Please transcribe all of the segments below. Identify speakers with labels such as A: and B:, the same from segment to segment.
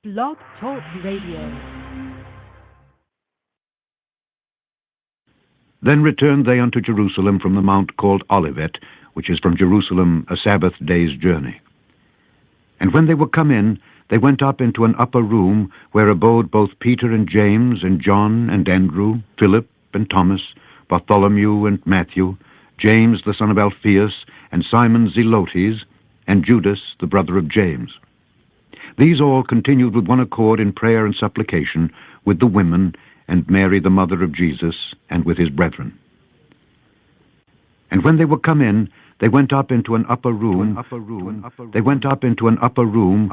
A: Blog Talk Radio.
B: Then returned they unto Jerusalem from the mount called Olivet, which is from Jerusalem a Sabbath day's journey. And when they were come in, they went up into an upper room, where abode both Peter and James, and John and Andrew, Philip and Thomas, Bartholomew and Matthew, James the son of Alphaeus, and Simon Zelotes, and Judas the brother of James. These all continued with one accord in prayer and supplication with the women, and Mary the mother of Jesus, and with his brethren. And when they were come in, they went up into an upper room. They went up into an upper room.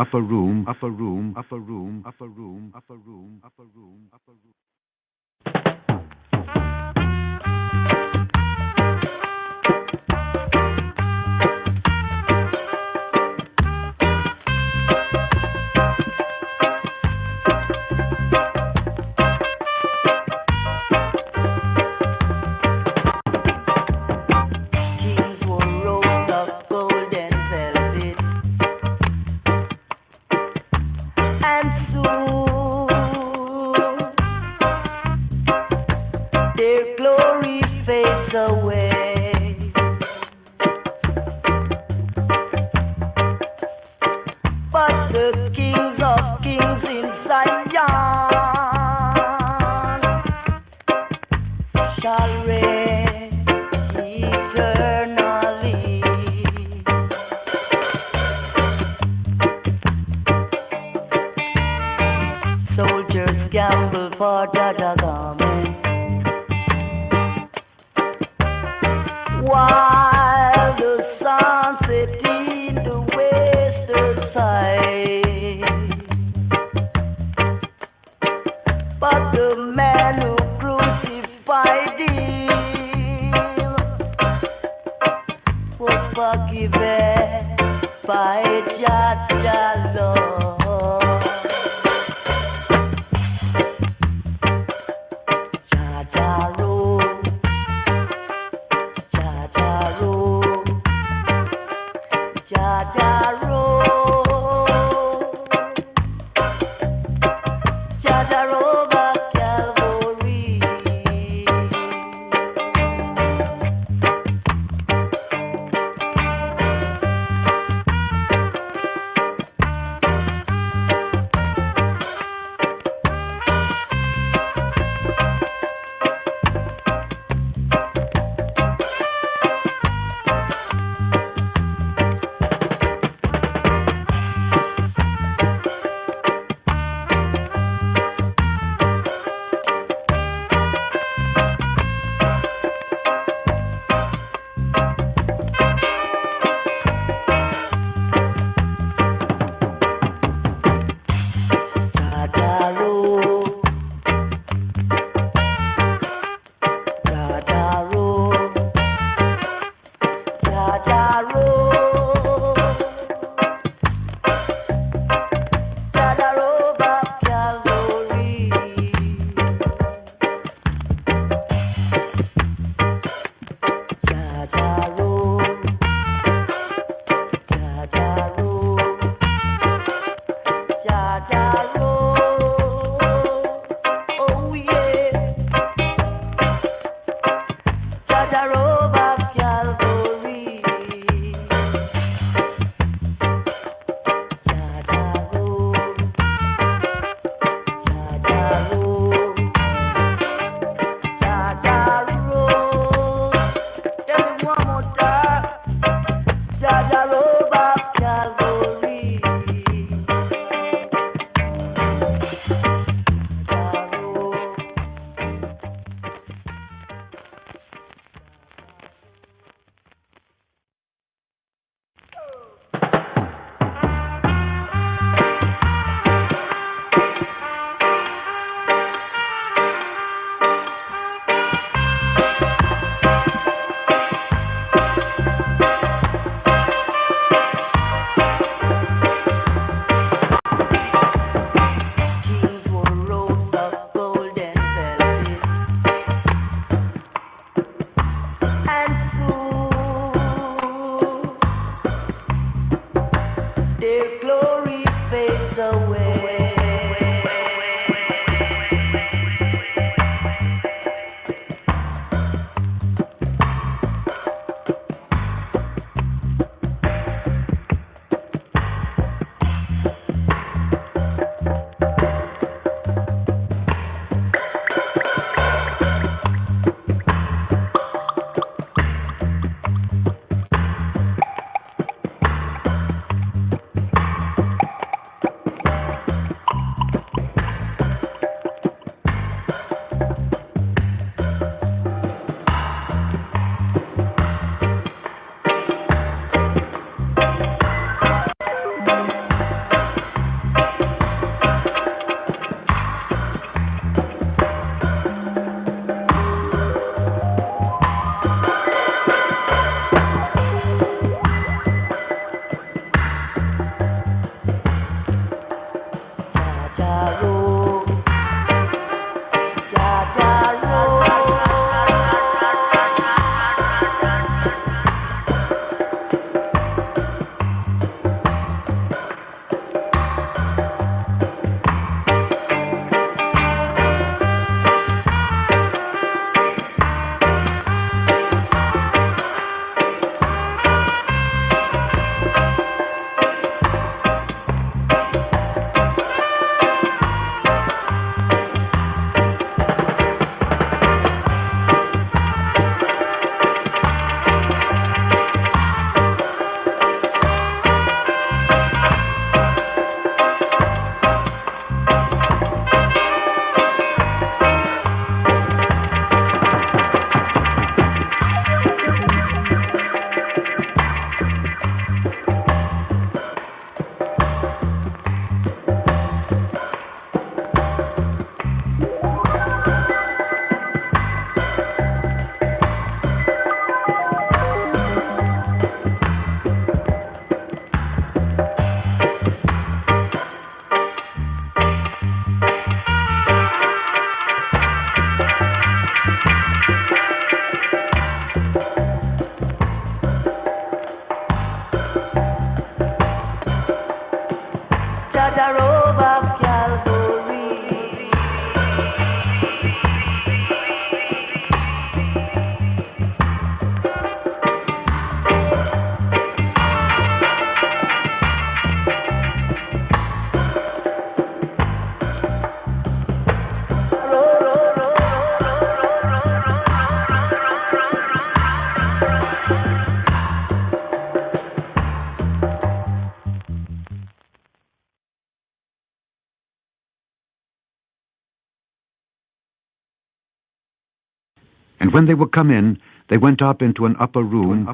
B: And when they were come in, they went up into an upper room.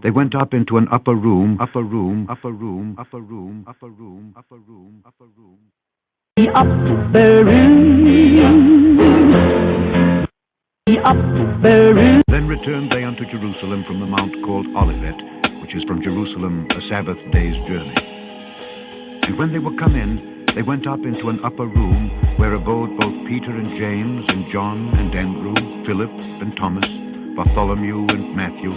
B: They went up into an upper room.
A: The upper room.
B: Then returned they unto Jerusalem from the mount called Olivet, which is from Jerusalem a Sabbath day's journey. And when they were come in, they went up into an upper room, where abode both Peter and James and John and Andrew, Philip and Thomas, Bartholomew and Matthew,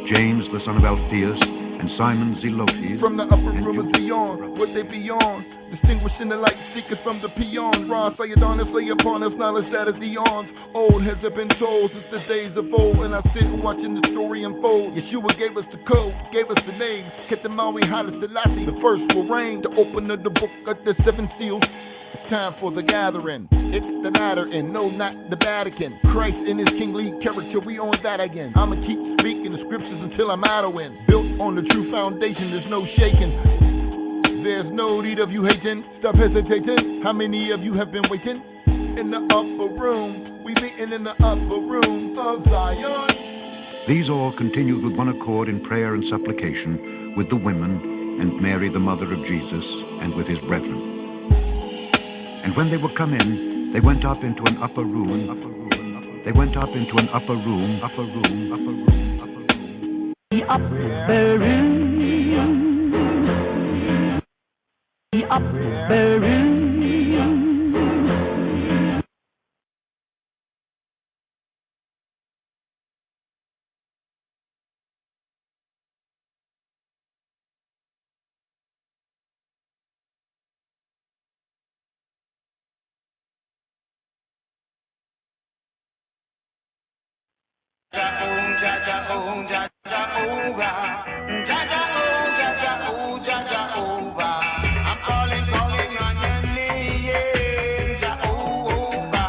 B: James the son of Alphaeus, and Simon Zelotes.
C: From the upper room is beyond, what they beyond, distinguishing the light seekers from the peons. Sayadon is lay upon us knowledge that is eons. Old has it been told since the days of old, and I sit watching the story unfold. Yeshua gave us the code, gave us the name, kept the Maui Haile Selassie. The first will reign, the opener the book of the seven seals. It's time for the gathering, it's the latter end, no, not the Vatican. Christ in his kingly character, we on that again. I'ma keep speaking the scriptures until I'm out of wind. Built on the true foundation, there's no shaking. There's no need of you hating, stop hesitating. How many of you have been waiting? In the upper room, we meeting in the upper room of Zion.
B: These all continued with one accord in prayer and supplication with the women and Mary the mother of Jesus and with his brethren. And when they were come in, they went up into an upper room. They went up into an upper room.
A: The upper room. The upper room.
D: I'm calling on your name, Jehovah.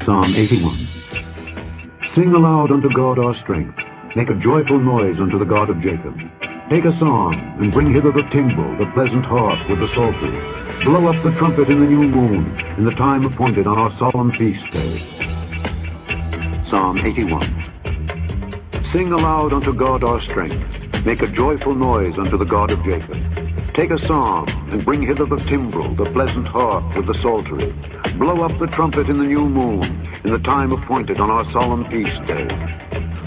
B: Psalm 81. Sing aloud unto God our strength. Make a joyful noise unto the God of Jacob. Take a psalm, and bring hither the timbrel, the pleasant harp with the psaltery. Blow up the trumpet in the new moon, in the time appointed on our solemn feast day. Psalm 81. Sing aloud unto God our strength. Make a joyful noise unto the God of Jacob. Take a psalm, and bring hither the timbrel, the pleasant harp with the psaltery. Blow up the trumpet in the new moon, in the time appointed on our solemn feast day.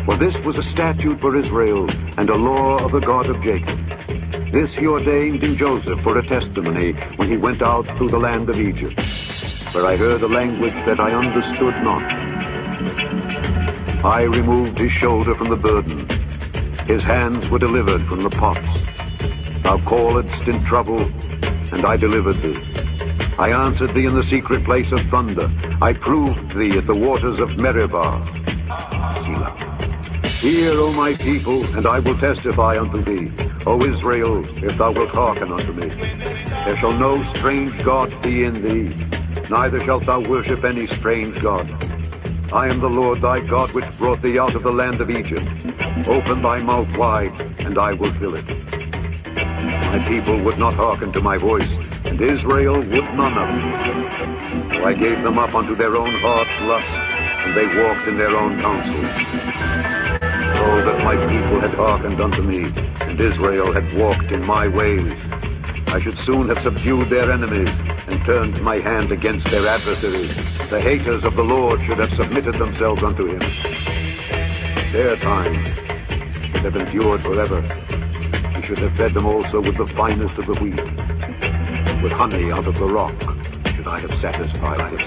B: For this was a statute for Israel, and a law of the God of Jacob. This he ordained in Joseph for a testimony when he went out through the land of Egypt. For I heard a language that I understood not. I removed his shoulder from the burden. His hands were delivered from the pots. Thou calledst in trouble, and I delivered thee. I answered thee in the secret place of thunder. I proved thee at the waters of Meribah. Selah. Hear, O my people, and I will testify unto thee. O Israel, if thou wilt hearken unto me. There shall no strange God be in thee, neither shalt thou worship any strange God. I am the Lord thy God, which brought thee out of the land of Egypt. Open thy mouth wide, and I will fill it. My people would not hearken to my voice, and Israel would none of me. So I gave them up unto their own heart's lust, and they walked in their own counsels. Oh, that my people had hearkened unto me, and Israel had walked in my ways. I should soon have subdued their enemies, and turned my hand against their adversaries. The haters of the Lord should have submitted themselves unto him. Their time should have endured forever. He should have fed them also with the finest of the wheat, with honey out of the rock. that I have satisfied with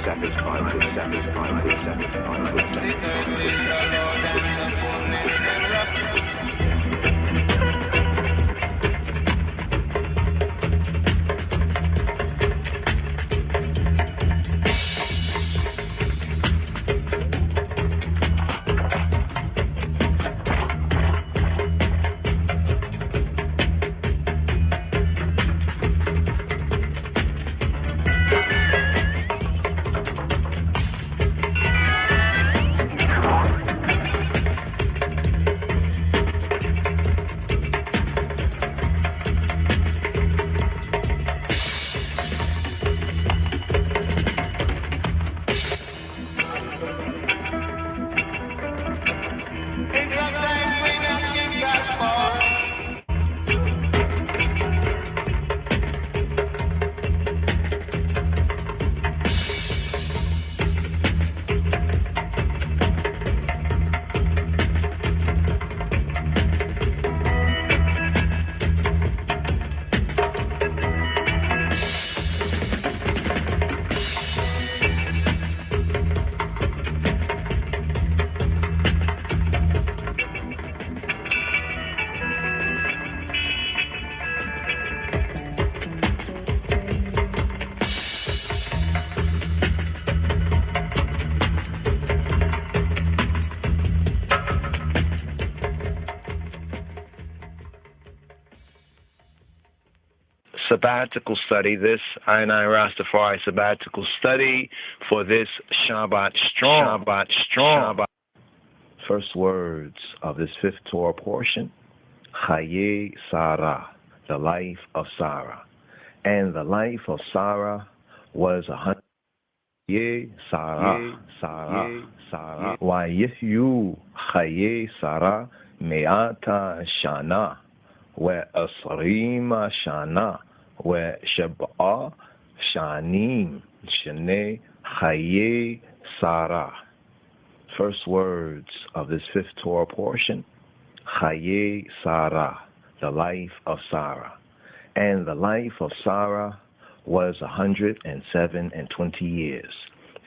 E: sabbatical study, this I Rastafari sabbatical study for this Shabbat Strong. First words of this fifth Torah portion, Chayesara, the life of Sarah. And the life of Sarah was 100 Sarah. Wayihyu Chayesara me'ata shana, asrima shana, Shab'a shanim shene Chaye Sarah. First words of this fifth Torah portion, Chaye Sarah, the life of Sarah. And the life of Sarah was 107 years.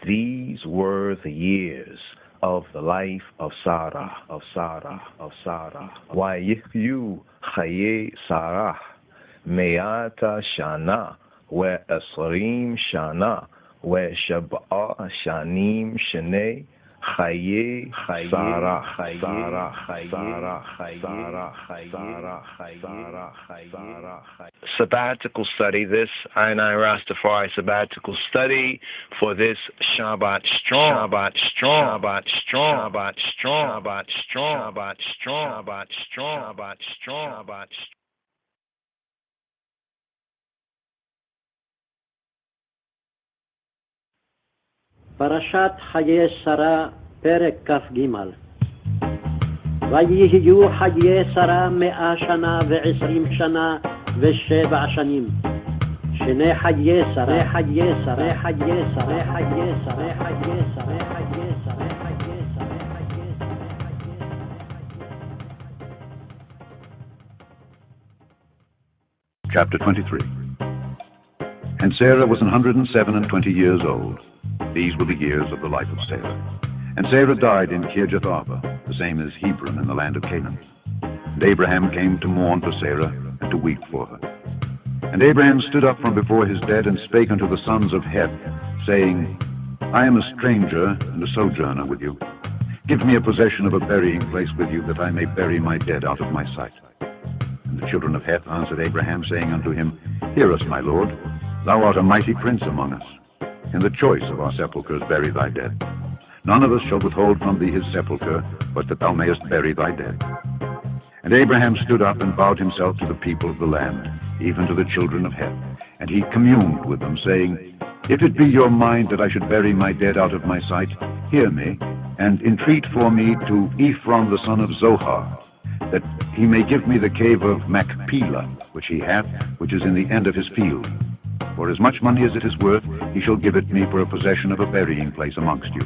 E: These were the years of the life of Sarah. Wayihyu Chaye Sarah me'ata shana, asrim shana, Shab'a shanim shene Chaye Sarah. Sabbatical study, this I Rastafari sabbatical study for this Shabbat Strong.
F: פרשת חיי שרה, פרק כ"ג. ויהיו חיי שרה 100 שנה ו20 שנה ו7 שנים. שני חיי שרה,
B: Chapter 23. And Sarah was 127 years old. These were the years of the life of Sarah. And Sarah died in Kirjath Arba, the same as Hebron in the land of Canaan. And Abraham came to mourn for Sarah and to weep for her. And Abraham stood up from before his dead and spake unto the sons of Heth, saying, I am a stranger and a sojourner with you. Give me a possession of a burying place with you, that I may bury my dead out of my sight. And the children of Heth answered Abraham, saying unto him, Hear us, my lord, thou art a mighty prince among us. In the choice of our sepulchres bury thy dead. None of us shall withhold from thee his sepulchre, but that thou mayest bury thy dead. And Abraham stood up and bowed himself to the people of the land, even to the children of Heth. And he communed with them, saying, If it be your mind that I should bury my dead out of my sight, hear me, and entreat for me to Ephron the son of Zohar, that he may give me the cave of Machpelah, which he hath, which is in the end of his field. For as much money as it is worth, he shall give it me for a possession of a burying place amongst you.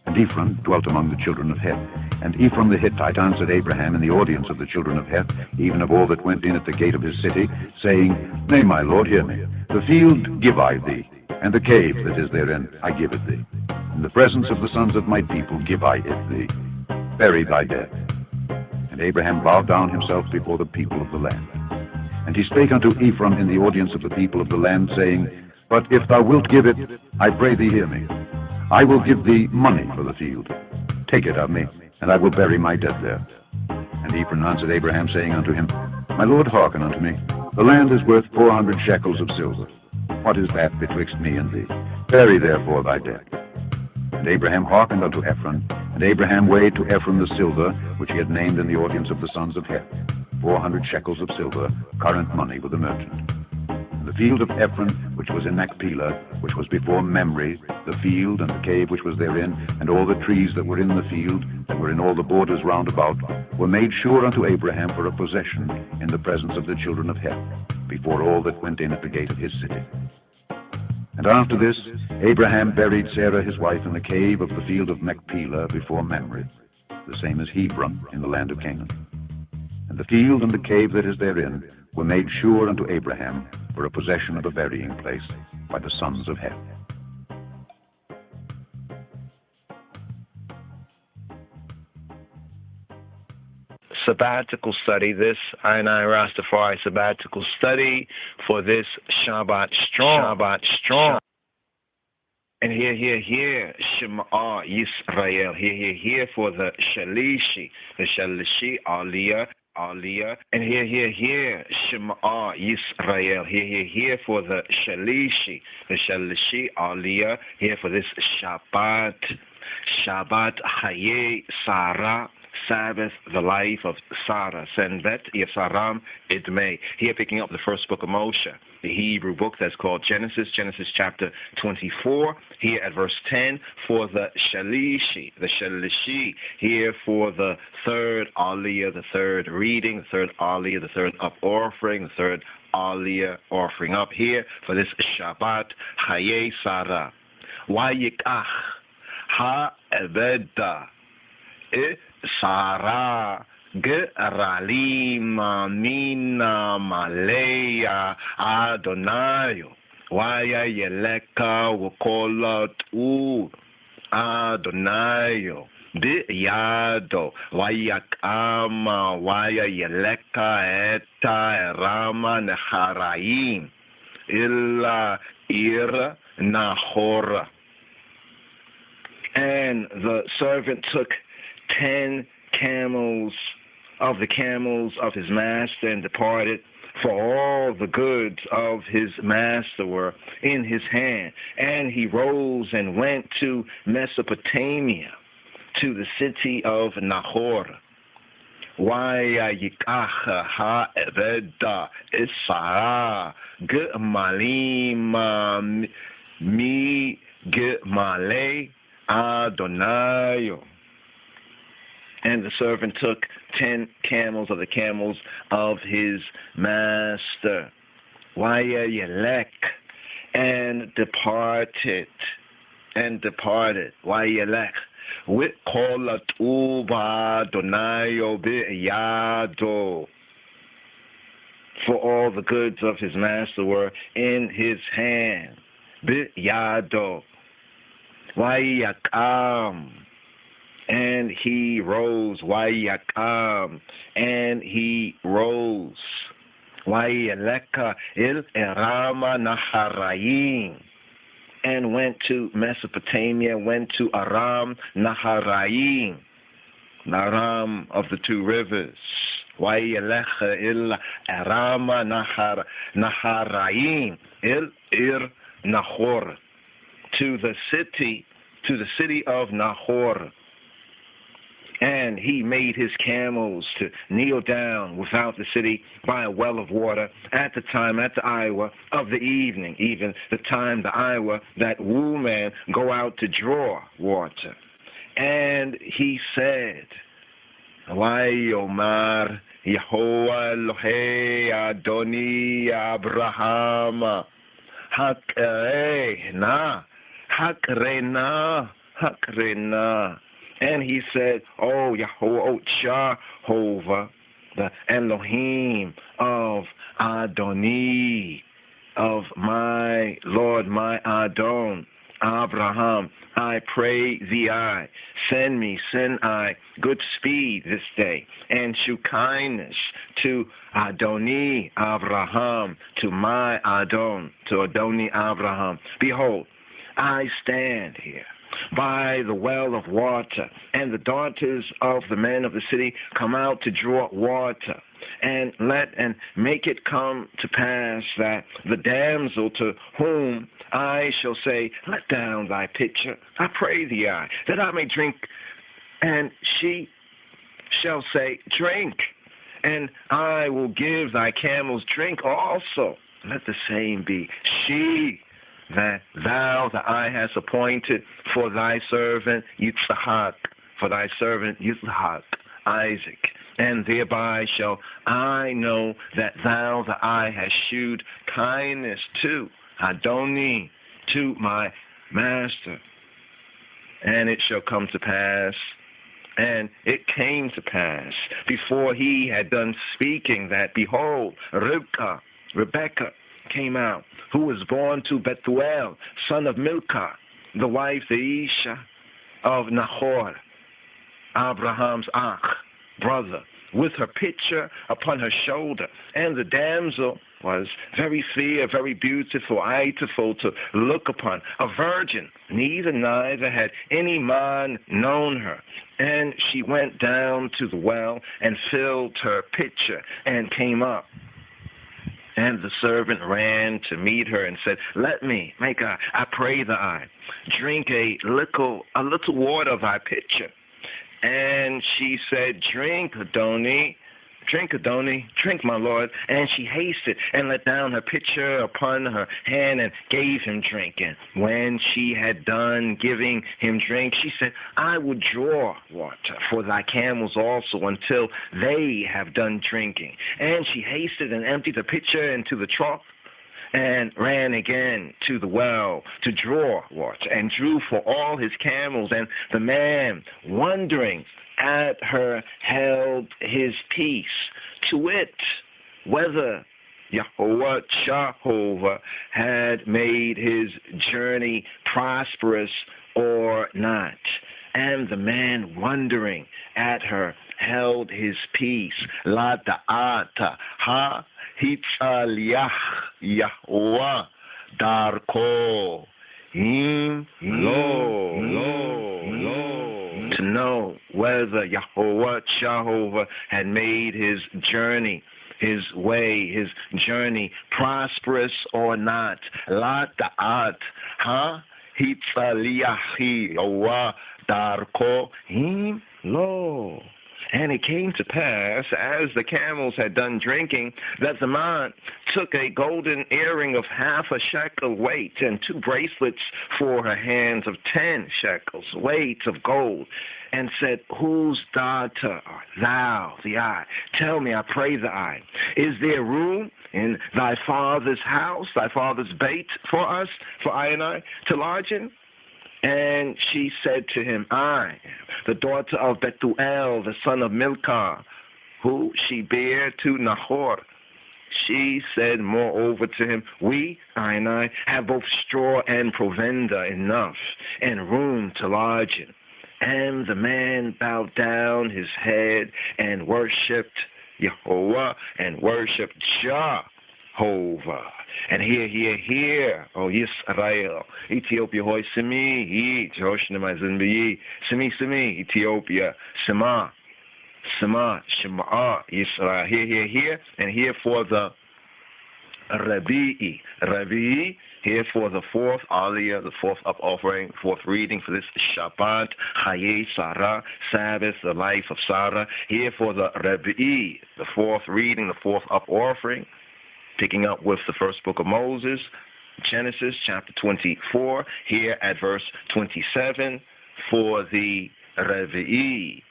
B: And Ephron dwelt among the children of Heth. And Ephron the Hittite answered Abraham in the audience of the children of Heth, even of all that went in at the gate of his city, saying, Nay, my lord, hear me. The field give I thee, and the cave that is therein I give it thee. In the presence of the sons of my people give I it thee. Bury thy dead. And Abraham bowed down himself before the people of the land. And he spake unto Ephron in the audience of the people of the land, saying, But if thou wilt give it, I pray thee hear me. I will give thee money for the field. Take it of me, and I will bury my dead there. And Ephron answered Abraham, saying unto him, My lord, hearken unto me. The land is worth 400 shekels of silver. What is that betwixt me and thee? Bury therefore thy dead. And Abraham hearkened unto Ephron, and Abraham weighed to Ephron the silver, which he had named in the audience of the sons of Heth, 400 shekels of silver, current money with a merchant. And the field of Ephron, which was in Machpelah, which was before Mamre, the field and the cave which was therein, and all the trees that were in the field, that were in all the borders round about, were made sure unto Abraham for a possession in the presence of the children of Heth, before all that went in at the gate of his city. And after this, Abraham buried Sarah his wife in the cave of the field of Machpelah before Mamre, the same as Hebron in the land of Canaan. And the field and the cave that is therein were made sure unto Abraham for a possession of a burying place by the sons of Heth.
E: Sabbatical study, this I Rastafari sabbatical study for this Shabbat strong. And here, Shema Yisrael, here for the Shalishi Aliyah. And here, Shema Yisrael, here for the Shalishi Aliyah, here for this Shabbat Chayesara, Sabbath, the life of Sarah, Senbet Yesaram Idmei. Here picking up the first book of Moshe, the Hebrew book that's called Genesis chapter 24, here at verse 10, for the Shalishi, here for the third Aliyah, the third reading, the third Aliyah, the third up offering, the third Aliyah offering up here for this Shabbat Chayesara. Wayikach ha'ebeda Sarah Geralima Mina Malaya Adonai Waya Yeleka Wukolat U Adonai Biyado Wayakama Waya Yeleka Eta Rama Neharaim Illa Ir Nahora. And the servant took 10 camels of the camels of his master and departed, for all the goods of his master were in his hand. And he rose and went to Mesopotamia, to the city of Nahor. Waya yikacha ha'eveda isara ge'malim mi ge'male Adonai. And the servant took 10 camels of the camels of his master, Waya Yelek, and departed, Waya Yelek, with kolat uba donayo biyado, for all the goods of his master were in his hand, biyado, Waya yakam. And he rose, Wayakam, and he rose, Wayaleka il Erama Naharaim, and went to Mesopotamia, went to Aram Naharaim, Naram of the two rivers, Wayalecha il Erama Naharaim, il Ir Nahor, to the city of Nahor. And he made his camels to kneel down without the city by a well of water at the hour of the evening, even the time, the hour that women go out to draw water. And he said, Vayomar Yehovah Elohei Adoni Abraham Hakrena. And he said, Oh, Yahweh, Jehovah, the Elohim of Adoni, of my Lord, my Adon, Abraham, I pray thee, I send I good speed this day, and shew kindness to Adoni Abraham, to my Adon, to Adoni Abraham. Behold, I stand here by the well of water, and the daughters of the men of the city come out to draw water. And make it come to pass that the damsel to whom I shall say, let down thy pitcher, I pray thee, I, that I may drink. And she shall say, drink, and I will give thy camels drink also. Let the same be she that thou, that I hast appointed for thy servant Yitzhak, Isaac. And thereby shall I know that thou, that I hast shewed kindness to Adoni, to my master. And it shall come to pass, and it came to pass, before he had done speaking, that, behold, Rebekah came out, who was born to Bethuel, son of Milcah, the wife, the Isha of Nahor, Abraham's brother, with her pitcher upon her shoulder. And the damsel was very fair, very beautiful to look upon, a virgin, neither had any man known her. And she went down to the well and filled her pitcher and came up. And the servant ran to meet her and said, let me make I pray thee, drink a little water of thy pitcher. And she said, drink, Adoni, drink, my Lord. And she hasted and let down her pitcher upon her hand and gave him drink. And when she had done giving him drink, she said, I will draw water for thy camels also until they have done drinking. And she hasted and emptied the pitcher into the trough, and ran again to the well to draw water, and drew for all his camels. And the man, wondering at her, held his peace, to wit, whether Jehovah had made his journey prosperous or not. And the man, wondering at her, held his peace. La da'ata ha hitzaliach Yahweh darko him lo. To know whether Jehovah had made his journey, his way, his journey prosperous or not. La da'at ha hitzaliach Yahweh darko him lo. And it came to pass, as the camels had done drinking, that the man took a golden earring of half a shekel weight, and 2 bracelets for her hands of 10 shekels weight of gold, and said, whose daughter art thou, the I? Tell me, I pray thee, is there room in thy father's house, thy father's bait for us, for I and I, to lodge in? And she said to him, I am the daughter of Bethuel, the son of Milcah, who she bare to Nahor. She said moreover to him, we, I and I, have both straw and provender enough, and room to lodge in. And the man bowed down his head and worshipped Yehovah and worshipped Jehovah. And here, O Yisrael, Ethiopia, hoi simi, simi, Ethiopia, Shema, Yisrael, here, and here for the Rabi'i, here for the 4th Aliyah, the 4th up offering, 4th reading for this Shabbat, Chayesara, Sabbath, the life of Sarah, here for the Rabi'i, the 4th reading, the 4th up offering, picking up with the first book of Moses, Genesis chapter 24, here at verse 27 for the Revi'i.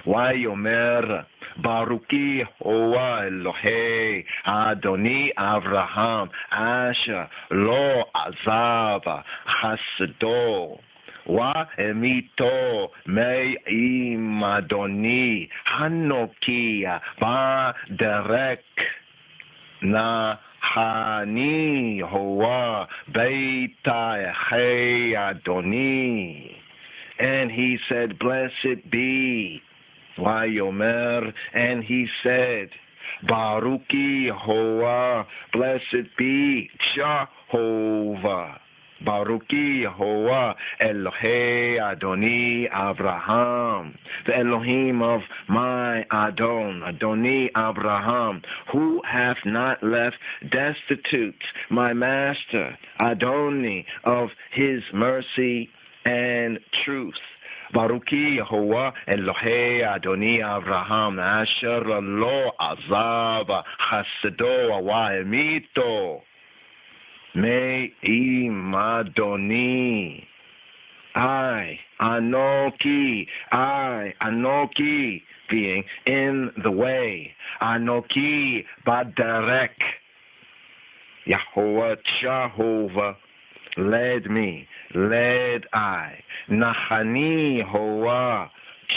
E: Vayomer Baruki Hoa Elohei Adoni Avraham Asher Lo Azava Chasdo Wa Emito Me'im Adoni Hanokia Ba Derek Na Hani Hoa Beita Hey Adoni. And he said, blessed be Wayomer. And he said, Baruki Hoa, blessed be Jehovah. Baruki Hoa Elohe Adoni Abraham, the Elohim of my Adoni Abraham, who hath not left destitute my master Adoni of his mercy and truth. Baruki Yehovah Elohe Adoni Abraham Asher Lo Azaba Chasedo Awaemito Me Imadoni. I Anoki being in the way. Anoki Badarek. Yahweh Jehovah led me, led I. Nachani Hoa,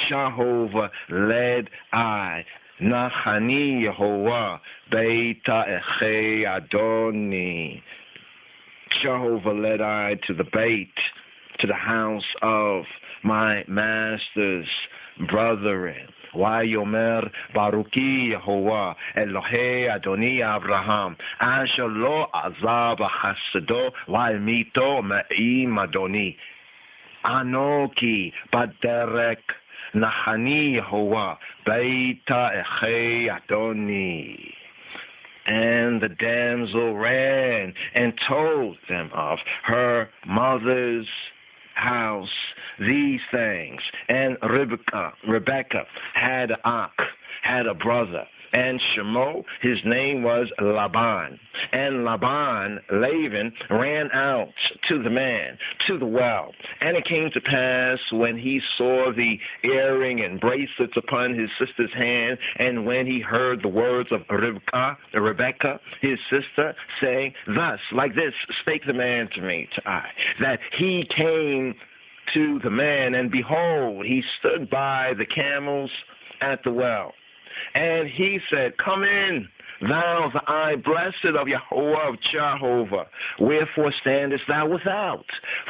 E: Jehovah led I. Nachani Yehovah, Beita Eche Adoni. Jehovah led I to the bait, to the house of my master's brethren. Wayomer Baruki Yehovah Elohe Adoni Abraham Asher Lo Azab Chasedo Waimito Me'im Adoni Anoki Baderek Nachani Yehovah Beita Eche Adoni. And the damsel ran and told them of her mother's house these things. And Rebecca had an ox, had a brother, and Shemo, his name was Laban. And Laban ran out to the man, to the well. And it came to pass when he saw the earring and bracelets upon his sister's hand, and when he heard the words of Rebecca, his sister, saying, thus, like this, spake the man to me, to I, that he came to the man, and behold, he stood by the camels at the well. And he said, come in, thou the eye blessed of Yahweh of Jehovah. Wherefore standest thou without?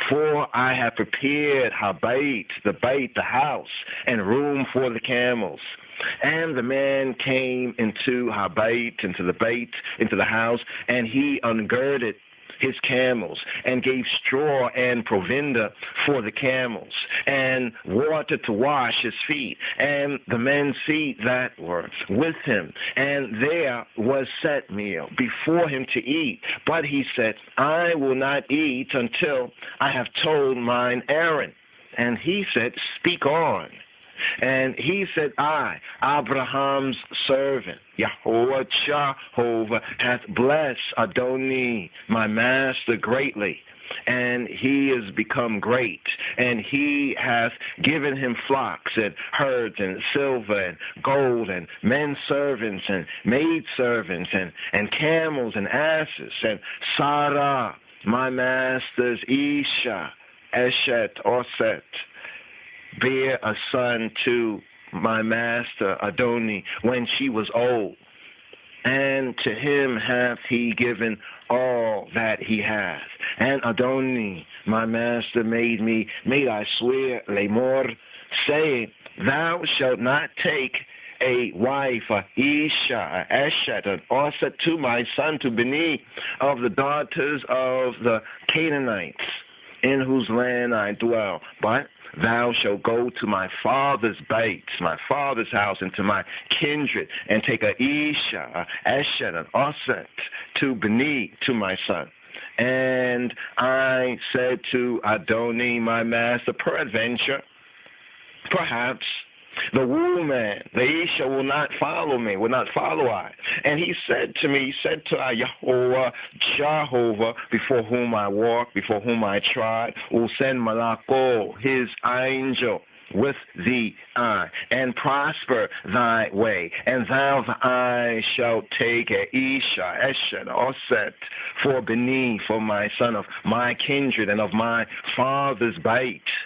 E: For I have prepared habait, the house, and room for the camels. And the man came into habait, into the house, and he ungirded his camels, and gave straw and provender for the camels, and water to wash his feet, and the men's feet that were with him. And there was set meal before him to eat. But he said, I will not eat until I have told mine errand. And he said, speak on. And he said, I, Abraham's servant, Yahweh Jehovah, hath blessed Adoni, my master, greatly. And he is become great. And he hath given him flocks and herds and silver and gold and men servants and maid servants and camels and asses. And Sarah, my master's Isha, Eshet, Oset, bear a son to my master Adoni when she was old, and to him hath he given all that he hath. And Adoni, my master, made I swear, Lemor, saying, thou shalt not take a wife, a Isha, a Eshet, an Oset to my son, to Beni, of the daughters of the Canaanites, in whose land I dwell, but thou shalt go to my father's bait, my father's house, and to my kindred, and take a Isha, a Eshet, an Oset, to Beni, to my son. And I said to Adoni, my master, peradventure, perhaps, the woman, the Isha, will not follow me, will not follow I. And he said to me, Yahweh, Jehovah, before whom I walk, before whom I trod, will send Malako, his angel, with thee, and prosper thy way. And thou the eye shalt take a Isha, Eshet, Oset, for Beni, for my son of my kindred and of my father's bait.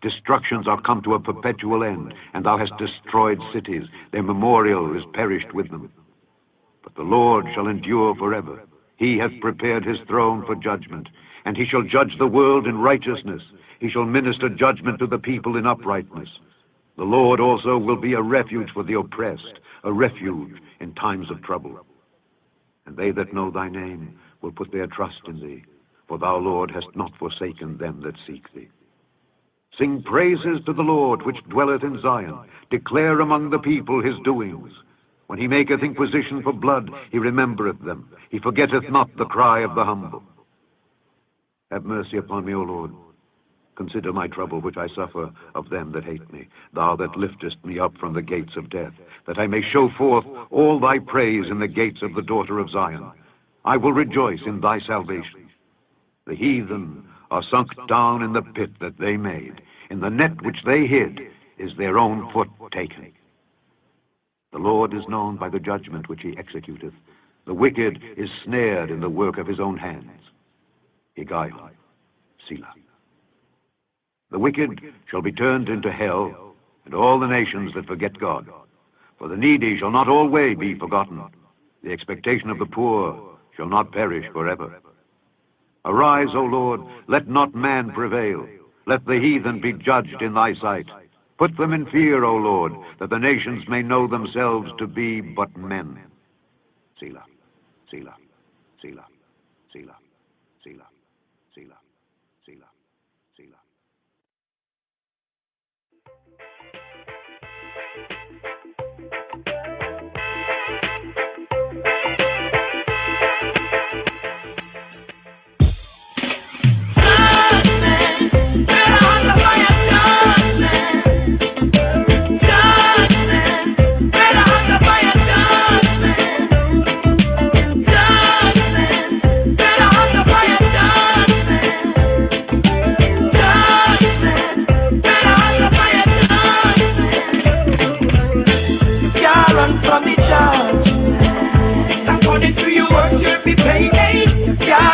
B: Destructions are come to a perpetual end, and thou hast destroyed cities. Their memorial is perished with them. But the Lord shall endure forever. He hath prepared his throne for judgment, and he shall judge the world in righteousness. He shall minister judgment to the people in uprightness. The Lord also will be a refuge for the oppressed, a refuge in times of trouble. And they that know thy name will put their trust in thee, for thou, Lord, hast not forsaken them that seek thee. Sing praises to the Lord which dwelleth in Zion. Declare among the people his doings. When he maketh inquisition for blood, he remembereth them. He forgetteth not the cry of the humble. Have mercy upon me, O Lord. Consider my trouble which I suffer of them that hate me, thou that liftest me up from the gates of death, that I may show forth all thy praise in the gates of the daughter of Zion. I will rejoice in thy salvation. The heathen are sunk down in the pit that they made. In the net which they hid is their own foot taken. The Lord is known by the judgment which he executeth. The wicked is snared in the work of his own hands. Higgaiah, Selah. The wicked shall be turned into hell, and all the nations that forget God. For the needy shall not always be forgotten. The expectation of the poor shall not perish forever. Arise, O Lord, let not man prevail. Let the heathen be judged in thy sight. Put them in fear, O Lord, that the nations may know themselves to be but men. Selah, Selah, Selah, Selah, Selah, Selah, Selah, Selah.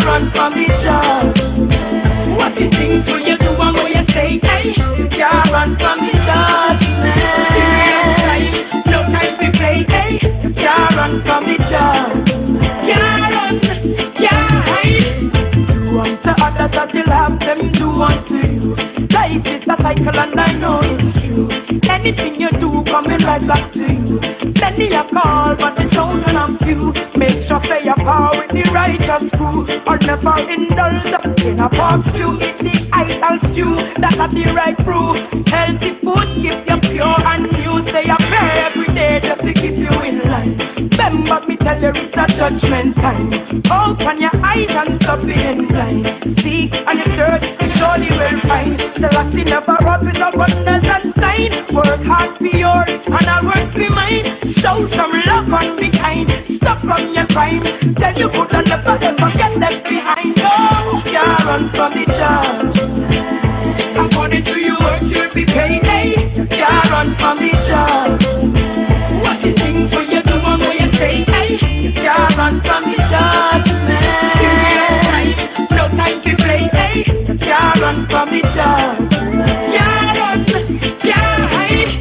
D: Run from the judge. What you think when you do and what you say, hey? You can't run from the judgment. No time to play, hey? You can't run from the judge. Can't run, can't hide. Do unto others as you'll have them do unto you. Life is a cycle and I know it's true. Anything you do coming right back to you. Many a call but the chosen of few. Make sure play your power with the righteous crew. Or never indulge in a box stew. Eat the idol stew, that's not the right brew. Healthy food keep you pure and new. Say a prayer every day just to keep you in line. Remember me tell you it's a judgment time. Open your eyes and stop being blind. Seek and you search, you surely will find. The last thing never up with no wonders and sign. Work hard for yours and I'll work for mine. Show some love and be kind. Stop from your crime. Tell you good and never ever get left behind. No, can't run from the judge. According to your work you'll be paid. Hey, can't run from the judge. What you think when you do and what you say. Hey, can't run from the judgment. No time to play. Hey, can't run from the judge. Can't run, can't hide.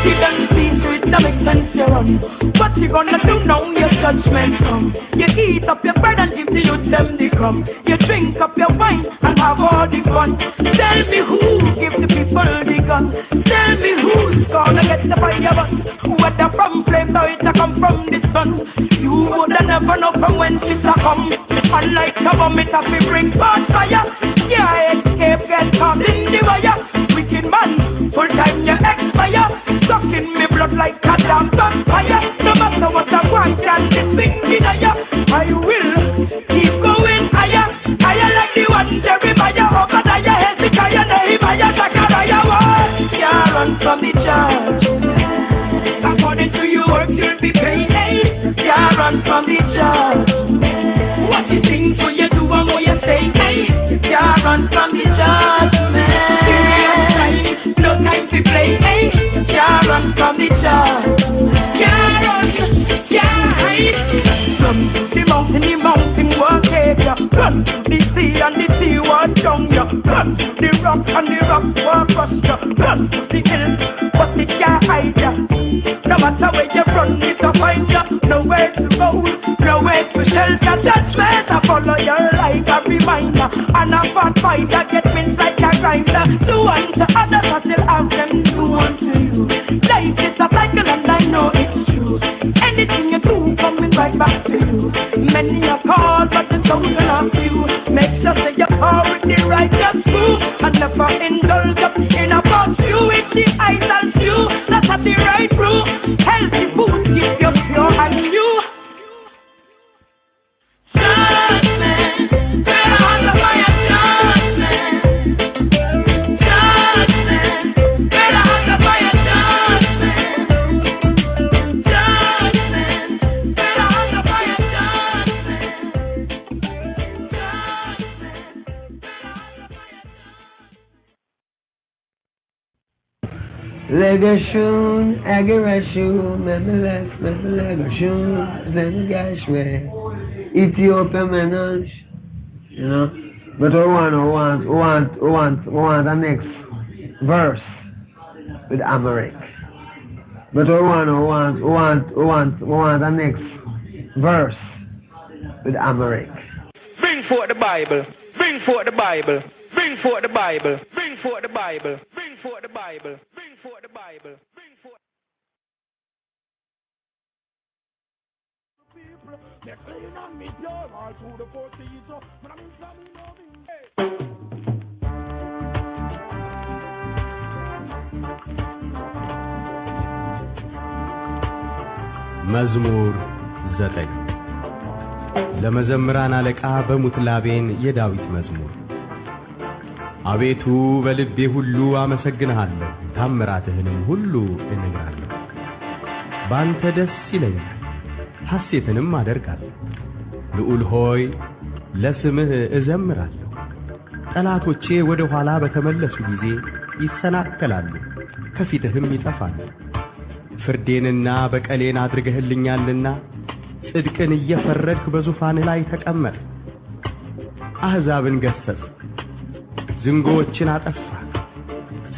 D: You don't see so it don't make sense you run. What you gonna do now your judgment come? You eat up your bread and give the youth them the crumb. You drink up your wine and have all the fun. Tell me who give the people the gun. Tell me who's gonna get the fire bus. Whether from flames or it come from the sun. You woulda never know from whence it a come. Unlike a bomb it a fi bring forth fire. Yeah, escape get caught in the wire. Wicked man, full time you expire. Sucking me blood like a damn vampire. No matter what I want, can't swing denier. I will keep going higher. Higher like the one Jeremiah. Over there, Hezekiah, Nehemiah, Zechariah. Can't run from the judge. According to your work, you'll be paid. Can't run from the judge. What you think when you do and what you say. Can't run from the judgment. No time to play. Can't run from the judge. Can't run, can't hide. Some you. Run the rock and the rock won't bust you. Run to the hills, but it can't hide you. No matter where you run, it'll find you. Nowhere to go, nowhere to shelter. That's where to follow your life, a reminder. And a fat fighter get wins like a grinder. Do unto others as they'll have them do unto you. Life is a cycle and I know it's true. Anything you do coming right back to you. Many are called but the chosen are few. Make sure that you're all with the righteous crew. And never indulge up in a pursuit with the idol view. That's at the right route. Healthy food keep you pure and new. Judgment, better on the fire, judgment. Judgment, better on the fire, judgment. Judgment, better on the fire, judgment.
G: Legashun, Agarashun, Legashun, Zenigashwe, Ethiopia Menage, you know. But I want the next verse with Amharic. But I want the next verse with Amharic.
D: Bring forth the Bible, bring forth the Bible, bring forth the Bible, bring forth the Bible, bring forth the Bible, bring forth the Bible, bring forth. They're clean on me pure all through the 40s, so when I'm in family,
H: መዝሙር 9 ለመዘምራን አለቃ በሙትላቤን የዳዊት መዝሙር። አቤቱ በልቤ ሁሉ አመሰግንሃለሁ፣ ታምራትህንም ሁሉ እነግራለሁ። ባንተ ደስ ይለኛል፣ ሐሴትንም አደርጋለሁ። ልዑል ሆይ ለስምህ እዘምራለሁ። ጠላቶቼ ወደ ኋላ በተመለሱ ጊዜ ይሰናከላሉ፣ ከፊትህም ይጠፋሉ። ፍርዴንና በቀሌን አድርገህልኛልና ጽድቅን እየፈረድክ በዙፋንህ ላይ ተቀመጥ። አሕዛብን ገሠጽ፣ ዝንጎዎችን አጠፋ፣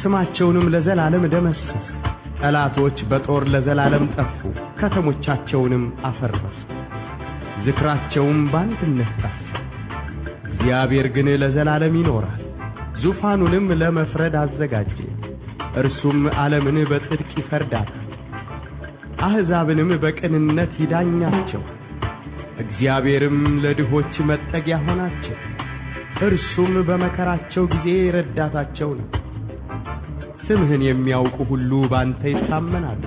H: ስማቸውንም ለዘላለም ደመሰስ። ጠላቶች በጦር ለዘላለም ጠፉ፣ ከተሞቻቸውንም አፈረስ። ዝክራቸውም በአንድነት ጠፋ። እግዚአብሔር ግን ለዘላለም ይኖራል፣ ዙፋኑንም ለመፍረድ አዘጋጀ። እርሱም ዓለምን በጽድቅ ይፈርዳል፣ አሕዛብንም በቅንነት ይዳኛቸው። እግዚአብሔርም ለድሆች መጠጊያ ሆናቸው፣ እርሱም በመከራቸው ጊዜ ረዳታቸው ነው። ስምህን የሚያውቁ ሁሉ ባንተ ይታመናሉ።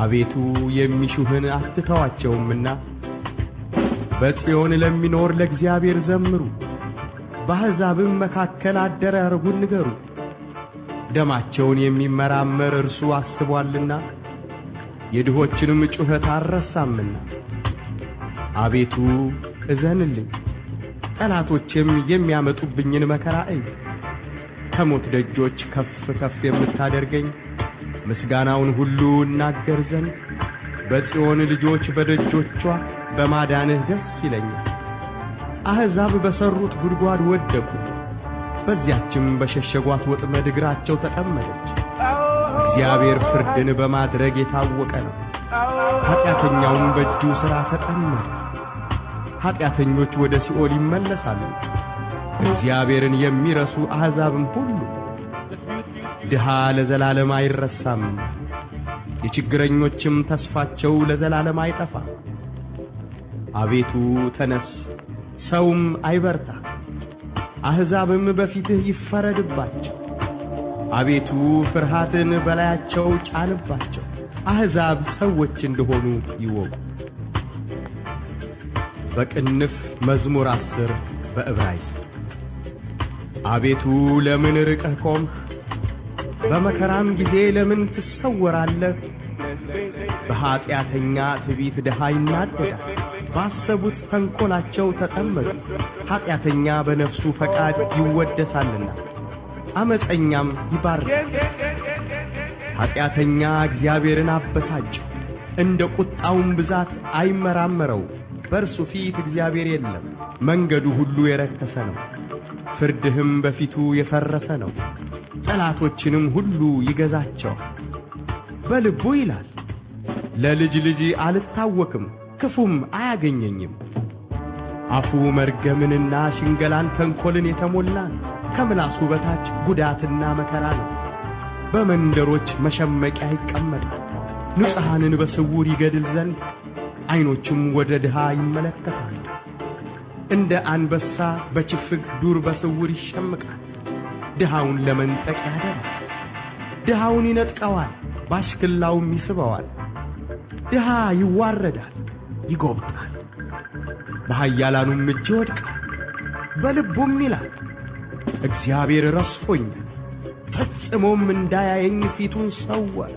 H: አቤቱ የሚሹህን አትተዋቸውምና በጽዮን ለሚኖር ለእግዚአብሔር ዘምሩ። በአሕዛብም መካከል አደራረጉን ንገሩ። ደማቸውን የሚመራመር እርሱ አስቧልና የድሆችንም ጩኸት አልረሳምና። አቤቱ እዘንልኝ፣ ጠላቶቼም የሚያመጡብኝን መከራ እይ። ከሞት ደጆች ከፍ ከፍ የምታደርገኝ ምስጋናውን ሁሉ እናገር ዘንድ በጽዮን ልጆች በደጆቿ በማዳንህ ደስ ይለኛል። አሕዛብ በሰሩት ጉድጓድ ወደቁ፣ በዚያችም በሸሸጓት ወጥመድ እግራቸው ተጠመደች። እግዚአብሔር ፍርድን በማድረግ የታወቀ ነው፣ ኃጢአተኛውም በእጁ ሥራ ተጠመደ። ኃጢአተኞች ወደ ሲኦል ይመለሳሉ፣ እግዚአብሔርን የሚረሱ አሕዛብም ሁሉ። ድሃ ለዘላለም አይረሳም፣ የችግረኞችም ተስፋቸው ለዘላለም አይጠፋ። አቤቱ ተነስ፣ ሰውም አይበርታ፣ አሕዛብም በፊትህ ይፈረድባቸው። አቤቱ ፍርሃትን በላያቸው ጫንባቸው፣ አሕዛብ ሰዎች እንደሆኑ ይወቁ። በቅንፍ መዝሙር 10 በዕብራይስጥ። አቤቱ ለምን ርቀህ ቆምህ? በመከራም ጊዜ ለምን ትሰወራለህ? በኃጢአተኛ ትዕቢት ድሃ ይናደዳል፣ ባሰቡት ተንኰላቸው ተጠመዱ። ኃጢአተኛ በነፍሱ ፈቃድ ይወደሳልና ዓመፀኛም ይባርካል። ኃጢአተኛ እግዚአብሔርን አበሳጨው፣ እንደ ቁጣውም ብዛት አይመራመረው። በእርሱ ፊት እግዚአብሔር የለም፣ መንገዱ ሁሉ የረከሰ ነው። ፍርድህም በፊቱ የፈረሰ ነው ጠላቶችንም ሁሉ ይገዛቸው በልቡ ይላል ለልጅ ልጅ አልታወክም ክፉም አያገኘኝም አፉ መርገምንና ሽንገላን ተንኮልን የተሞላ ከምላሱ በታች ጉዳትና መከራ ነው በመንደሮች መሸመቂያ ይቀመጣል ንጹሃንን በስውር ይገድል ዘንድ አይኖቹም ወደ ድሃ ይመለከታሉ እንደ አንበሳ በችፍግ ዱር በስውር ይሸምቃል ድሃውን ለመንጠቅ ያደርጋል ድሃውን ይነጥቀዋል ባሽክላውም ይስበዋል ድሃ ይዋረዳል ይጎብጣል በኃያላኑም እጅ ይወድቃል በልቡም ይላል እግዚአብሔር ረስቶኛል ፈጽሞም እንዳያየኝ ፊቱን ሰወረ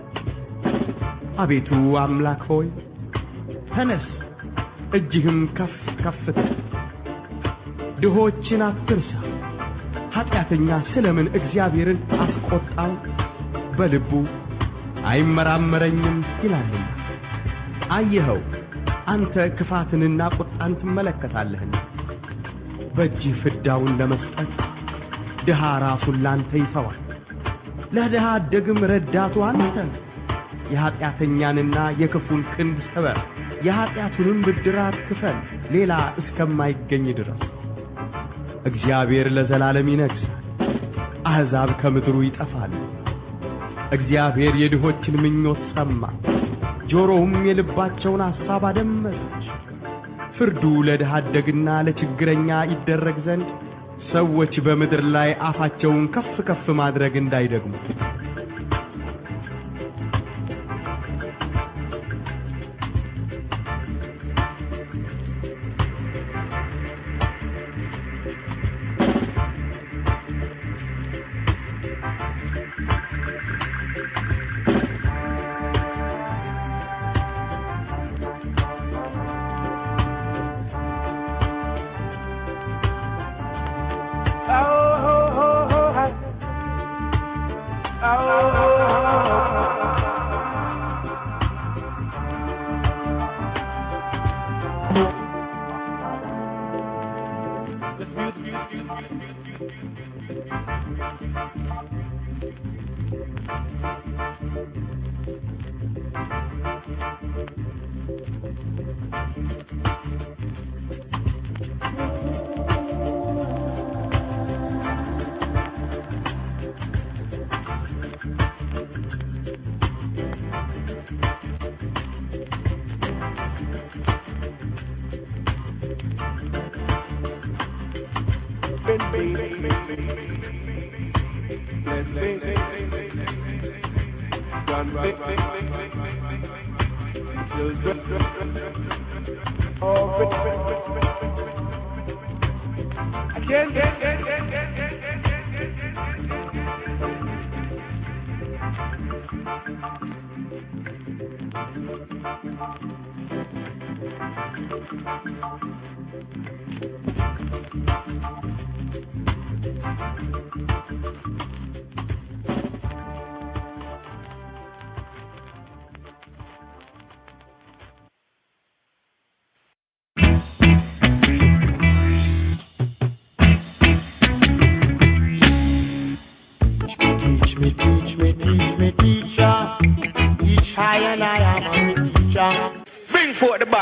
H: አቤቱ አምላክ ሆይ ተነስ እጅህም ከፍ ከፍ ድሆችን አትርሳ ኃጢአተኛ ስለምን እግዚአብሔርን አስቆጣው በልቡ አይመራመረኝም ይላልና አየኸው አንተ ክፋትንና ቁጣን ትመለከታለህና በእጅህ ፍዳውን ለመስጠት ድሃ ራሱን ላንተ ይተዋል ለድሃ አደግም ረዳቱ አንተ የኃጢአተኛንና የክፉን ክንድ ሰበር የኃጢአቱንም ብድራት ክፈል ሌላ እስከማይገኝ ድረስ እግዚአብሔር ለዘላለም ይነግሣል አሕዛብ ከምድሩ ይጠፋሉ እግዚአብሔር የድሆችን ምኞት ሰማ ጆሮውም የልባቸውን ሐሳብ አደመጠች ፍርዱ ለድሃ አደግና ለችግረኛ ይደረግ ዘንድ ሰዎች በምድር ላይ አፋቸውን ከፍ ከፍ ማድረግ እንዳይደግሙ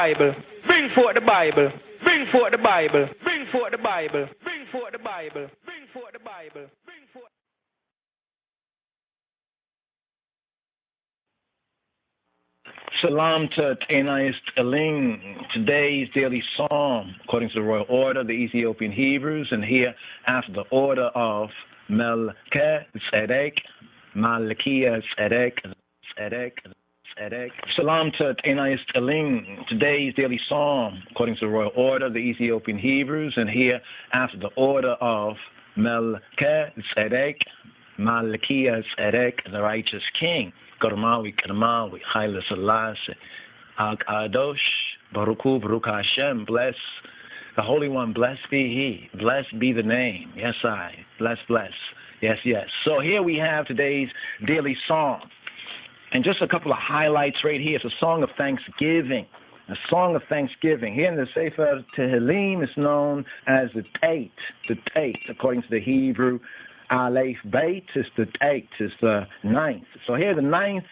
I: Bible, bring forth the Bible, bring forth the Bible, bring forth the Bible, bring forth the Bible, bring forth the Bible, bring forth.
E: Salam to Anais Eling. Today's daily psalm, according to the royal order, the Ethiopian Hebrews, and here after the order of Melchizedek, Malachiah Tzedek. Salam to Anais Eling. Today's daily psalm, according to the royal order, the Ethiopian Hebrews, and here after the order of Melchizedek, Malachiah Tzedek, the righteous king. Karmawi, Haile Selassie, Akadosh, Baruchu, Baruch Hashem, bless the Holy One, blessed be He, blessed be the name, yes I, bless, yes. So here we have today's daily song, and just a couple of highlights right here. It's a song of thanksgiving a song of thanksgiving. Here in the Sefer Tehillim is known as the Tate, according to the Hebrew. Aleph Beit is the Tate, is the ninth. So here the ninth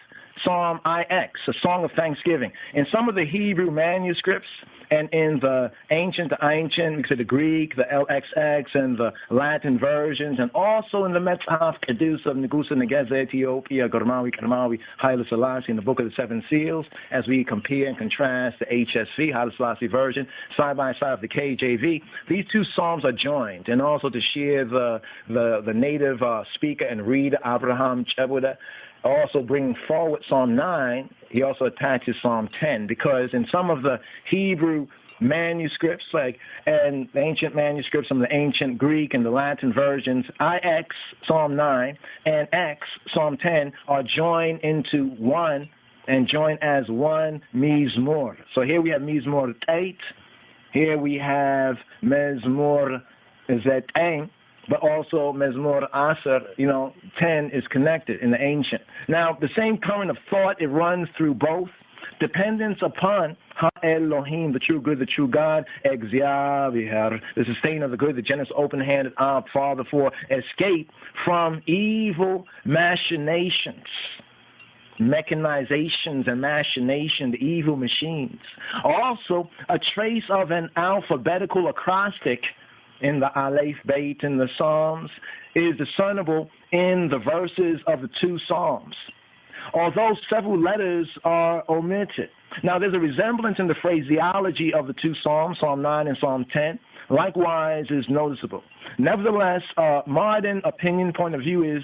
E: Psalm IX, a song of thanksgiving. In some of the Hebrew manuscripts and in the ancient, the Greek, the LXX, and the Latin versions, and also in the Metzhaf Kedus of Negusa Negeza, Ethiopia, Karmawi, Haile Selassie, in the Book of the Seven Seals, as we compare and contrast the HSV, Haile Selassie version, side by side of the KJV, these two psalms are joined, and also to share the native speaker and reader, Abraham Chebuda, also bringing forward Psalm 9, he also attaches Psalm 10, because in some of the Hebrew manuscripts, and the ancient manuscripts from the ancient Greek and the Latin versions, IX, Psalm 9, and X, Psalm 10, are joined into one and joined as one Mizmor. So here we have Mizmor 8, here we have Mizmor Zetain, but also Mezmor Aser, 10 is connected in the ancient. Now, the same current of thought, it runs through both. Dependence upon Ha-Elohim, the true good, the true God, Exyaviher, the sustainer of the good, the generous, open-handed Father, for escape from evil machinations, mechanizations and machination, the evil machines. Also, a trace of an alphabetical acrostic in the Aleph Beit in the Psalms is discernible in the verses of the two Psalms, although several letters are omitted. Now, there's a resemblance in the phraseology of the two Psalms, Psalm 9 and Psalm 10, likewise is noticeable. Nevertheless, modern opinion point of view is,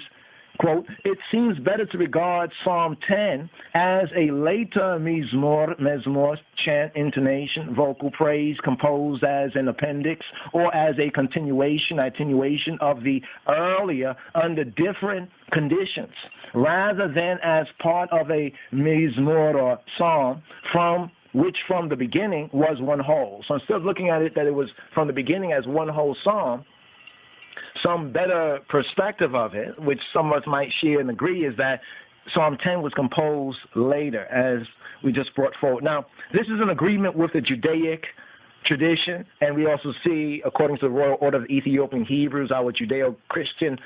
E: quote, it seems better to regard Psalm 10 as a later mezmor, chant, intonation, vocal praise composed as an appendix, or as a continuation, attenuation of the earlier under different conditions, rather than as part of a mezmor or psalm from the beginning was one whole. So instead of looking at it that it was from the beginning as one whole psalm, some better perspective of it, which some of us might share and agree, is that Psalm 10 was composed later, as we just brought forward. Now, this is an agreement with the Judaic tradition, and we also see, according to the Royal Order of Ethiopian Hebrews, our Judeo-Christian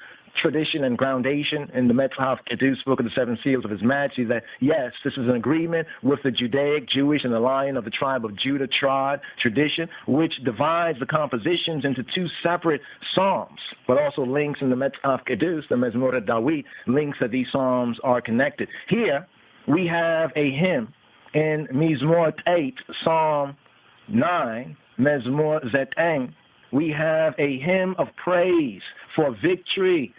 E: tradition and groundation in the Metzhaf Kedus, Book of the Seven Seals of His Majesty, that yes, this is an agreement with the Judaic, Jewish, and the Lion of the tribe of Judah tradition, which divides the compositions into two separate psalms, but also links in the Metzhaf Kedus, the Mezmor Dawid, links that these psalms are connected. Here we have a hymn in Mizmor 8, Psalm 9, Mezmor Zeteng. We have a hymn of praise for victory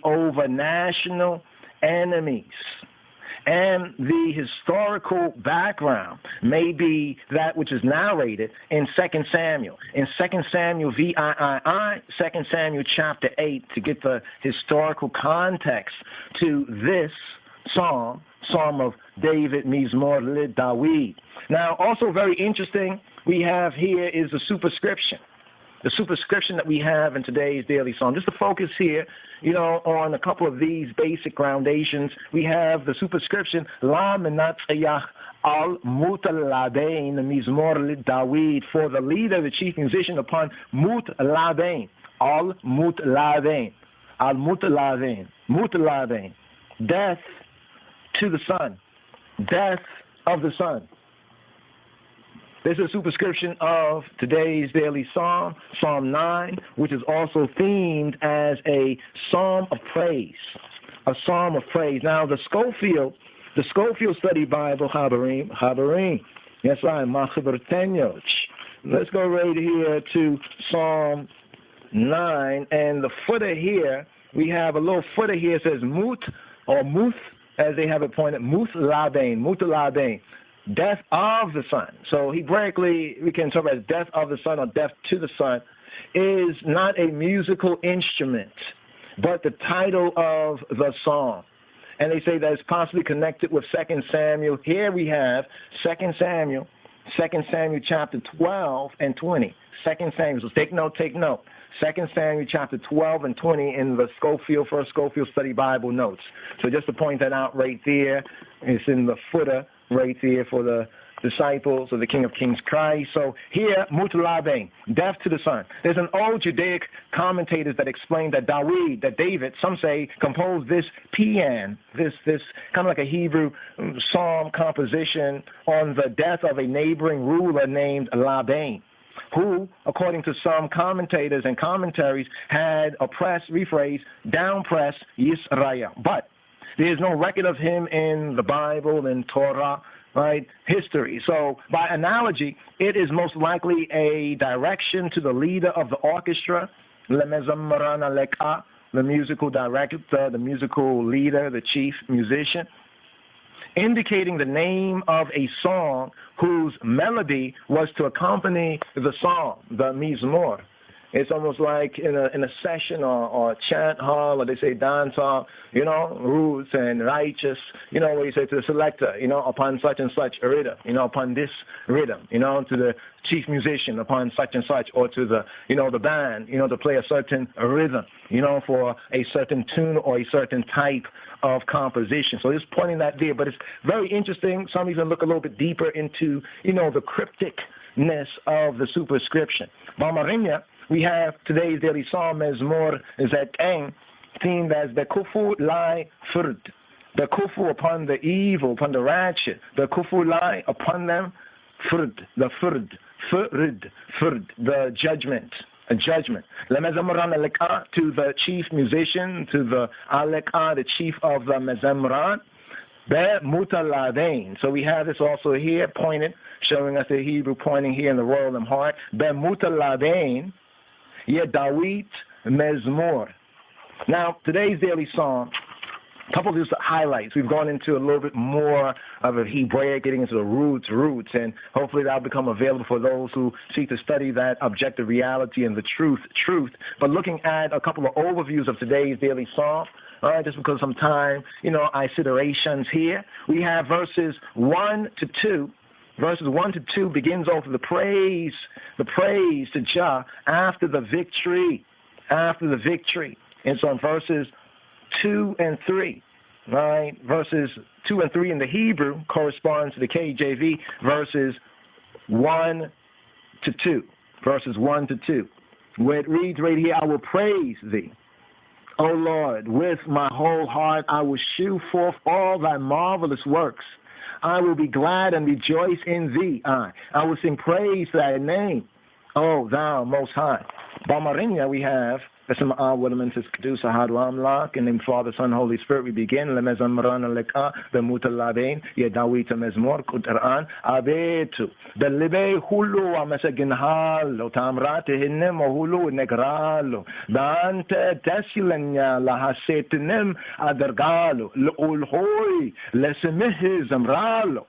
E: over national enemies. And the historical background may be that which is narrated in 2 Samuel. In 2 Samuel, 2 Samuel chapter 8, to get the historical context to this psalm of David, Mizmor Dawid. Now, also very interesting, we have here is the superscription. The superscription that we have in today's daily psalm. Just to focus here, on a couple of these basic groundations, we have the superscription, La Menatzayach al Mutaladein, Mizmor Dawid, for the leader, the chief musician, upon Mutaladein, al Mutaladein, Mutaladein, death to the sun, death of the sun. This is a superscription of today's daily psalm, Psalm 9, which is also themed as a psalm of praise, a psalm of praise. Now, the Schofield Study Bible, Habarim, yes, I'm Machibertenyoch. Let's go right here to Psalm 9, and the footer here, we have a little footer here, it says Mut, or Muth, as they have it pointed, Mutaladein. Death of the sun. So Hebraically, we can interpret as death of the sun or death to the sun, is not a musical instrument, but the title of the song. And they say that it's possibly connected with 2 Samuel. Here we have 2 Samuel chapter 12 and 20. 2 Samuel, so take note. 2 Samuel chapter 12 and 20 in the First Schofield Study Bible notes. So just to point that out right there, it's in the footer right there for the disciples of the King of Kings Christ. So here, Mutalabein, death to the Son. There's an old Judaic commentators that explain that David, some say, composed this paean, this kind of like a Hebrew psalm composition on the death of a neighboring ruler named Laban, who, according to some commentators and commentaries, had downpressed Yisrael. But there is no record of him in the Bible, in Torah, right, history. So by analogy, it is most likely a direction to the leader of the orchestra, the musical director, the musical leader, the chief musician, indicating the name of a song whose melody was to accompany the song, the mizmor. It's almost like in a session or a chant hall, or they say dance hall, roots and righteous, where you say to the selector, upon such and such a rhythm, upon this rhythm, to the chief musician upon such and such, or to the, the band, to play a certain rhythm, for a certain tune or a certain type of composition. So just pointing that there, but it's very interesting. Some even look a little bit deeper into, the crypticness of the superscription. Bamarinya, we have today's daily psalm, Mezmor Zeteng, themed as the kufu lai furd, the kufu upon the evil, upon the ratchet, the kufu lai upon them, furd, the furd, the judgment, a judgment. Lemezamran aleka, to the chief musician, to the aleka, the chief of the mezamran, be mutaladein. So we have this also here pointed, showing us the Hebrew pointing here in the royal heart. Be mutaladein, ye Dawit mezmor. Now, today's daily psalm, a couple of just highlights. We've gone into a little bit more of a Hebraic, getting into the roots, and hopefully that'll become available for those who seek to study that objective reality and the truth. But looking at a couple of overviews of today's daily psalm, all right, just because of some time, iterations here. We have verses 1 to 2. Verses 1 to 2 begins off with the praise to Jah after the victory. And so in verses 2 and 3, right, verses 2 and 3 in the Hebrew corresponds to the KJV, verses 1 to 2, where it reads right here, I will praise thee, O Lord, with my whole heart. I will shew forth all thy marvelous works. I will be glad and rejoice in thee. I will sing praise to thy name, O thou most high. Bamarinya, we have Besem Awalamantis Kedusa Hadu Amlak, in the name of Father, Son, Holy Spirit, we begin. Lemezamran Aleka, the Mutalabein, Yedawita Mezmor, Kuteran, Abetu, the Libe Hulu, Amasaginhalo, Tamrate Hinem, Hulu, Negralo, Dante, Desilenya, Lahasetenim, Adargalo, Lulhoi, Lesemihi Zamralo.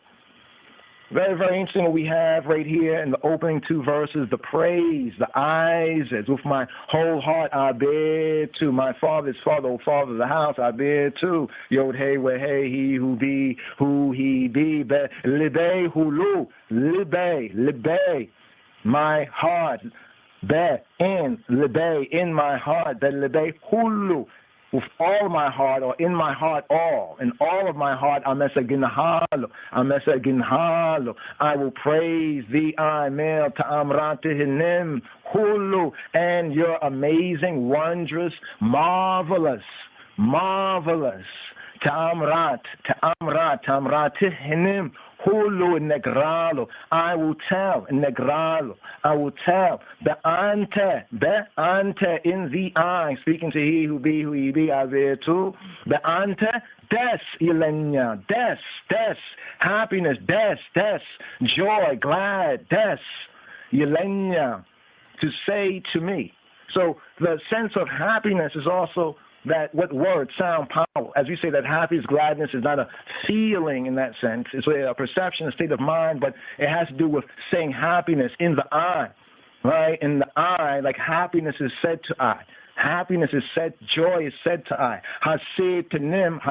E: Very, very interesting what we have right here in the opening two verses, the praise, the eyes, as with my whole heart I bear to my father's father, O father of the house, I bear to Yod Hey We Hey, he who be, who he be, Libe Hulu, Libe, my heart, Be in Libe, in my heart, Libe Hulu. With all my heart, or in my heart, in all of my heart, Amesaginhalo, I will praise thee, I mel ta'amratihinim, hulu, and your amazing, wondrous, marvelous, ta'amratihinim, hulu negralo. I will tell the ante in the eye, speaking to he who he be, I there too. The ante des ilenya, des happiness, des joy, glad, des ilenya, to say to me. So the sense of happiness is also that what words sound powerful. As we say that happiness, gladness is not a feeling in that sense. It's a perception, a state of mind, but it has to do with saying happiness in the eye, right? In the eye, like happiness is said to eye. Happiness is said, joy is said to I. Hasetenim,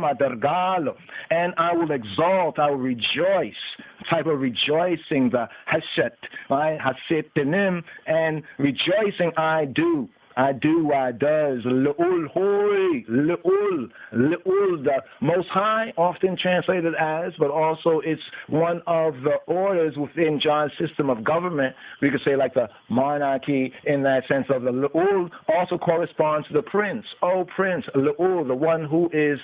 E: adargalo. And I will exalt, I will rejoice. Type of rejoicing, the haset, right? Hasetenim, and rejoicing I do. I do, I does, Le'ul Hori, Le'ul, the Most High, often translated as, but also it's one of the orders within John's system of government. We could say like the monarchy in that sense of the Le'ul also corresponds to the prince. Oh, prince, Le'ul, the one who is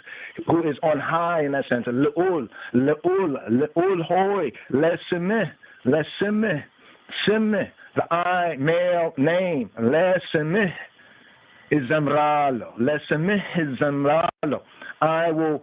E: on high in that sense. Le'ul, Hori, Lesimeh, Simeh, the I, male name, Lesimeh is Zamralo. Lesimeh is Zamralo. I will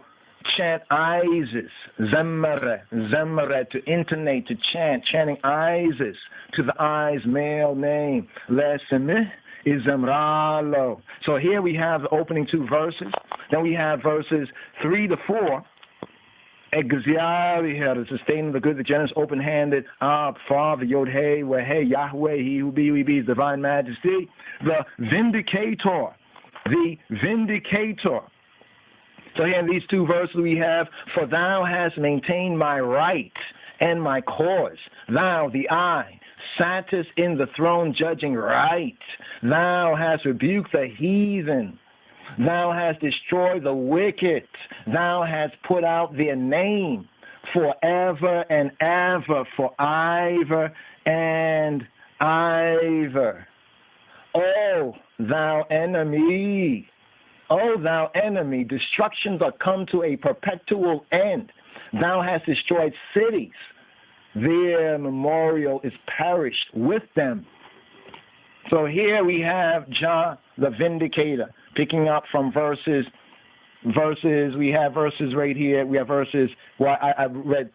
E: chant Isis, Zemere, to intonate, to chant, chanting Isis to the I's male name. Lesimeh is Zamralo. So here we have the opening two verses. Then we have verses 3 to 4. Exari here, sustaining the good, the generous, open-handed, Father, Yod Hey, Weh Hey, Yahweh, He who be, divine majesty, the vindicator. So here in these two verses we have, for thou hast maintained my right and my cause. Thou, the I, sattest in the throne judging right. Thou hast rebuked the heathen. Thou hast destroyed the wicked. Thou hast put out their name forever and ever, for ever and ever. O thou enemy, destructions are come to a perpetual end. Thou hast destroyed cities. Their memorial is perished with them. So here we have Jah the Vindicator, picking up from verses. We have verses right here. We have verses. Well, I read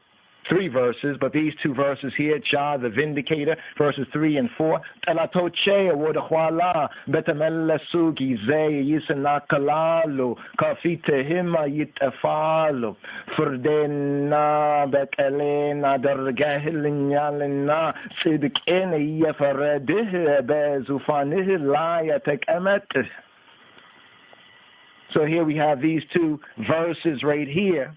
E: 3 verses, but these 2 verses here, Jah the Vindicator, verses 3 and 4. Telatoche wodahwala betamella sugi zay yisanakalalu kafite hima yitafalo furdena bekalena dargahilinyalina sidikene yafaradih bezufanih la yatakamat. So here we have these 2 verses right here.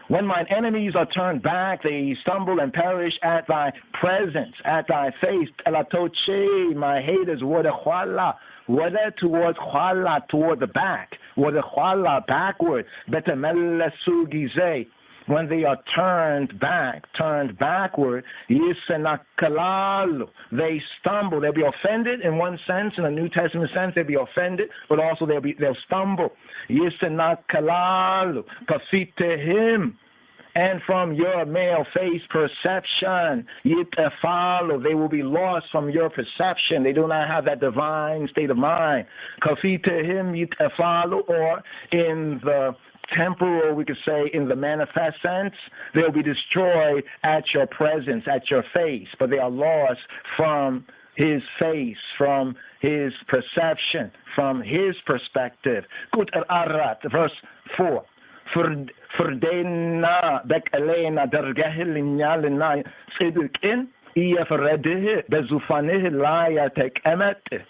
E: When mine enemies are turned back, they stumble and perish at thy presence, at thy face. Elatoche, my haters, wada towards khwala, toward the back, wada khwala, backward. Betemelle sugize, when they are turned backward, yisenakalalu, they stumble, they'll be offended in one sense, in a New Testament sense, they'll be offended, but also they'll stumble. Yisenakalalu, kafitehim, and from your male face perception, yitafalo, they will be lost from your perception. They do not have that divine state of mind. Kafitehim yitafalo, or in the temporal, we could say, in the manifest sense, they'll be destroyed at your presence, at your face, but they are lost from his face, from his perception, from his perspective. Kut al-Arat, verse 4. Furdena bekalena dargahilinyalina sidikin iyafradihi bezufanihi la yatekemet.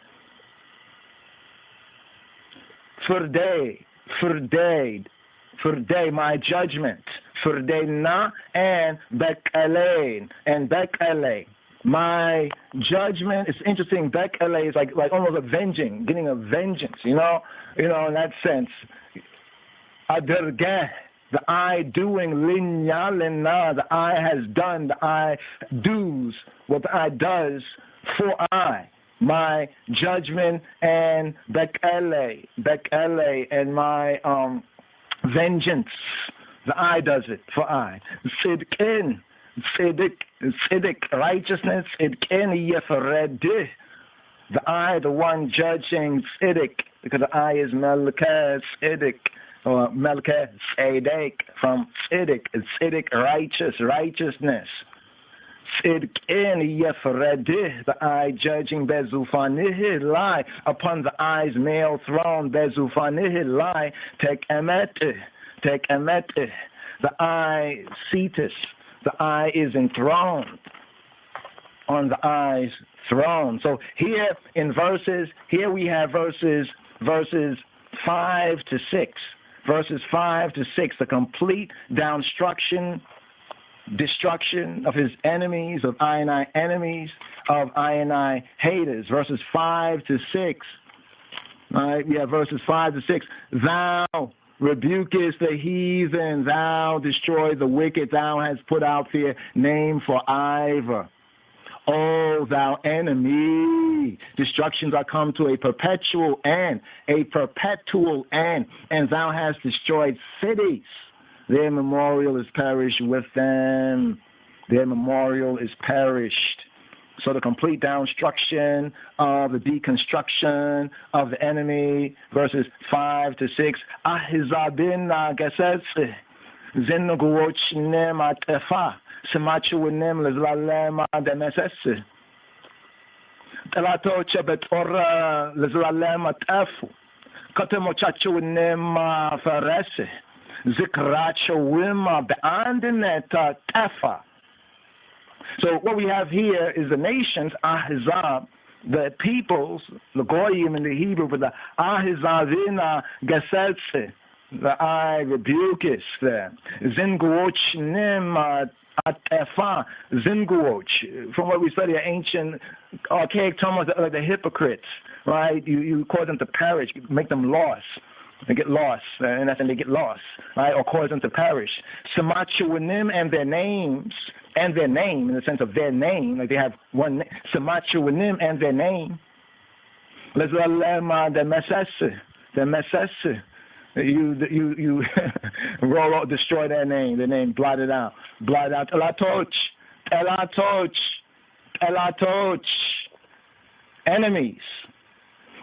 E: Furday, my judgment. Furdena and bekalein, and bekale. My judgment is interesting. Bekale is like almost avenging, getting a vengeance, you know, in that sense. Adergeh, the I doing, linyalina, the I has done, the I does, what the I does for I. My judgment and bekele, and my vengeance, the I does it for I. Sidkin, Siddiq, righteousness, Sidkin yeferedih, the I, the one judging, Siddiq, because the I is Melchizedek, Siddiq, or Melchizedek, from Siddiq, Siddiq, righteousness. Sidkin yeferedih, the I judging, bezufanih lie, upon the I's male throne, bezufanih lie, tek emet, the I seatus, the I is enthroned on the I's throne. So here in verses, here we have verses 5 to 6. Verses 5 to 6, the complete destruction of his enemies, of I and I enemies, of I and I haters. Verses 5 to 6,
J: All right, we have verses 5 to 6. Thou rebukest the heathen, thou destroy the wicked, thou hast put out their name for ever. O thou enemy, destructions are come to a perpetual end, and thou hast destroyed cities. Their memorial is perished with them. Their memorial is perished. So the complete destruction of the deconstruction of the enemy, verses 5 to 6. Ahizabin gasetze, zinnuguochnem atefa, semachuinem lezlalema demesesse. Telatoche betora lezlalema tefu, katemochachuinem ferese, zikrachowima beandeneta tefa. So what we have here is the nations, Ahizab, the peoples, the Goyim in the Hebrew, with the Ahizavina Gasetze, the I rebukest them. Zinguoch nim atefa, zinguoch. From what we study, ancient archaic terms like the hypocrites, right? You cause them to perish, make them lost. They get lost, and that's when they get lost, right? Or cause them to perish. Samachuanim and their names. And their name, in the sense of their name, like they have one name, Samachuanim and their name. Lezlalema the Mesesse. You roll out, destroy their name, blot it out. Elatoch, enemies.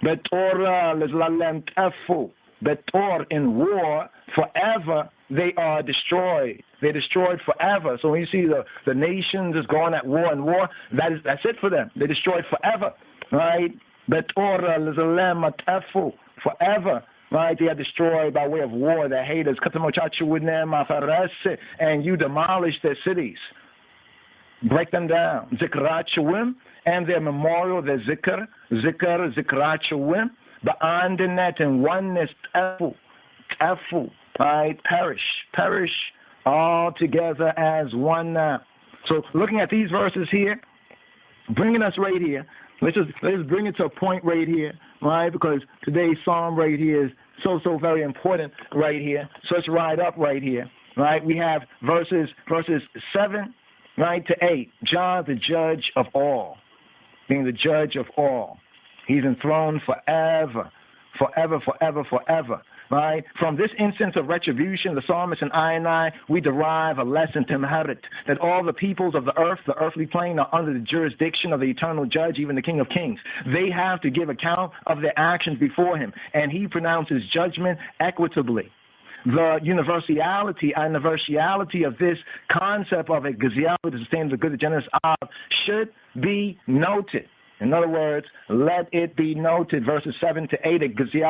J: Betorah lezlalem tefu, betor in war, forever they are destroyed. They're destroyed forever. So when you see the nations is going at war and war, that's it for them. They're destroyed forever, right? Forever, right? They are destroyed by way of war. Their haters, and you demolish their cities, break them down. Zikrachawim and their memorial, their zikrachawim, ba'andinet and oneness, tefu, right? Perish. All together as one now. So looking at these verses here, bringing us right here, let's bring it to a point right here, right? Because today's psalm right here is so very important right here. So let's ride up right here, right? We have verses 7, right, to 8. John, the judge of all, being the judge of all. He's enthroned forever. Right? From this instance of retribution, the psalmist and I, we derive a lesson to Majesty, that all the peoples of the earth, the earthly plane, are under the jurisdiction of the eternal judge, even the King of Kings. They have to give account of their actions before him, and he pronounces judgment equitably. The universality of this concept of a gaziah to sustain the good, the generous of should be noted. In other words, let it be noted, verses 7 to 8, verses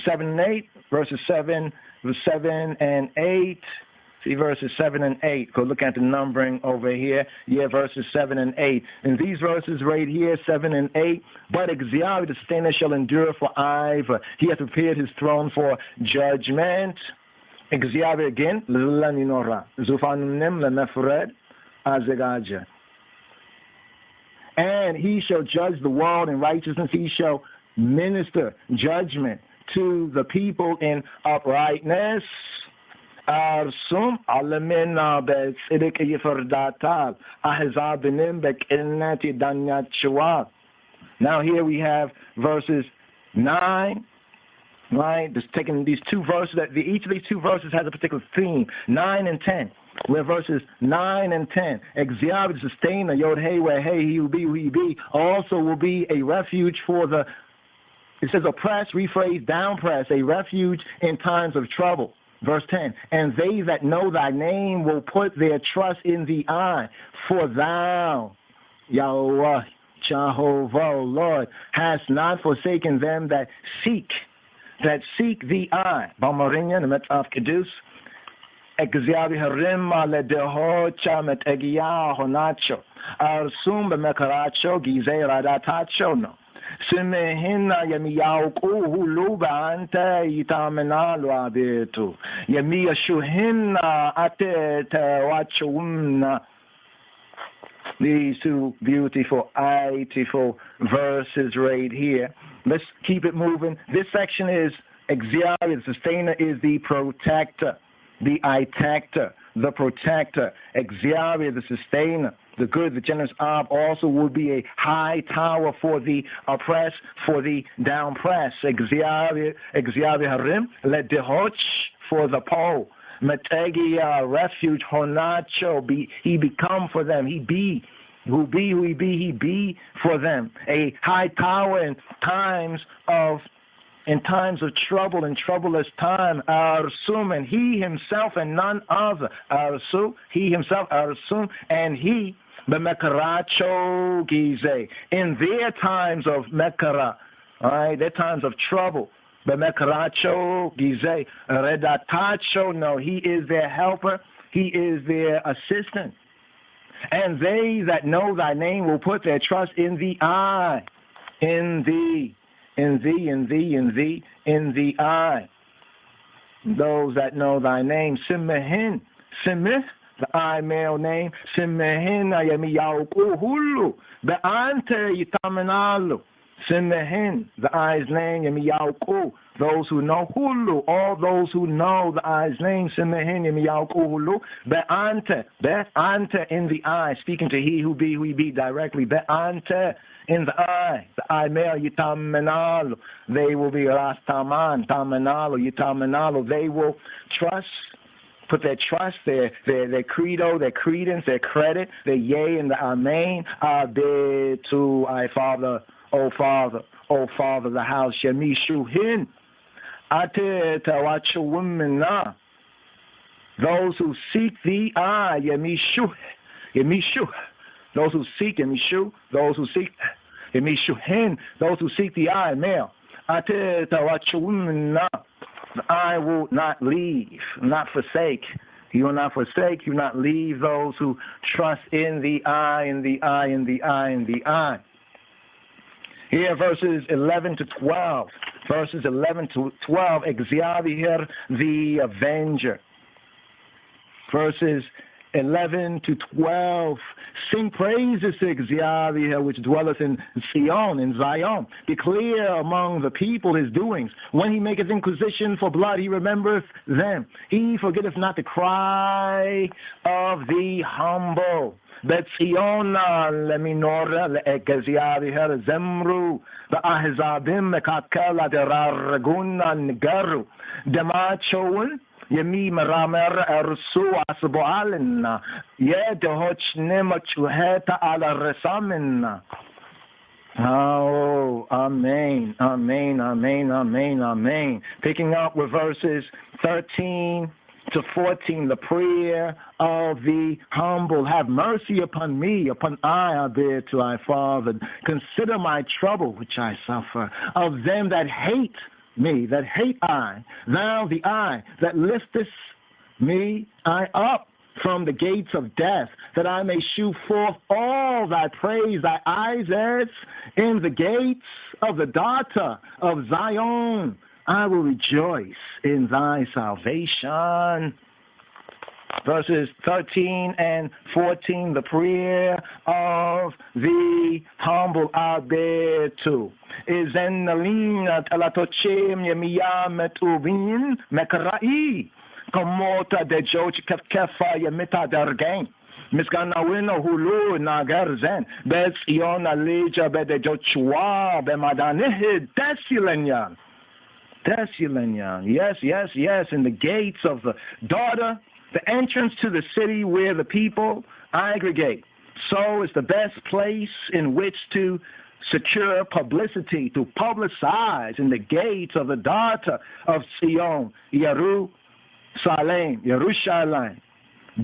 J: 7 and 8, verses 7 and 8. See verses 7 and 8. Go look at the numbering over here. Yeah, verses 7 and 8. In these verses right here, 7 and 8, but Exia, the sustainer, shall endure forever. He hath prepared his throne for judgment. Exia again, and he shall judge the world in righteousness. He shall minister judgment to the people in uprightness. Arsum alamina be'tzidik yifardatal ahzabinim be'kilnati danyat shawat. Now here we have verses 9, right? Just taking these two verses, each of these two verses has a particular theme, 9 and 10. Where verses 9 and 10, Exia, the sustainer, Yod Hey, where Hey, he will be who he be, also will be a refuge for the, it says oppressed, rephrase, downpressed, a refuge in times of trouble. Verse 10, and they that know thy name will put their trust in thee, for thou, Yahweh, Jehovah, O Lord, hast not forsaken them that seek thee, Balmarinya, the Metaf Kedus, Exia Harim Ledeho Chamet Egia Honacho, Arsum Bemekaracho, Gize Radatacho, no. Simehina yamiyaukuhulu ba'ante yitamenalu abitu. Yamiyashuhina ate tewachumna. These two beautiful verses right here. Let's keep it moving. This section is Xavier, the sustainer, is the protector, the itector, the protector. Xavier, the sustainer, the good, the generous Ab also will be a high tower for the oppressed, for the downpressed. Xavier Harim, let dehoch for the pole. Metegia, refuge, Honacho, he become for them. He be for them. A high tower in times of trouble, in troublous time, Arsum, and he himself and none other. Arsu, he himself, Arsum, and he, the Mekaracho Gize, in their times of Mekara, all right, their times of trouble. Bemekaracho Gize, Redatacho, no, he is their helper, he is their assistant. And they that know thy name will put their trust in the eye, in the eye. Those that know thy name, Simehin, Simith, the I male name, Simehin ayamiyaukuhulu, be'ante yitamenalu. Simehin, the I's name, Yemiyauku, those who know Hulu, all those who know the I's name, Simehin, Yemiyauku Hulu, Be'ante in the eye, speaking to he who be directly, Be'ante in the eye male, Yitamenalu, they will be Rastaman, Tamenalu, Yitamenalu, they will trust, put their trust, their credo, their credence, their credit, their yea and the amen, to I Father, O Father, the house, Yemishuhin, Ate Tawachumina, those who seek thee, Yemishu, those who seek Yemishu, those who seek Yemishuhin, those who seek the eye, male, Ate Tawachumina, I will not leave, not forsake. You will not forsake, you will not leave those who trust in the eye, in the eye, in the eye, in the eye. Here, verses 11 to 12. Verses 11 to 12, Xavier the Avenger. Verses 11 to 12, sing praises to Xavier, which dwelleth in Sion, in Zion. Declare among the people his doings. When he maketh inquisition for blood, he remembereth them. He forgetteth not the cry of the humble. Betziona leminora le'ekeziaviher zemru ba'ahizabim mekakela deraraguna ngeru demachoun yemi meramer ersu asboalina yedehochne machuheta ala resamina. Oh, amen, amen, amen, amen, amen. Picking up with verses 13 to 14, the prayer of the humble. Have mercy upon me, upon I bear to thy Father. Consider my trouble which I suffer. Of them that hate me, that hate I, thou the eye that liftest me I up from the gates of death, that I may shew forth all thy praise, thy eyes in the gates of the daughter of Zion. I will rejoice in thy salvation. Verses 13 and 14, the prayer of the humble Abetu. Is en nalina talatochem yemiyametuvin mekarai. Komota de joch kefkefa yemita dargain. Miskanawino hulu nagarzen. Bets iona leja bede jochua bemadanihi desilenya. Yes, yes, yes, in the gates of the daughter, the entrance to the city where the people aggregate. So it's the best place in which to secure publicity, to publicize in the gates of the daughter of Sion, Yerushalayim,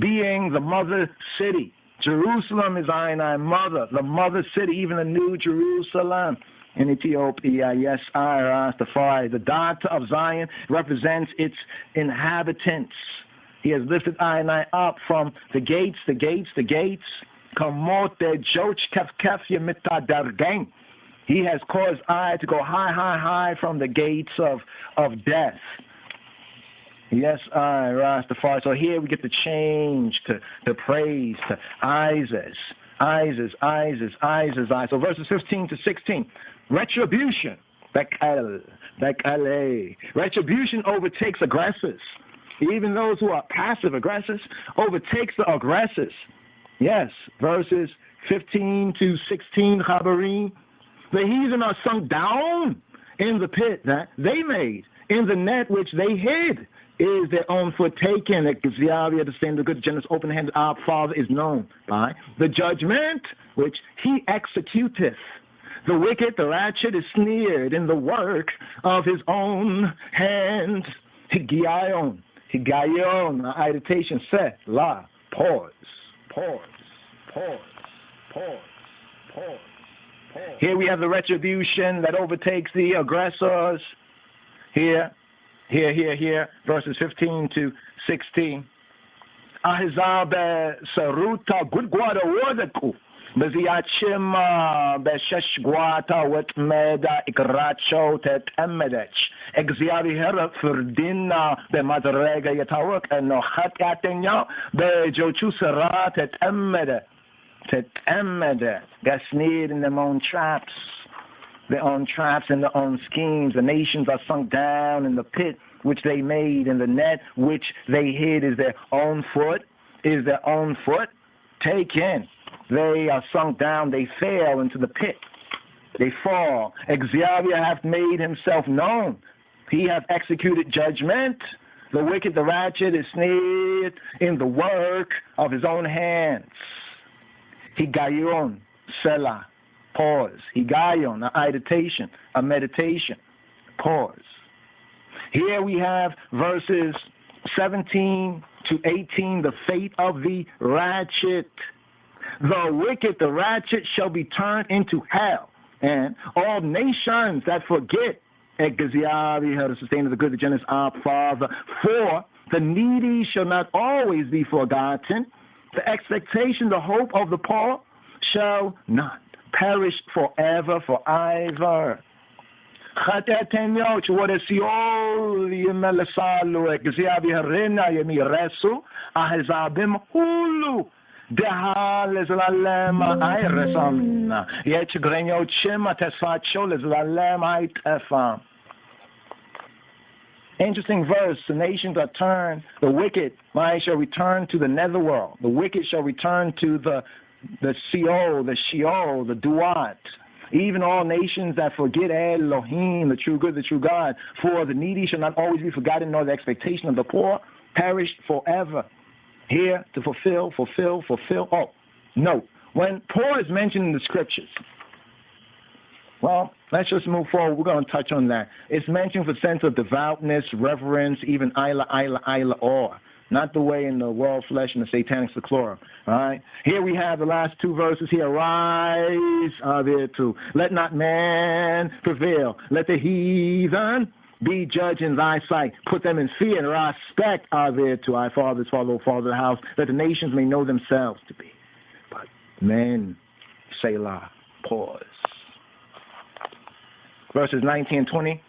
J: being the mother city. Jerusalem is I mother, the mother city, even the new Jerusalem. In Ethiopia, yes, Rastafari, the daughter of Zion, represents its inhabitants. He has lifted I up from the gates. Kamote joch kef yemita dargain. He has caused I to go high, high, high from the gates of death. Yes, I, Rastafari. So here we get to change to praise, to Isis. So verses 15 to 16. Retribution. Retribution overtakes aggressors. Even those who are passive aggressors overtakes the aggressors. Yes, verses 15 to 16, Chabarim. The heathen are sunk down in the pit that they made, in the net which they hid. Is their own foot taken? The same, the good, generous, open-handed, our Father is known by the judgment which he executeth. The wicked, the ratchet, is sneered in the work of his own hand. Higayon, meditation, set, la, pause. Here we have the retribution that overtakes the aggressors. Here, verses 15 to 16. Ahizabe saruta gudgwada wodaku. Beziachima besheshguata wetmeda ikracho tet emedech. Exiavi hera ferdina be madrega yatawak and no hatgatenya be jochu sarat tet emede. Got snared in their own traps. Their own traps and their own schemes. The nations are sunk down in the pit which they made, and the net which they hid is their own foot. Taken. They are sunk down. They fell into the pit. They fall. Xavier hath made himself known. He hath executed judgment. The wicked, the ratchet, is snared in the work of his own hands. Higayon, Selah. Pause. Higayon, a meditation. Pause. Here we have verses 17 to 18, the fate of the ratchet. The wicked, the ratchet, shall be turned into hell, and all nations that forget, the sustainer, the good, the generous, our Father, for the needy shall not always be forgotten. The expectation, the hope of the poor shall not perish forever for either. Interesting verse. The nations are turned. The wicked shall return to the netherworld. The wicked shall return to the Sheol, the Duat. Even all nations that forget Elohim, the true good, the true God, for the needy shall not always be forgotten, nor the expectation of the poor perish forever. Here to fulfill. Oh, note, when poor is mentioned in the scriptures, well, let's just move forward. We're going to touch on that. It's mentioned for sense of devoutness, reverence, even Isla, awe. Not the way in the world flesh and the satanic seclorum. All right? Here we have the last two verses here. Rise, there too. Let not man prevail. Let the heathen be judged in thy sight. Put them in fear and respect, there too. I fathers, follow, father the house, that the nations may know themselves to be. But men, Selah, pause. Verses 19 and 20.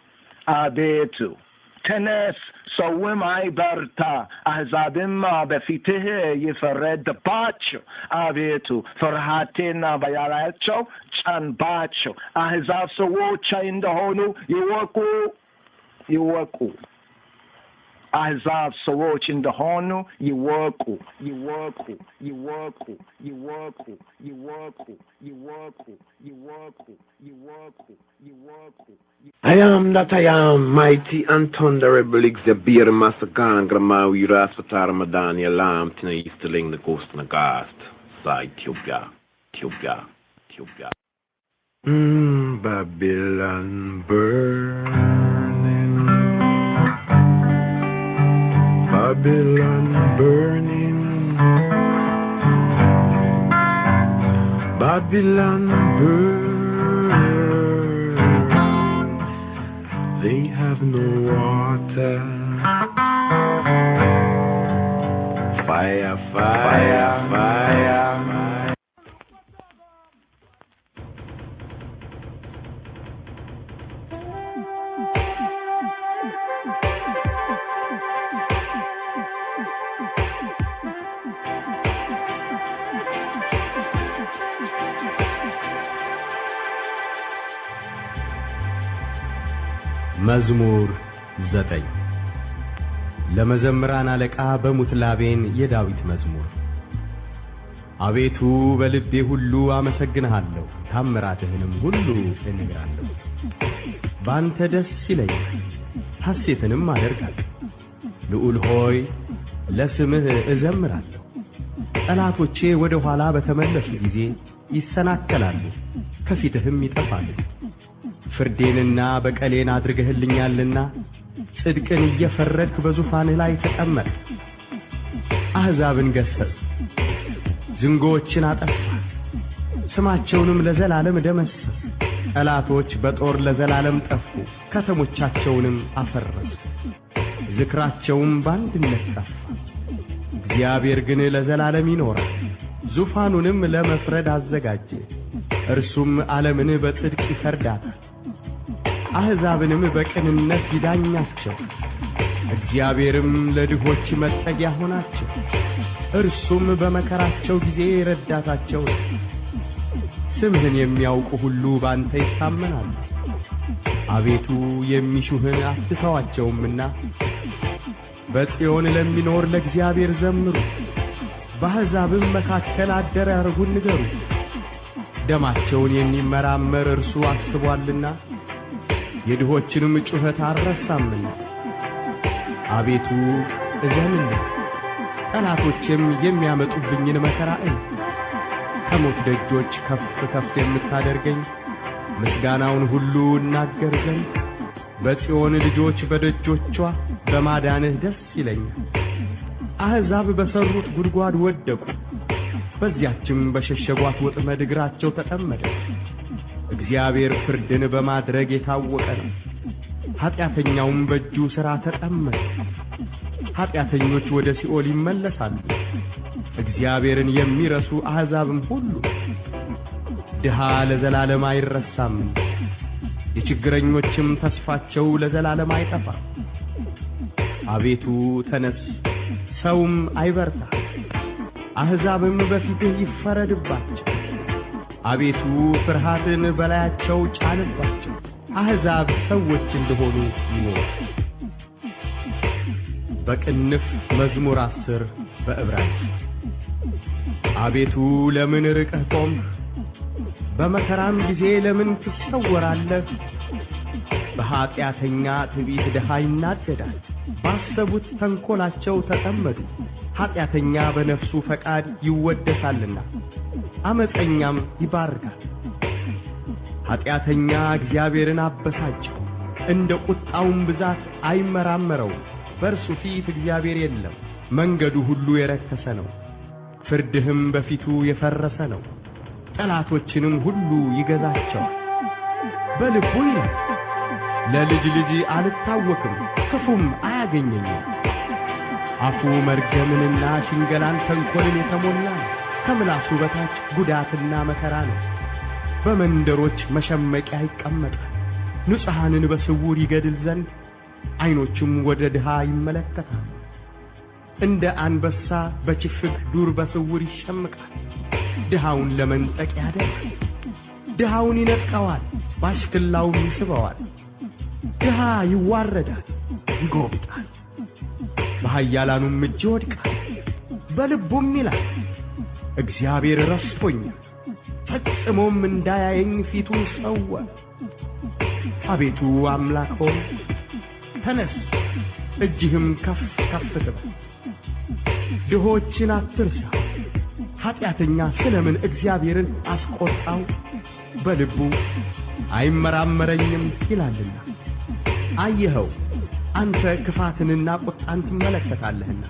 J: There too. Tenes sawim I berta ahzabim befiteh yifared bacho avetu farhatina bayalacho chan bacho ahzab sawo chain the honu yuwaku ahzab sawo chin the honu yuwaku.
K: I am that I am, mighty and thunderable, Xabir Masakan, Gramawi, Rasfatar, Madania, Lam, Tina Easterling, the Ghost and the Gast, Side Tubia. Babylon burning, Babylon burning, Babylon burning. They have no water. Fire.
H: መዝሙር 9 ለመዘምራን አለቃ በሙትላቤን የዳዊት መዝሙር። አቤቱ በልቤ ሁሉ አመሰግንሃለሁ፣ ታምራትህንም ሁሉ እነግራለሁ። ባንተ ደስ ይለኛል፣ ሐሴትንም አደርጋለሁ። ልዑል ሆይ ለስምህ እዘምራለሁ። ጠላቶቼ ወደ ኋላ በተመለሱ ጊዜ ይሰናከላሉ፣ ከፊትህም ይጠፋሉ። ፍርዴንና በቀሌን አድርገህልኛልና ጽድቅን እየፈረድክ በዙፋንህ ላይ ተቀመጥ። አሕዛብን ገሰጽ፣ ዝንጎዎችን አጠፋ፣ ስማቸውንም ለዘላለም ደመሰስ። ጠላቶች በጦር ለዘላለም ጠፉ፣ ከተሞቻቸውንም አፈረሱ፣ ዝክራቸውም በአንድነት ጠፋ። እግዚአብሔር ግን ለዘላለም ይኖራል፣ ዙፋኑንም ለመፍረድ አዘጋጀ። እርሱም ዓለምን በጽድቅ ይፈርዳታል፣ አሕዛብንም በቅንነት ይዳኛቸው። እግዚአብሔርም ለድሆች መጠጊያ ሆናቸው፣ እርሱም በመከራቸው ጊዜ ረዳታቸው ነው። ስምህን የሚያውቁ ሁሉ ባንተ ይታመናሉ። አቤቱ የሚሹህን አትተዋቸውምና በጽዮን ለሚኖር ለእግዚአብሔር ዘምሩ። በአሕዛብም መካከል አደራረጉን ንገሩ። ደማቸውን የሚመራመር እርሱ አስቧልና የድሆችንም ጩኸት አልረሳምና። አቤቱ እዘንልኝ፣ ጠላቶችም የሚያመጡብኝን መከራ እይ። ከሞት ደጆች ከፍ ከፍ የምታደርገኝ ምስጋናውን ሁሉ እናገር ዘንድ በጽዮን ልጆች በደጆቿ በማዳንህ ደስ ይለኛል። አሕዛብ በሠሩት ጉድጓድ ወደቁ፣ በዚያችም በሸሸጓት ወጥመድ እግራቸው ተጠመደ። እግዚአብሔር ፍርድን በማድረግ የታወቀ ነው፣ ኃጢአተኛውም በእጁ ሥራ ተጠመደ። ኃጢአተኞች ወደ ሲኦል ይመለሳሉ፣ እግዚአብሔርን የሚረሱ አሕዛብም ሁሉ። ድሃ ለዘላለም አይረሳም፣ የችግረኞችም ተስፋቸው ለዘላለም አይጠፋም። አቤቱ ተነስ፣ ሰውም አይበርታ፣ አሕዛብም በፊትህ ይፈረድባቸው። አቤቱ ፍርሃትን በላያቸው ጫንባቸው፣ አሕዛብ ሰዎች እንደሆኑ ይኖሩ። በቅንፍ መዝሙር 10 በዕብራይስጥ። አቤቱ ለምን ርቀህ ቆምህ? በመከራም ጊዜ ለምን ትሰወራለህ? በኃጢአተኛ ትዕቢት ድሃ ይናደዳል፣ ባሰቡት ተንኰላቸው ተጠመዱ። ኃጢአተኛ በነፍሱ ፈቃድ ይወደሳልና ዓመፀኛም ይባርካል። ኃጢአተኛ እግዚአብሔርን አበሳጨው፣ እንደ ቁጣውም ብዛት አይመራመረውም። በእርሱ ፊት እግዚአብሔር የለም፣ መንገዱ ሁሉ የረከሰ ነው፣ ፍርድህም በፊቱ የፈረሰ ነው። ጠላቶችንም ሁሉ ይገዛቸዋል። በልቡ ይላል፣ ለልጅ ልጅ አልታወክም፣ ክፉም አያገኘኝም። አፉ መርገምንና ሽንገላን ተንኰልን የተሞላ ነው፣ ከምላሱ በታች ጉዳትና መከራ ነው። በመንደሮች መሸመቂያ ይቀመጣል፣ ንጹሐንን በስውር ይገድል ዘንድ። ዓይኖቹም ወደ ድሃ ይመለከታል፣ እንደ አንበሳ በችፍግ ዱር በስውር ይሸምቃል። ድሃውን ለመንጠቅ ያደርጋል፣ ድሃውን ይነጥቀዋል፣ ባሽክላውም ይስበዋል። ድሃ ይዋረዳል፣ ይጎብጣል፣ በኃያላኑም እጅ ይወድቃል። በልቡም ይላል፣ እግዚአብሔር ረስቶኛል፣ ፈጽሞም እንዳያየኝ ፊቱን ሰወረ። አቤቱ አምላክ ሆይ ተነስ፣ እጅህም ከፍ ከፍ ትበል። ድሆችን አትርሳ። ኃጢአተኛ ስለምን እግዚአብሔርን አስቆጣው? በልቡ አይመራመረኝም ይላልና። አየኸው፣ አንተ ክፋትንና ቁጣን ትመለከታለህና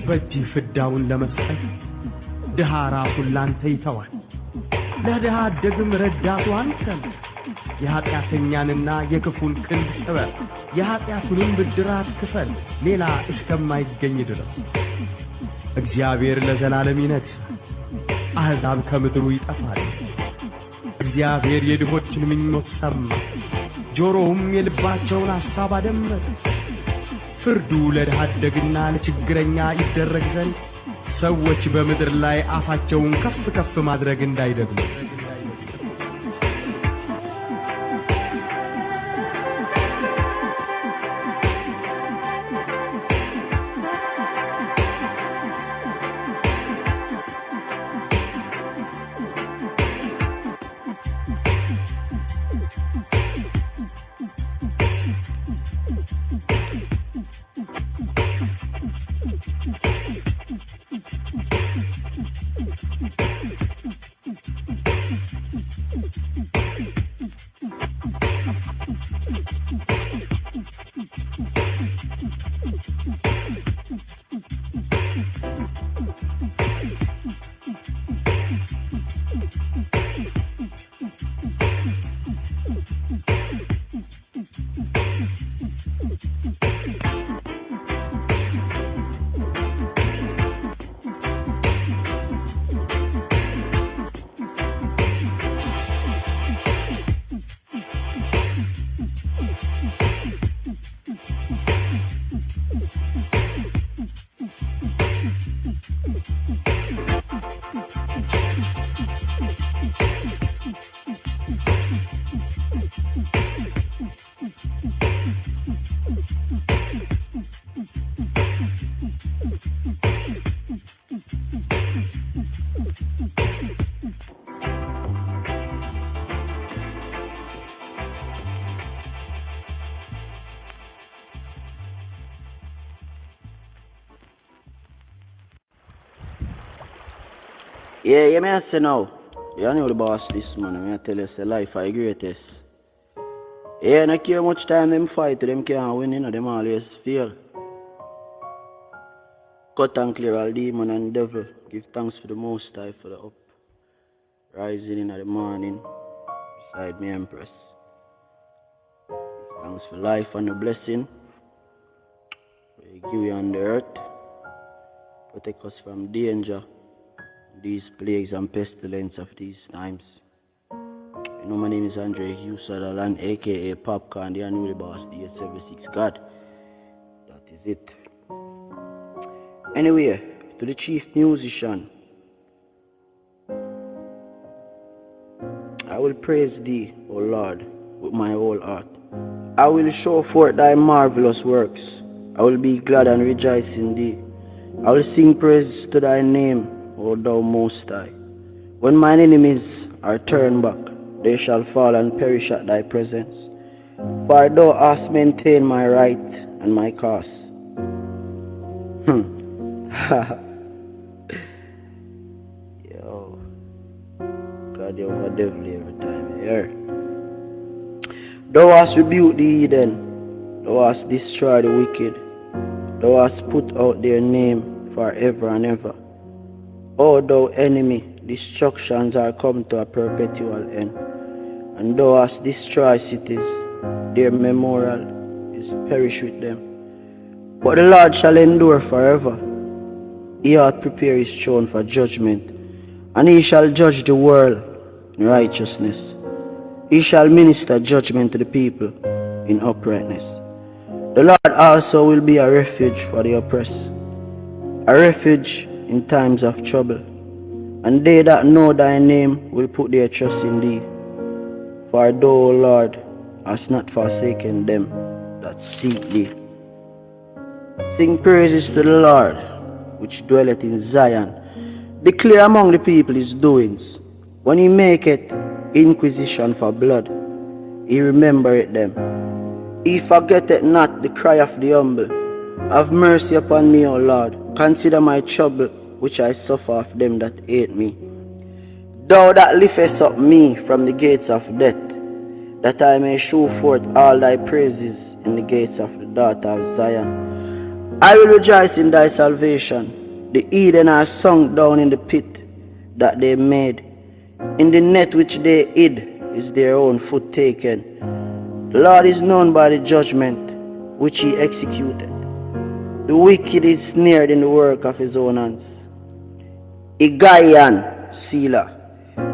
H: በእጅህ ፍዳውን ለመስጠት ድሃ ራሱን ላንተ ይተዋል። ለድሃ አደግም ረዳቱ አንተ ነህ። የኃጢአተኛንና የክፉን ክንድ ጥበብ፣ የኃጢአቱንም ብድራት ክፈል፣ ሌላ እስከማይገኝ ድረስ። እግዚአብሔር ለዘላለም ይነግሣል፣ አሕዛብ ከምድሩ ይጠፋሉ። እግዚአብሔር የድሆችን ምኞት ሰማ፣ ጆሮውም የልባቸውን ሐሳብ አደመጠ። ፍርዱ ለድሃ አደግና ለችግረኛ ይደረግ ዘንድ ሰዎች በምድር ላይ አፋቸውን ከፍ ከፍ ማድረግ እንዳይደግሙ
L: Yeah, may I say now. You know the boss this man, I tell you, say life are the greatest. Yeah, no care much time them fight, them can't win, you know, them always fail. Cut and clear all demon and devil. Give thanks for the Most High for the up. Rising in the morning, beside me Empress. Give thanks for life and the blessing. We give you on the earth. Protect us from danger, these plagues and pestilence of these times. You know, my name is Andre Hugh Sutherland, aka Popcorn, the new boss, the 876 God. That is it. Anyway, to the chief musician, I will praise thee, O Lord, with my whole heart. I will show forth thy marvelous works. I will be glad and rejoice in thee. I will sing praises to thy name, O thou Most High. When mine enemies are turned back, they shall fall and perish at thy presence. For thou hast maintained my right and my cause. Yo, God, you're over devil every time you hear. Thou hast rebuked the heathen, thou hast destroyed the wicked, thou hast put out their name forever and ever. O thou enemy, destructions are come to a perpetual end, and thou hast destroyed cities, their memorial is perished with them. But the Lord shall endure forever. He hath prepared his throne for judgment, and he shall judge the world in righteousness. He shall minister judgment to the people in uprightness. The Lord also will be a refuge for the oppressed, a refuge in times of trouble. And they that know thy name will put their trust in thee. For thou, O Lord, hast not forsaken them that seek thee. Sing praises to the Lord, which dwelleth in Zion. Declare among the people his doings. When he maketh inquisition for blood, he remembereth them. He forgetteth not the cry of the humble. Have mercy upon me, O Lord. Consider my trouble, which I suffer of them that hate me. Thou that liftest up me from the gates of death, that I may shew forth all thy praises in the gates of the daughter of Zion. I will rejoice in thy salvation. The heathen are sunk down in the pit that they made. In the net which they hid is their own foot taken. The Lord is known by the judgment which he executed. The wicked is snared in the work of his own hands. Igayan, Selah.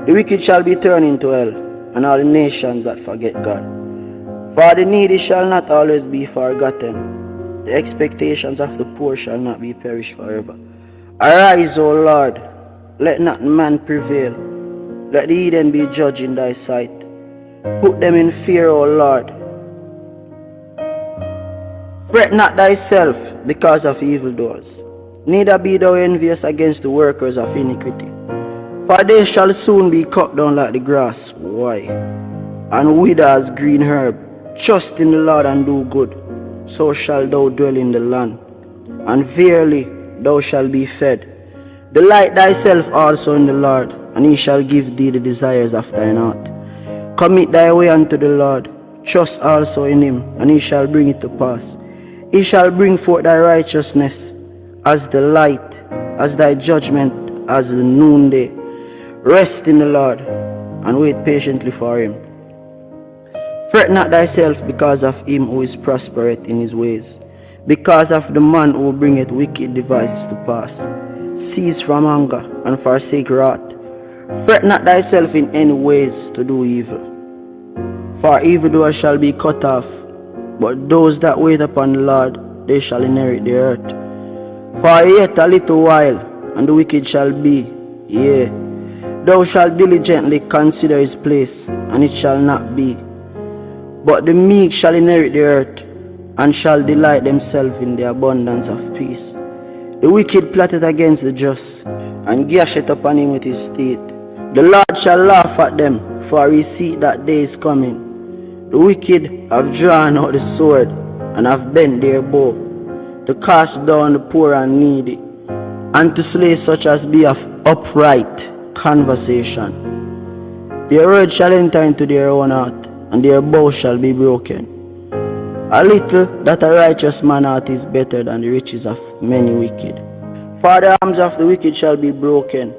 L: The wicked shall be turned into hell, and all the nations that forget God. For the needy shall not always be forgotten. The expectations of the poor shall not be perished forever. Arise, O Lord, let not man prevail. Let the heathen be judged in thy sight. Put them in fear, O Lord. Fret not thyself because of evildoers, neither be thou envious against the workers of iniquity. For they shall soon be cut down like the grass, and wither as green herb. Trust in the Lord and do good, so shall thou dwell in the land, and verily thou shalt be fed. Delight thyself also in the Lord, and he shall give thee the desires of thine heart. Commit thy way unto the Lord, trust also in him, and he shall bring it to pass. He shall bring forth thy righteousness as the light, as thy judgment as the noonday. Rest in the Lord, and wait patiently for him. Fret not thyself because of him who is prosperous in his ways, because of the man who bringeth wicked devices to pass. Cease from anger, and forsake wrath. Fret not thyself in any ways to do evil, for evildoers shall be cut off, but those that wait upon the Lord, they shall inherit the earth. For yet a little while, and the wicked shall be, yea, thou shalt diligently consider his place, and it shall not be. But the meek shall inherit the earth, and shall delight themselves in the abundance of peace. The wicked plotteth against the just, and gasheth upon him with his teeth. The Lord shall laugh at them, for he seeth that day is coming. The wicked have drawn out the sword, and have bent their bow, to cast down the poor and needy, and to slay such as be of upright conversation. Their word shall enter into their own heart, and their bow shall be broken. A little that a righteous man hath is better than the riches of many wicked. For the arms of the wicked shall be broken,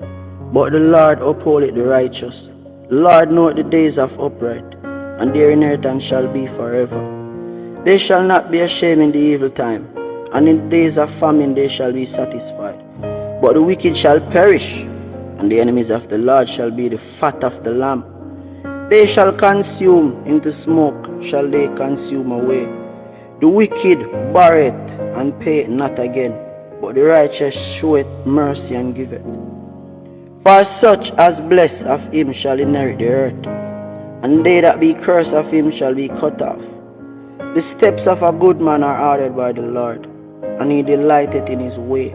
L: but the Lord upholdeth the righteous. The Lord knoweth the days of upright, and their inheritance shall be forever. They shall not be ashamed in the evil time, and in the days of famine they shall be satisfied. But the wicked shall perish, and the enemies of the Lord shall be the fat of the lamb. They shall consume into smoke, shall they consume away. The wicked borroweth and payeth not again, but the righteous showeth mercy and giveth. For such as bless of him shall inherit the earth, and they that be cursed of him shall be cut off. The steps of a good man are ordered by the Lord, and he delighteth in his way.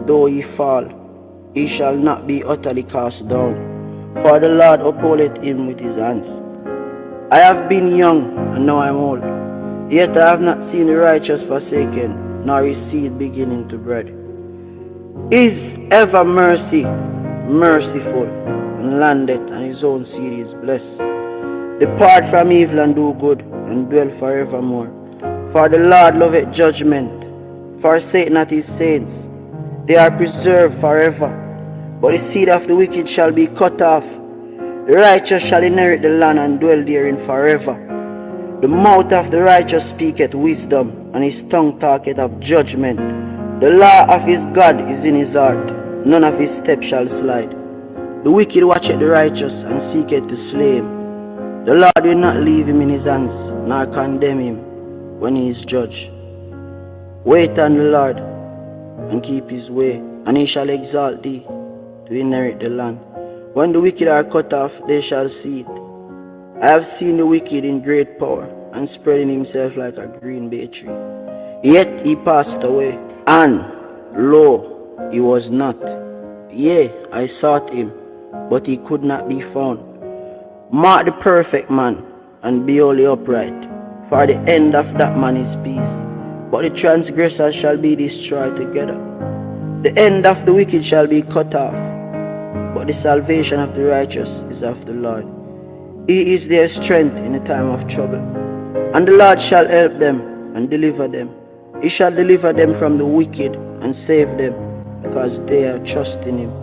L: Though he fall, he shall not be utterly cast down, for the Lord upholdeth him with his hands. I have been young, and now I am old, yet I have not seen the righteous forsaken, nor his seed beginning to bread. Is ever merciful, and landeth, and his own seed is blessed. Depart from evil and do good, and dwell forevermore. For the Lord loveth judgment, forsake not his saints. They are preserved forever, but the seed of the wicked shall be cut off. The righteous shall inherit the land and dwell therein forever. The mouth of the righteous speaketh wisdom, and his tongue talketh of judgment. The law of his God is in his heart, none of his steps shall slide. The wicked watcheth the righteous, and seeketh to slay him. The Lord will not leave him in his hands, nor condemn him when he is judged. Wait on the Lord, and keep his way, and he shall exalt thee to inherit the land. When the wicked are cut off, they shall see it. I have seen the wicked in great power, and spreading himself like a green bay tree. Yet he passed away, and lo, he was not. Yea, I sought him, but he could not be found. Mark the perfect man, and be wholly upright, for the end of that man is peace. But the transgressors shall be destroyed together. The end of the wicked shall be cut off, but the salvation of the righteous is of the Lord. He is their strength in the time of trouble. And the Lord shall help them and deliver them. He shall deliver them from the wicked and save them, because they are trusting him.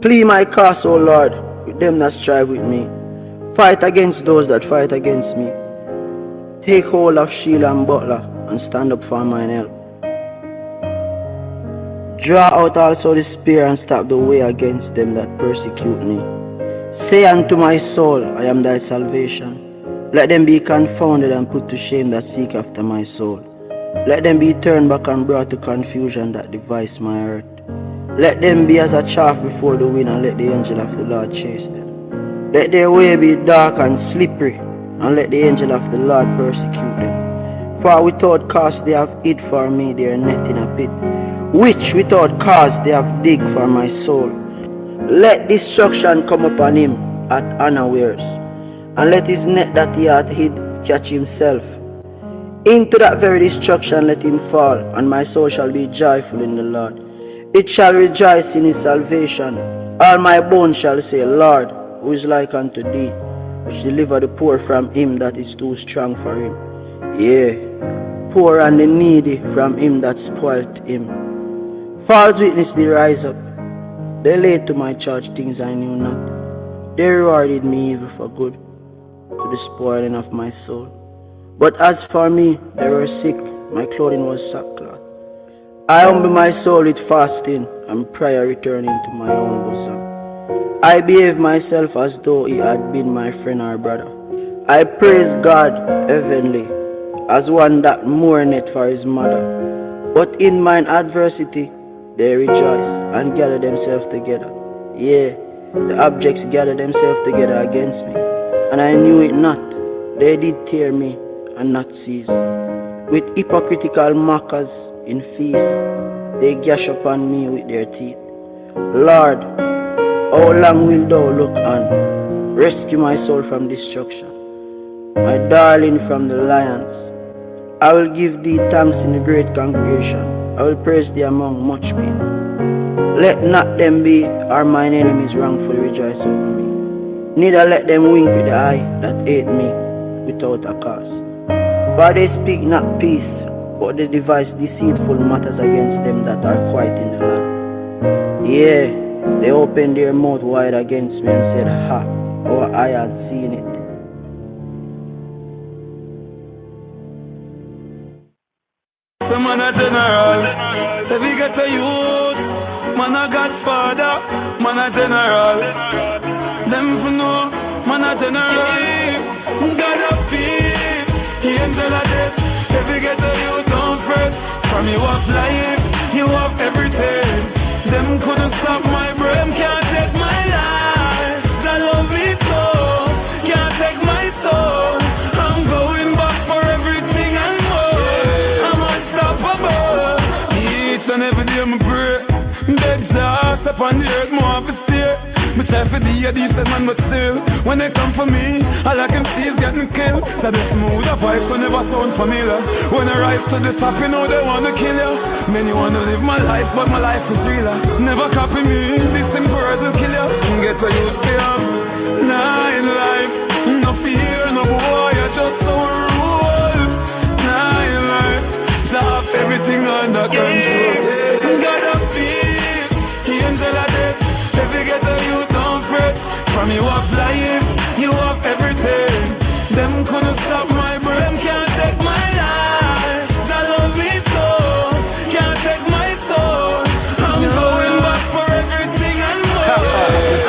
L: Plead my cause, O Lord, with them that strive with me. Fight against those that fight against me. Take hold of shield and buckler, and stand up for mine help. Draw out also the spear, and stop the way against them that persecute me. Say unto my soul, I am thy salvation. Let them be confounded and put to shame that seek after my soul. Let them be turned back and brought to confusion that devise my hurt. Let them be as a chaff before the wind, and let the angel of the Lord chase them. Let their way be dark and slippery, and let the angel of the Lord persecute them. For without cause they have hid for me their net in a pit, which without cause they have digged for my soul. Let destruction come upon him at unawares, and let his net that he hath hid catch himself. Into that very destruction let him fall, and my soul shall be joyful in the Lord. It shall rejoice in his salvation. All my bones shall say, Lord, who is like unto thee, which deliver the poor from him that is too strong for him. Yea, poor and the needy from him that spoilt him. False witness they rise up. They laid to my charge things I knew not. They rewarded me evil for good, to the spoiling of my soul. But as for me, they were sick, my clothing was sackcloth. I humble my soul with fasting, and prayer returning to my own bosom. I behave myself as though he had been my friend or brother. I praise God heavenly, as one that mourneth for his mother. But in mine adversity they rejoice, and gather themselves together. Yea, the objects gather themselves together against me, and I knew it not. They did tear me, and not cease. With hypocritical mockers in feast, they gash upon me with their teeth. Lord, how long wilt thou look on? Rescue my soul from destruction, my darling from the lions. I will give thee thanks in the great congregation. I will praise thee among much people. Let not them be or mine enemies wrongfully rejoice over me. Neither let them wink with the eye that hate me without a cause. For they speak not peace, but they devise deceitful matters against them that are quiet in the land. Yeah, they opened their mouth wide against me and said, Ha, our eye had seen it.
M: Some man a general, if you get a youth, man a godfather, man a general. Them for know, man a general. God of peace, the angel of death. If you get a youth, don't fret. From you have life, you have everything. Them couldn't stop my brain, can't take my life. That love me so, can't take my soul. I'm going back for everything and more. I'm unstoppable. Each and every day I pray. Beg Jah, step on the earth, more of a stay. Me try for the decent man, but still, when they come for me, all I can see is getting killed. That the smoother voice will never sound familiar. When I rise to the top, you know they wanna kill you. Many wanna live my life, but my life is realer. Never copy me, these simple words will kill you. Get what you feel. Nah, in life, no fear, no boy, I just so rule. Nah, in life, stop everything under control. God of peace, the angel of death. If you get a youth, don't fret. From you have life, you have everything. Them couldn't stop my brain, can't take my life. That love me so, can't take my soul. I'm going back for everything and more.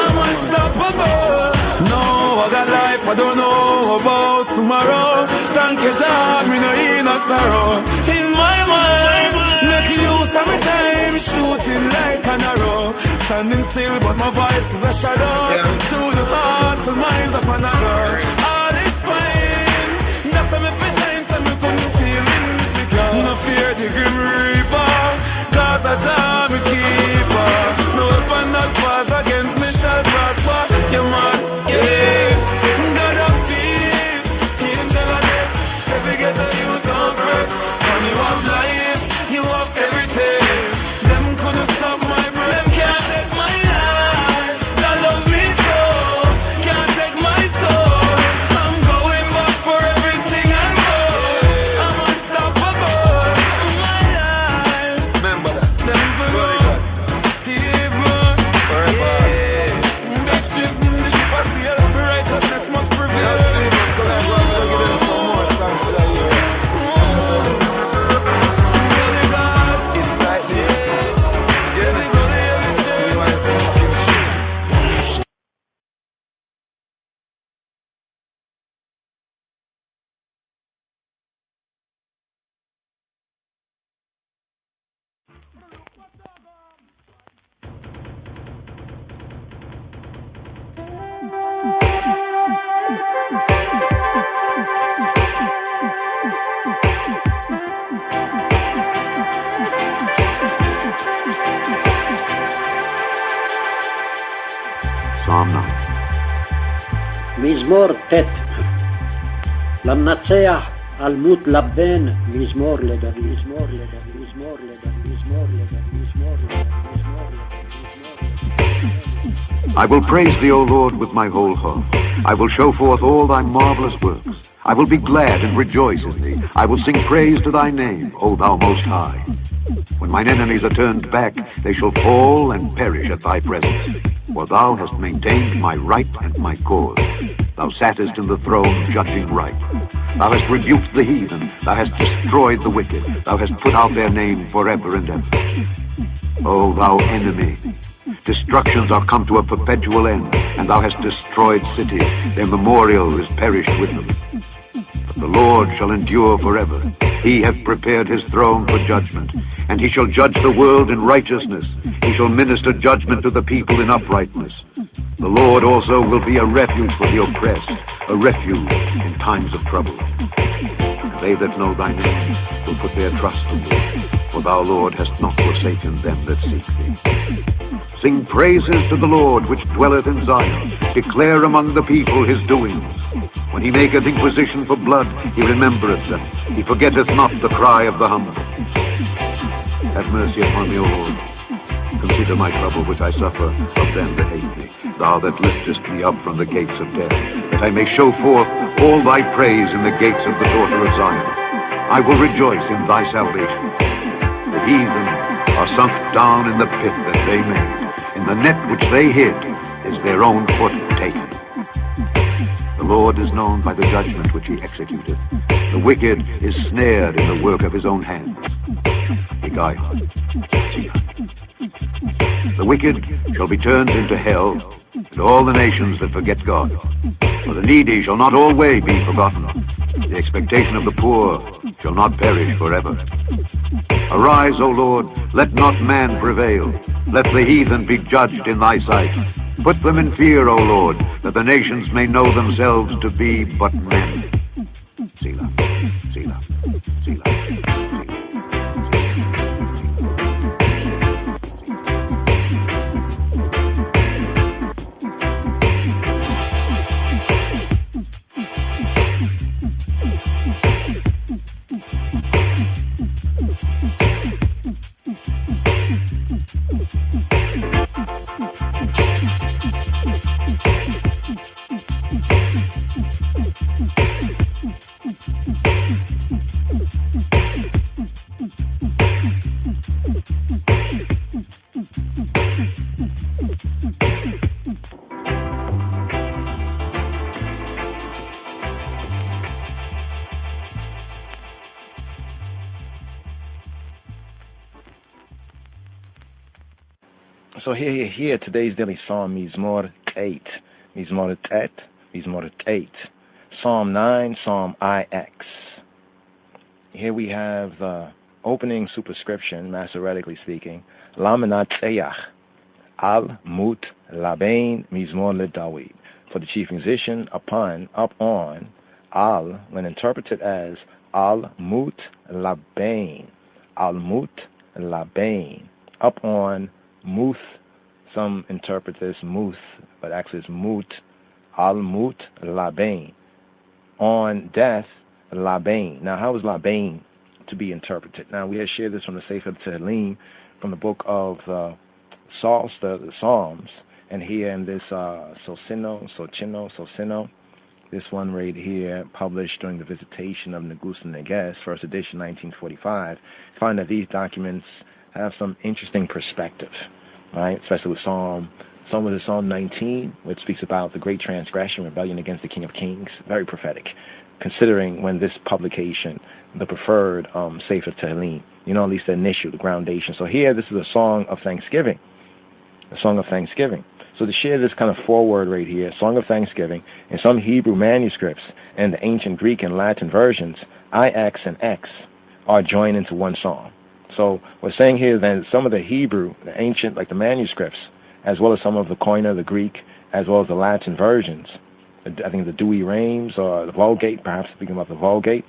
M: I'm unstoppable. No, I got life, I don't know about tomorrow. Thank you, God, me no in a sorrow. In my mind, make use of my time, shooting like an arrow. Standing still, but my voice is a shadow. Through the heart, the minds of another. All is fine. That's how me pretend, so me couldn't feel insecure. No fear the grim reaper, 'cause I am a keeper. No weapon that was against me shall prosper. You must, yeah. God of peace, the angel of death. If you get a youth on breath, when you have life, you have everything. Them couldn't stop my brain, can't take my life. That love me so, can't take my soul. I'm going back for everything and more. I'm unstoppable. My life. Remember that. Them for love, Steve man. Forever. Big ship in the ship of the earth. Righteousness must prevail. So that's why I'm gonna give them some more thanks for that year.
B: Psalm 9.
F: מזמור ט' למנצח על מות לבן מזמור לדוד מזמור לדוד מזמור לדוד מזמור לדוד מזמור
B: I will praise thee, O Lord, with my whole heart. I will show forth all thy marvelous works. I will be glad and rejoice in thee. I will sing praise to thy name, O thou most high. When mine enemies are turned back, they shall fall and perish at thy presence. For thou hast maintained my right and my cause. Thou sattest in the throne, judging right. Thou hast rebuked the heathen. Thou hast destroyed the wicked. Thou hast put out their name forever and ever. O thou enemy, destructions are come to a perpetual end, and thou hast destroyed cities. Their memorial is perished with them. But the Lord shall endure forever. He hath prepared his throne for judgment, and he shall judge the world in righteousness. He shall minister judgment to the people in uprightness. The Lord also will be a refuge for the oppressed, a refuge in times of trouble. They that know thy name will put their trust in thee, for thou, Lord, hast not forsaken them that seek thee. Sing praises to the Lord which dwelleth in Zion. Declare among the people his doings. When he maketh inquisition for blood, he remembereth them. He forgetteth not the cry of the humble. Have mercy upon me, O Lord, consider my trouble which I suffer of them that hate me. Thou that liftest me up from the gates of death, that I may show forth all thy praise in the gates of the daughter of Zion. I will rejoice in thy salvation. The heathen are sunk down in the pit that they made. In the net which they hid is their own foot taken. The Lord is known by the judgment which he executeth. The wicked is snared in the work of his own hands. Beguiled. The wicked shall be turned into hell, and all the nations that forget God. For the needy shall not always be forgotten. The expectation of the poor shall not perish forever. Arise, O Lord, let not man prevail. Let the heathen be judged in thy sight. Put them in fear, O Lord, that the nations may know themselves to be but men. Selah, Selah, Selah.
E: So here, today's daily psalm, Mizmor 8, Mizmor 8, Mizmor 8, Psalm 9, Psalm IX. Here we have the opening superscription, masoretically speaking, Lamanateyach, Al Mut Labain Mizmor LeDavid, for the chief musician, up on, Al, when interpreted as Al Mut Labain, Al Mut Labain, up on Muth, some interpret this Muth, but actually it's Mut, Al Mut Labain, on death Labain. Now, how is Labain to be interpreted? Now, we have shared this from the Sefer Tehillim, from the book of the Psalms, and here in this Socino, this one right here, published during the visitation of Negus and Neges, first edition, 1945, find that these documents have some interesting perspective, right? Especially with Psalm 19, which speaks about the great transgression, rebellion against the King of Kings, very prophetic, considering when this publication, the preferred Sefer Tehillim, at least the initial, the groundation. So here, this is a song of thanksgiving, a song of thanksgiving. So to share this kind of foreword right here, Song of Thanksgiving, in some Hebrew manuscripts and the ancient Greek and Latin versions, IX and X are joined into one song. So we're saying here that some of the Hebrew, the ancient, like the manuscripts, as well as some of the Koine, the Greek, as well as the Latin versions, I think the Douay Rheims or the Vulgate, perhaps speaking about the Vulgate,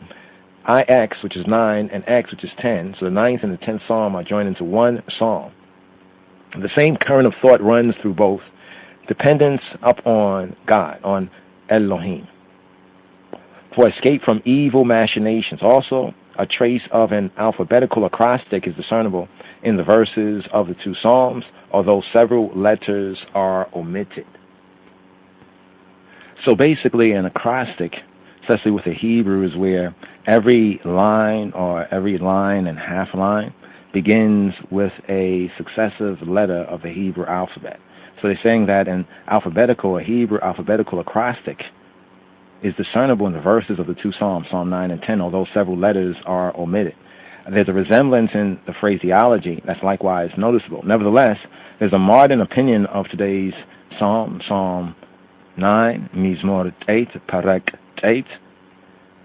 E: IX, which is 9, and X, which is 10, so the 9th and the 10th psalm are joined into one psalm. The same current of thought runs through both. Dependence upon God, on Elohim, for escape from evil machinations. Also, a trace of an alphabetical acrostic is discernible in the verses of the two psalms, although several letters are omitted. So basically, an acrostic, especially with the Hebrew, is where every line or every line and half line begins with a successive letter of the Hebrew alphabet. So they're saying that an alphabetical or Hebrew alphabetical acrostic is discernible in the verses of the two psalms, Psalm 9 and 10, although several letters are omitted. There's a resemblance in the phraseology that's likewise noticeable. Nevertheless, there's a modern opinion of today's psalm, Psalm 9, Mizmor 8, Parek 8,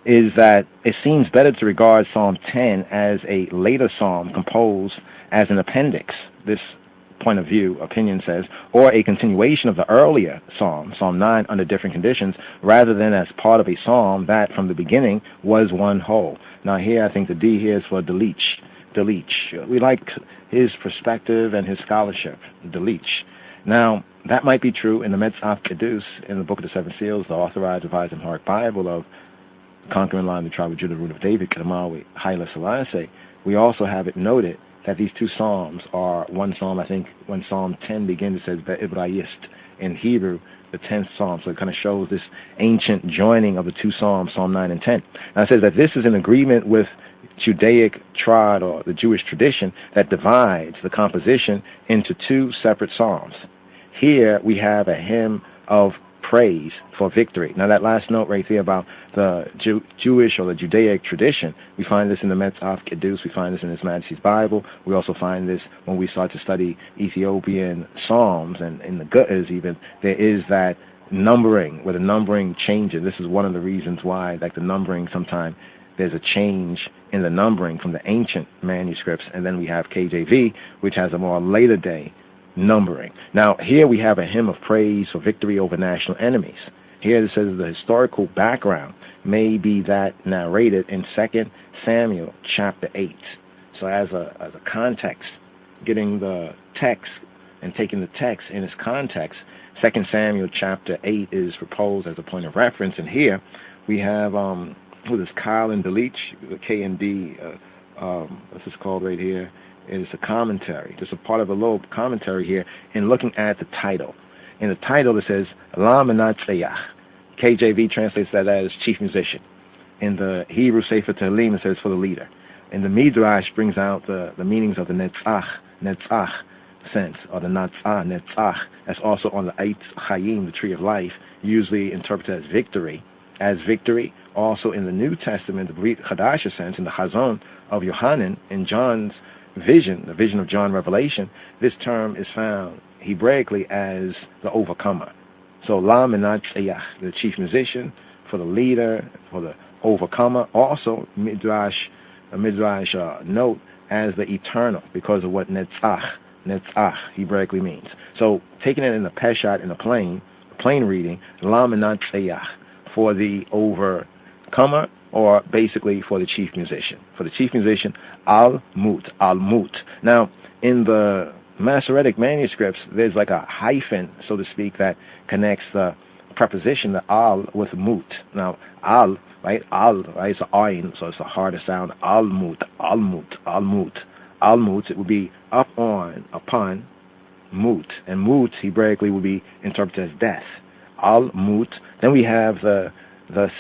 E: is that it seems better to regard Psalm 10 as a later psalm composed as an appendix, this point of view, opinion says, or a continuation of the earlier psalm, Psalm 9, under different conditions, rather than as part of a psalm that from the beginning was one whole. Now here, I think the D here is for Delich. We like his perspective and his scholarship, Delich. Now, that might be true in the Metzaf Kedus, in the Book of the Seven Seals, the Authorized, Revised, and Hard Bible of Conquering Line of the Tribe of Judah, Root of David, Kedamawi, Haile Selassie. We also have it noted that these two psalms are one psalm. I think when Psalm 10 begins, it says Be'ibrayist in Hebrew, the 10th psalm. So it kind of shows this ancient joining of the two psalms, Psalm 9 and 10. Now it says that this is in agreement with Judaic trad, or the Jewish tradition, that divides the composition into two separate psalms. Here we have a hymn of praise for victory. Now that last note right there about the Jewish or the Judaic tradition, we find this in the Metzaf Kedus, we find this in His Majesty's Bible, we also find this when we start to study Ethiopian Psalms, and in the Gutters even, there is that numbering, where the numbering changes. This is one of the reasons why, like, the numbering, sometimes there's a change in the numbering from the ancient manuscripts, and then we have KJV, which has a more later day numbering. Now, here we have a hymn of praise for victory over national enemies. Here it says the historical background may be that narrated in 2 Samuel chapter 8. So as a context, getting the text and taking the text in its context, 2 Samuel chapter 8 is proposed as a point of reference. And here we have, who is Kyle and Delich, the K and D, what's this called right here? Is a commentary, just a part of a little commentary here, in looking at the title. In the title it says, La Menatzeyach. KJV translates that as chief musician. In the Hebrew Sefer Tehillim it says for the leader. In the Midrash brings out the meanings of the Netzach sense, or the Netzach. That's also on the Eitz Chaim, the tree of life, usually interpreted as victory. Also in the New Testament, the Brit Chadasha sense, in the Chazon of Yohanan, in John's vision, the vision of John Revelation, this term is found Hebraically as the overcomer. So La Menatzeyach, the chief musician, for the leader, for the overcomer. Also Midrash note as the eternal, because of what Netzach Hebraically means. So taking it in the Peshat, in the plain reading, La Menatzeyach, for the overcomer, or basically for the chief musician. For the chief musician, Al-Mut. Now, in the Masoretic manuscripts, there's like a hyphen, so to speak, that connects the preposition, the Al, with Mut. Now, Al, right, it's an Ayin, so it's a harder sound. Al-Mut. It would be up on, upon, Mut. And Mut, Hebraically, would be interpreted as death. Al-Mut. Then we have the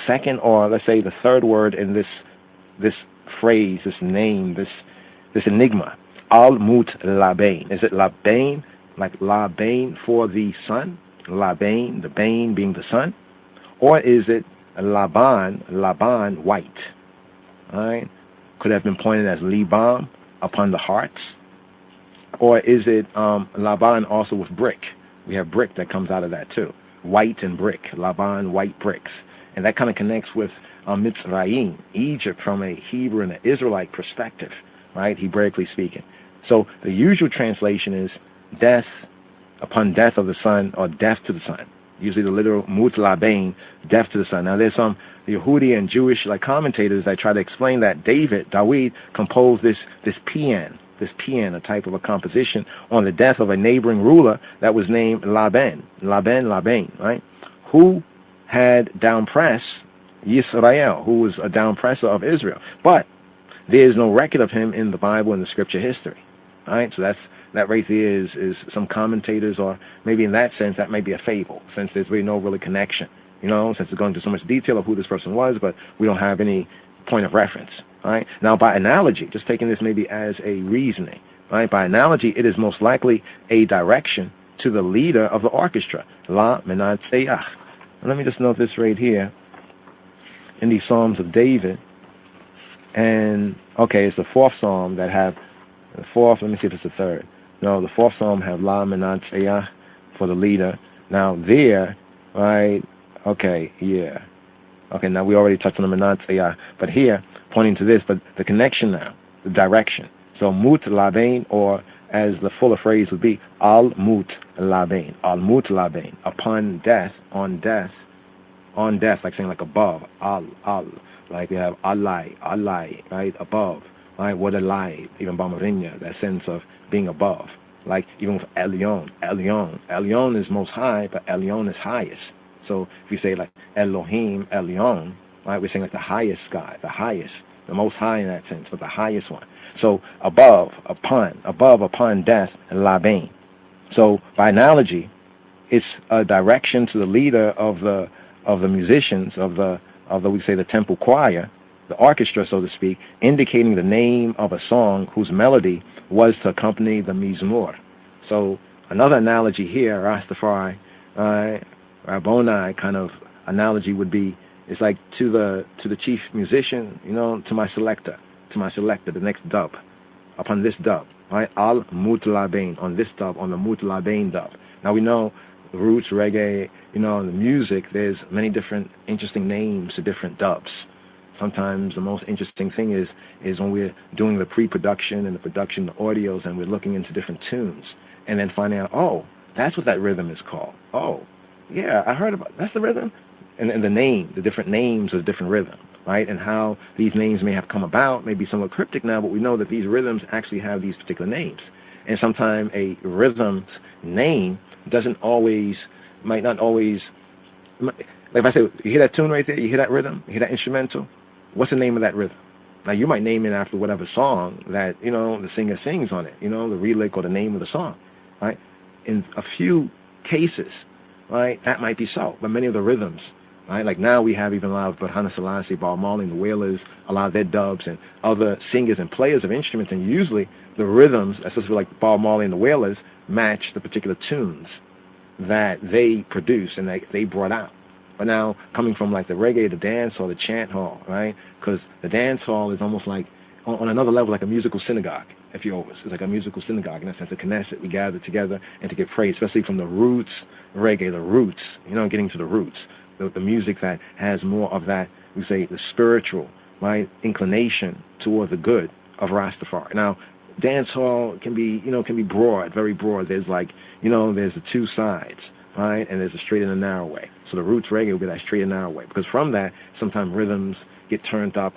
E: second, or let's say the third word in this phrase, this name, this enigma, Al-Mut Labain. Is it Labain, like Labain for the sun? Labain, the Bain being the sun? Or is it Laban, white? All right? Could have been pointed as Libam, upon the hearts. Or is it Laban also with brick? We have brick that comes out of that too. White and brick, Laban, white bricks. And that kind of connects with Mitzrayim, Egypt, from a Hebrew and an Israelite perspective, right, Hebraically speaking. So the usual translation is death upon death of the sun, or death to the sun. Usually the literal Mut Labain, death to the sun. Now there's some Yehudi and Jewish commentators that try to explain that Dawid composed this pian, a type of a composition, on the death of a neighboring ruler that was named Laban, right? Who had downpressed Yisrael, who was a downpresser of Israel. But there is no record of him in the Bible, in the scripture history. All right, so that right there is some commentators, or maybe in that sense that may be a fable, since there's really no really connection, since it's going into so much detail of who this person was, but we don't have any point of reference. All right, now by analogy, just taking this maybe as a reasoning, right? By analogy, it is most likely a direction to the leader of the orchestra, La Menatzeyach. Let me just note this right here in these Psalms of David. And, okay, it's the fourth Psalm that have, the fourth, let me see if it's the third. No, the fourth Psalm have La Menatzeyach for the leader. Now there, right, okay, yeah. Okay, now we already touched on the Menatzeyach, but here, pointing to this, but the connection now, the direction. So Mut Labain, or as the fuller phrase would be, Al-Mut Labain, upon death, on death, like saying like above, Al, like we have Alai, right, above, right, what a lie, even Bamarinya, that sense of being above, like even with Elyon is most high, but Elyon is highest. So if you say like Elohim, Elyon, right, we're saying like the highest God, the highest, the most high in that sense, but the highest one. So above, upon death, labain. So by analogy, it's a direction to the leader of the musicians of the we say the temple choir, the orchestra, so to speak, indicating the name of a song whose melody was to accompany the mizmor. So another analogy here, Rastafari, Rabboni kind of analogy would be, it's like to the chief musician, to my selector, the next dub, upon this dub, right? Al Mutlabain, on this dub, on the Mutlabain dub. Now we know the roots, reggae, in the music, there's many different interesting names to different dubs. Sometimes the most interesting thing is when we're doing the pre-production and the production, the audios, and we're looking into different tunes, and then finding out, oh, that's what that rhythm is called. Oh, yeah, I heard about that's the rhythm, and the different names of the different rhythm, right? And how these names may have come about, may be somewhat cryptic now, but we know that these rhythms actually have these particular names. And sometimes a rhythm's name might not always, like if I say, you hear that tune right there, you hear that rhythm, you hear that instrumental, what's the name of that rhythm? Now you might name it after whatever song that, the singer sings on it, the relic or the name of the song, right? In a few cases, right, that might be so, but many of the rhythms, right, like now we have even a lot of Burhana Selassie, Bob Marley, and the Wailers, a lot of their dubs and other singers and players of instruments, and usually the rhythms, especially like Bob Marley and the Wailers, match the particular tunes that they produce and that they brought out. But now, coming from like the reggae, the dance hall, the chant hall, right? Because the dance hall is almost like, on another level, like a musical synagogue, if you're over. It's like a musical synagogue in that sense, a Knesset. We gather together and to get praise, especially from the roots, reggae, the roots, getting to the roots, the music that has more of that, we say, the spiritual, right, inclination toward the good of Rastafari. Now, dance hall can be broad, very broad. There's like, there's the two sides, right? And there's a straight and a narrow way. So the roots reggae will be that straight and narrow way. Because from that, sometimes rhythms get turned up,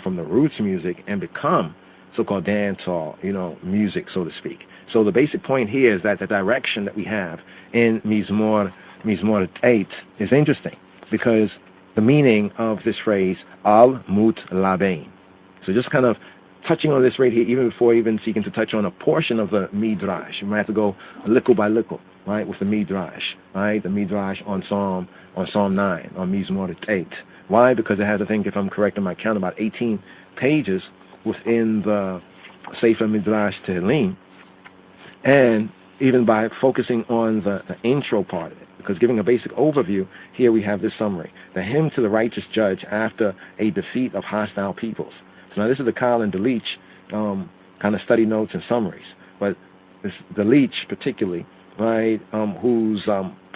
E: from the roots music and become so-called dance hall, music, so to speak. So the basic point here is that the direction that we have in Mizmor 8 is interesting because the meaning of this phrase, Al Mut Labain. So just kind of touching on this right here, even before even seeking to touch on a portion of the Midrash. You might have to go little by little, right, with the Midrash, right? The Midrash on Psalm 9, on Mizmor 8. Why? Because it has, I think, if I'm correct in my count, about 18 pages within the Sefer Midrash Tehillim, and even by focusing on the intro part of it, because giving a basic overview, here we have this summary. The hymn to the righteous judge after a defeat of hostile peoples. So now this is the Kyle and Delich kind of study notes and summaries, but this Delich particularly, right, whose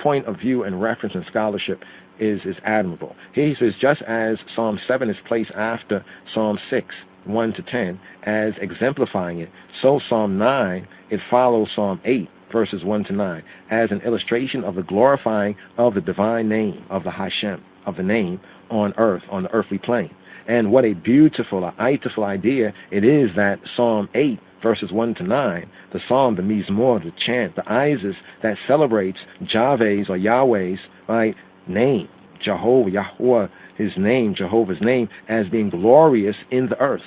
E: point of view and reference and scholarship is admirable. Here he says, just as Psalm 7 is placed after Psalm 6, 1 to 10, as exemplifying it, so Psalm 9, it follows Psalm 8, verses 1 to 9, as an illustration of the glorifying of the divine name of the Hashem, of the name on earth, on the earthly plane. And what a beautiful idea it is that Psalm 8, verses 1 to 9, the psalm, the Mizmor, the chant, the Isis that celebrates Javeh's or Yahweh's, right, name, Jehovah, Yahweh, his name, Jehovah's name, as being glorious in the earth,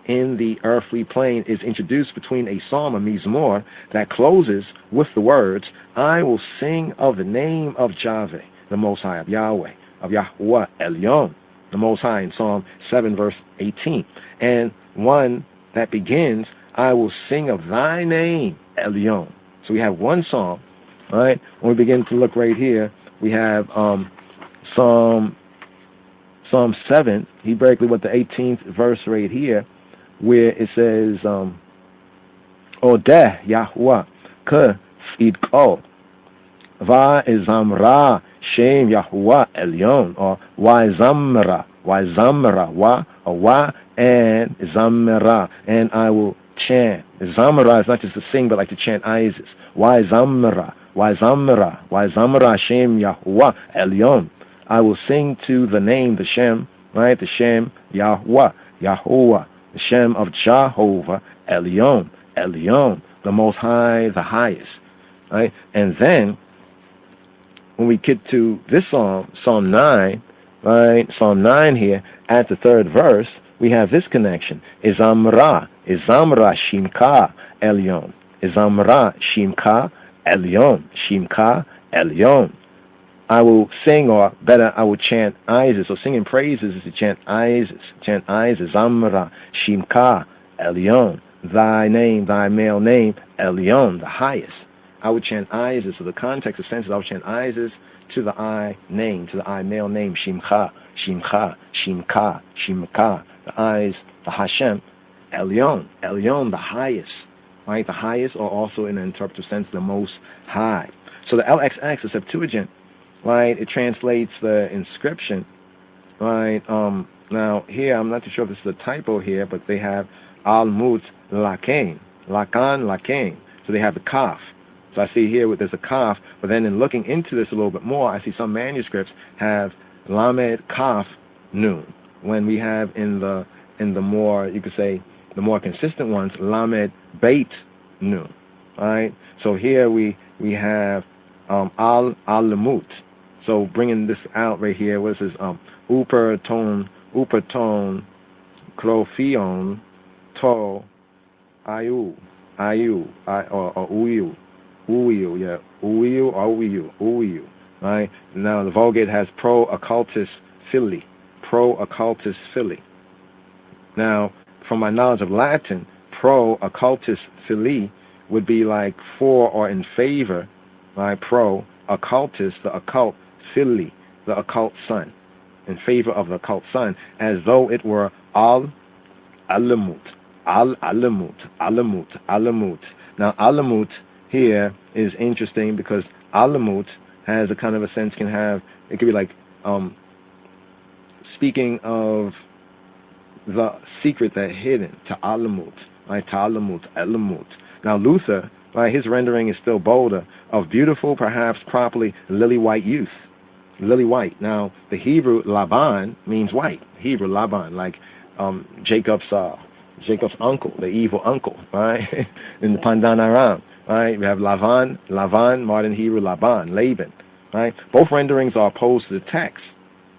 E: in the earthly plane, is introduced between a psalm, a Mizmor, that closes with the words, I will sing of the name of Javeh, the Most High, of Yahweh, of Yahweh Elyon, the Most High, in Psalm 7, verse 18. And one that begins, I will sing of thy name, Elyon. So we have one psalm, right? When we begin to look right here, we have Psalm 7, Hebraically with the 18th verse right here, where it says, Odeh Yahweh ke idko va izamra shem Yahweh Elyon, or Wazamra wa and Zamra, and I will chant. Zamra is not just to sing, but like to chant Isis. Wazamra Shem Yahweh Elyon. I will sing to the name, the Shem, right? The Shem Yahweh, the Shem of Jehovah Elyon, the Most High, the highest, right? And then when we get to this psalm, Psalm 9, right? Psalm 9 here, at the third verse, we have this connection. Izamra
J: Izamra Shimka Elyon. Izamra Shimka Elyon. Shimka Elyon. I will sing, or better, I will chant Isis. So singing praises is to chant Isis. Chant Isis. Zamra Shimka Elyon. Thy name, thy male name, Elyon, the highest. I would chant Isis. So the context of senses, I would chant Isis to the I name, to the I male name, Shimcha, Shimcha, Shimka, Shimka. The eyes, the Hashem, Elyon, Elyon, the highest. Right? The highest, or also in an interpretive sense, the most high. So the LXX, the Septuagint, right, it translates the inscription, right? Now here, I'm not too sure if this is a typo here, but they have Al-Mut Lakain, Lakan Lakain. So they have the Kaf. So I see here there's a Kaf, but then in looking into this a little bit more, I see some manuscripts have Lamed Kaf Nun. When we have in the more, you could say, the more consistent ones, Lamed Beit Nun. Right? So here we have Al-Lamut. So bringing this out right here, what is this? Uperton, Krofion, To, Ayu, or Uyu, yeah, Uyu. Right? Now the Vulgate has pro-occultus Philly. Now, from my knowledge of Latin, pro-occultus Philly would be like for or in favor, right? Pro-occultus, the occult, Philly, the occult sun, in favor of the occult sun, as though it were Al-Alamut. Now, Alamut here is interesting because Alamut has a kind of a sense, it could be like speaking of the secret that hidden, Ta'alamut, right? Ta'alamut, Elamut. Now, Luther, right, his rendering is still bolder, of beautiful, perhaps properly, lily white youth. Lily white. Now, the Hebrew Laban means white. Hebrew Laban, like Jacob's uncle, the evil uncle, right? In the Pandan Aram, right? We have Lavan, modern Hebrew Laban, Laban, right? Both renderings are opposed to the text.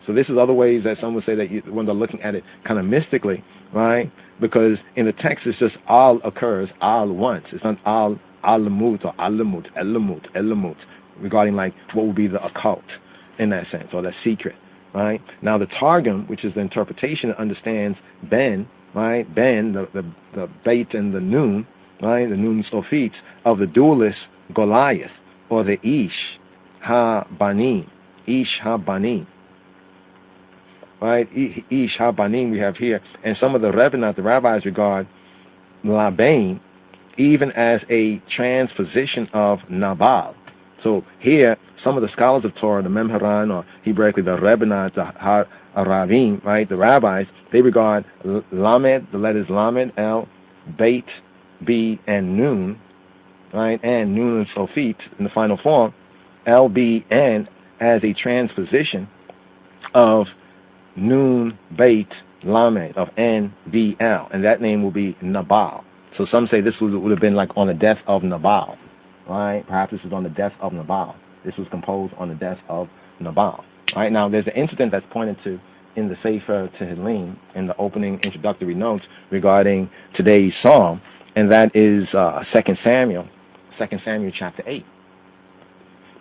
J: So this is other ways that some would say that when they're looking at it kind of mystically, right? Because in the text it's just Al occurs, Al once. It's not Al-Lamut or Elamut, regarding like what would be the occult in that sense, or the secret, right? Now the Targum, which is the interpretation that understands Ben, right? Ben, the Beit and the Nun, right? The Nun Sophit of the dualist Goliath, or the Ish Ha-Banim, right? Ish Ha-Banim we have here, and some of the rabbis regard Labain even as a transposition of Nabal. So here, some of the scholars of Torah, the Memharan, or Hebraically the Rebbeinu, the Haravim, right, the rabbis, they regard Lamed, the letters Lamed, L, Beit, B, and Nun, right, and Nun and Sophit in the final form, L, B, N, as a transposition of Nun, Beit, Lamed, of N, B, L, and that name will be Nabal. So some say this would have been like on the death of Nabal, right? Perhaps this is on the death of Nabal. This was composed on the death of Nabal. Right now, there's an incident that's pointed to in the Sefer Tehillim, in the opening introductory notes regarding today's psalm, and that is 2 Samuel chapter 8.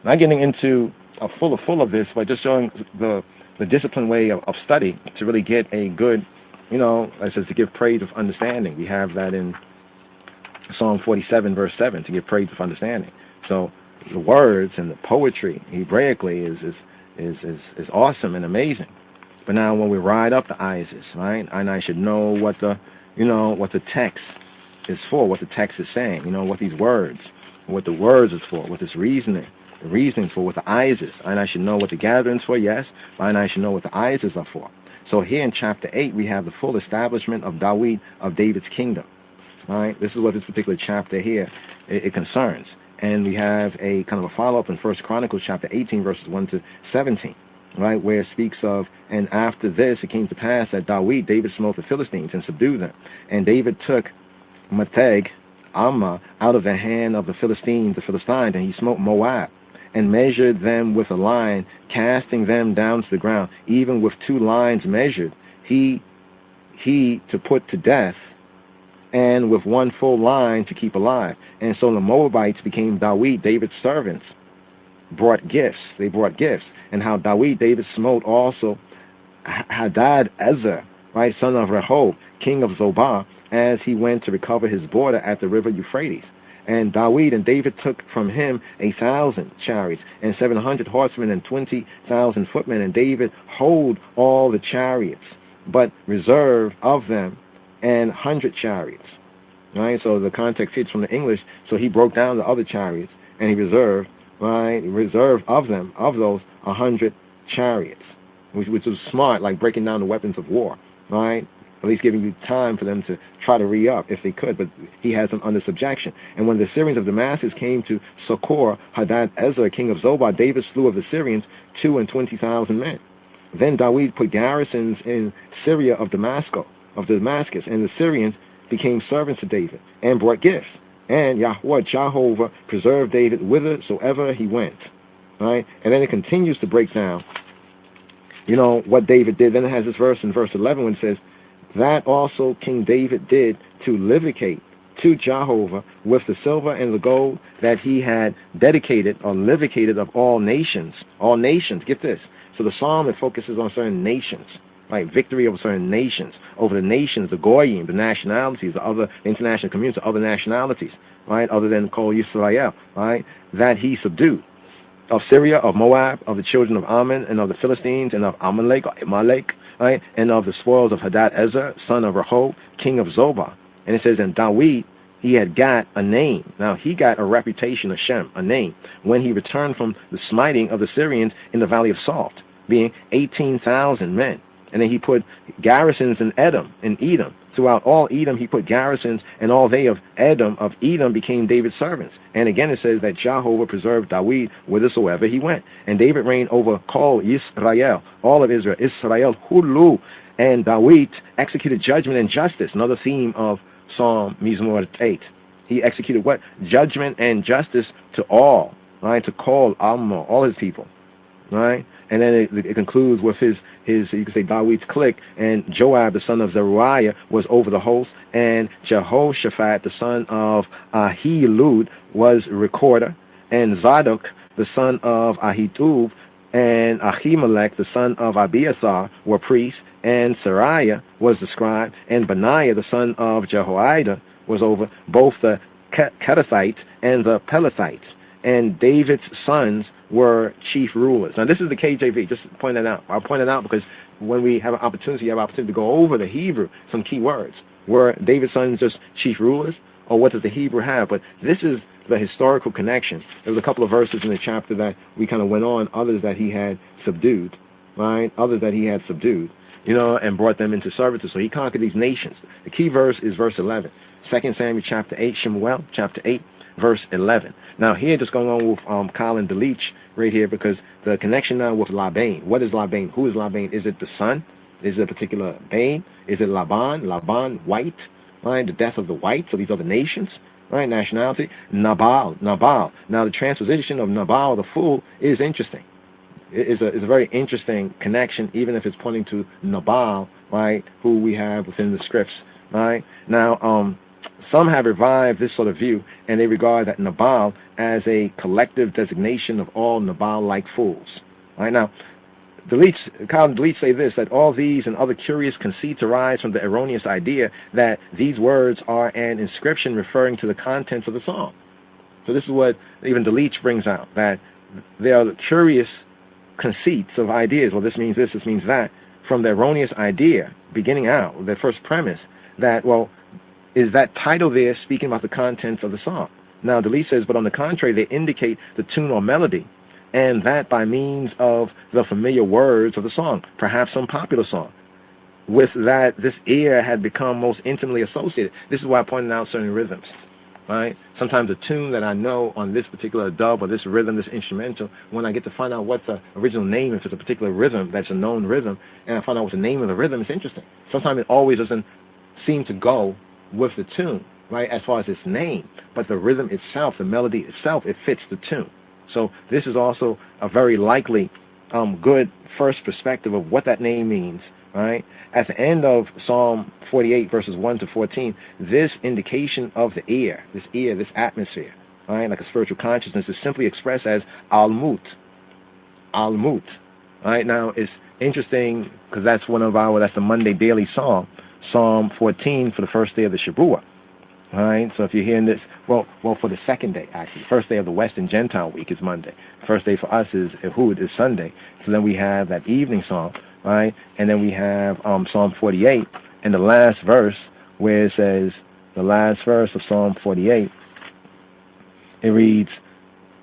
J: Not getting into full of this, but just showing the disciplined way of study to really get a good, it says to give praise of understanding. We have that in Psalm 47, verse 7, to give praise of understanding. So the words and the poetry Hebraically is awesome and amazing. But now when we ride up the Isis, right, and I should know what the text is for, what the text is saying, what these words, what the words is for, what this reasoning for, what the Isis, and I should know what the gatherings for, yes, and I should know what the Isis are for. So here in chapter 8, we have the full establishment of David's kingdom. Right? This is what this particular chapter here it concerns. And we have a kind of a follow-up in 1 Chronicles chapter 18, verses 1 to 17, right, where it speaks of, and after this it came to pass that David smote the Philistines and subdued them. And David took Mateg, Amma, out of the hand of the Philistines, and he smote Moab, and measured them with a line, casting them down to the ground, even with 2 lines measured, he to put to death
E: and with one full line to keep alive. And so the Moabites became Dawid, David's servants, brought gifts. They brought gifts. And how David smote also Hadad-ezer, right, son of Rehob, king of Zobah, as he went to recover his border at the river Euphrates. And David took from him 1,000 chariots and 700 horsemen and 20,000 footmen. And David hold all the chariots, but reserve of them 100 chariots. Right. So the context hits from the English. So he broke down the other chariots and he reserved, right, reserve of them, of those 100 chariots, which was smart, like breaking down the weapons of war, right? At least giving you time for them to try to re-up if they could, but he has them under subjection. And when the Syrians of Damascus came to succor Hadad-ezer, king of Zobah, David slew of the Syrians 22,000 men. Then David put garrisons in Syria of Damascus, and the Syrians became servants to David and brought gifts. And Jehovah preserved David whithersoever he went. Right? And then it continues to break down, what David did. Then it has this verse in verse 11 when it says, that also King David did to livicate to Jehovah with the silver and the gold that he had dedicated or livicated of all nations. All nations, get this. So the psalm, it focuses on certain nations, right? Victory over certain nations, over the nations, the Goyim, the nationalities, the other international communities, the other nationalities, right? Other than called Israel, right? That he subdued. Of Syria, of Moab, of the children of Ammon, and of the Philistines, and of Amalek, right? And of the spoils of Hadad-ezer, son of Rehob, king of Zobah. And it says, and David, he had got a name. Now, he got a reputation, a shem, a name, when he returned from the smiting of the Syrians in the valley of Salt, being 18,000 men. And then he put garrisons in Edom, Throughout all Edom he put garrisons, and all they of Edom became David's servants. And again it says that Jehovah preserved David whithersoever he went. And David reigned over Kol Yisrael, all of Israel, Israel Hulu. And David executed judgment and justice, another theme of Psalm Mizmor 8. He executed what? Judgment and justice to all, right? To call Alma, all his people, right? And then it concludes with his you could say David's clique, and Joab the son of Zeruiah was over the host, and Jehoshaphat the son of Ahilud was recorder, and Zadok the son of Ahitub and Ahimelech the son of Abiathar were priests, and Sariah was the scribe, and Benaiah the son of Jehoiada was over both the Kerethites and the Pelethites, and David's sons were chief rulers. Now, this is the KJV, just point that out. I'll point it out because when we have an opportunity, you have an opportunity to go over the Hebrew, some key words. Were David's sons just chief rulers, or what does the Hebrew have? But this is the historical connection. There was a couple of verses in the chapter that we kind of went on, others that he had subdued, right? Others that he had subdued, and brought them into servitude. So he conquered these nations. The key verse is verse 11. 2 Samuel chapter 8, Shemuel chapter 8, verse 11. Now, here just going on with Colin Delich right here, because the connection now with Laban. What is Laban? Who is Laban? Is it the son? Is it a particular Bain? Is it Laban? Laban, white, right? The death of the white, so these other nations, right? Nationality. Nabal. Now, the transposition of Nabal, the fool, is interesting. It's a very interesting connection, even if it's pointing to Nabal, right, who we have within the scripts, right? Now, some have revived this sort of view, and they regard that Nabal as a collective designation of all Nabal-like fools. Right now, Colin Delich say this, that all these and other curious conceits arise from the erroneous idea that these words are an inscription referring to the contents of the song. So this is what even Delich brings out, that there are curious conceits of ideas. Well, this means this means that, from the erroneous idea, beginning out, the first premise, that, well, is that title there speaking about the contents of the song? Now, Delich says, but on the contrary, they indicate the tune or melody, and that by means of the familiar words of the song, perhaps some popular song, with that this ear had become most intimately associated. This is why I pointed out certain rhythms, right? Sometimes a tune that I know on this particular dub or this rhythm, this instrumental, when I get to find out what's the original name, if it's a particular rhythm that's a known rhythm, and I find out what the name of the rhythm, it's interesting. Sometimes it always doesn't seem to go with the tune, right, as far as its name, but the rhythm itself, the melody itself, it fits the tune. So this is also a very likely good first perspective of what that name means, right? At the end of Psalm 48, verses 1 to 14, this indication of the air, this atmosphere, right, like a spiritual consciousness, is simply expressed as al-mut. Al-mut. Right? Now, it's interesting because that's the Monday daily psalm, Psalm 14 for the first day of the Shabuah. All right, so if you're hearing this, well, for the second day, actually. First day of the Western Gentile week is Monday. First day for us is Ehud, is Sunday. So then we have that evening psalm, right? And then we have Psalm 48, and the last verse, where it says, the last verse of Psalm 48, it reads,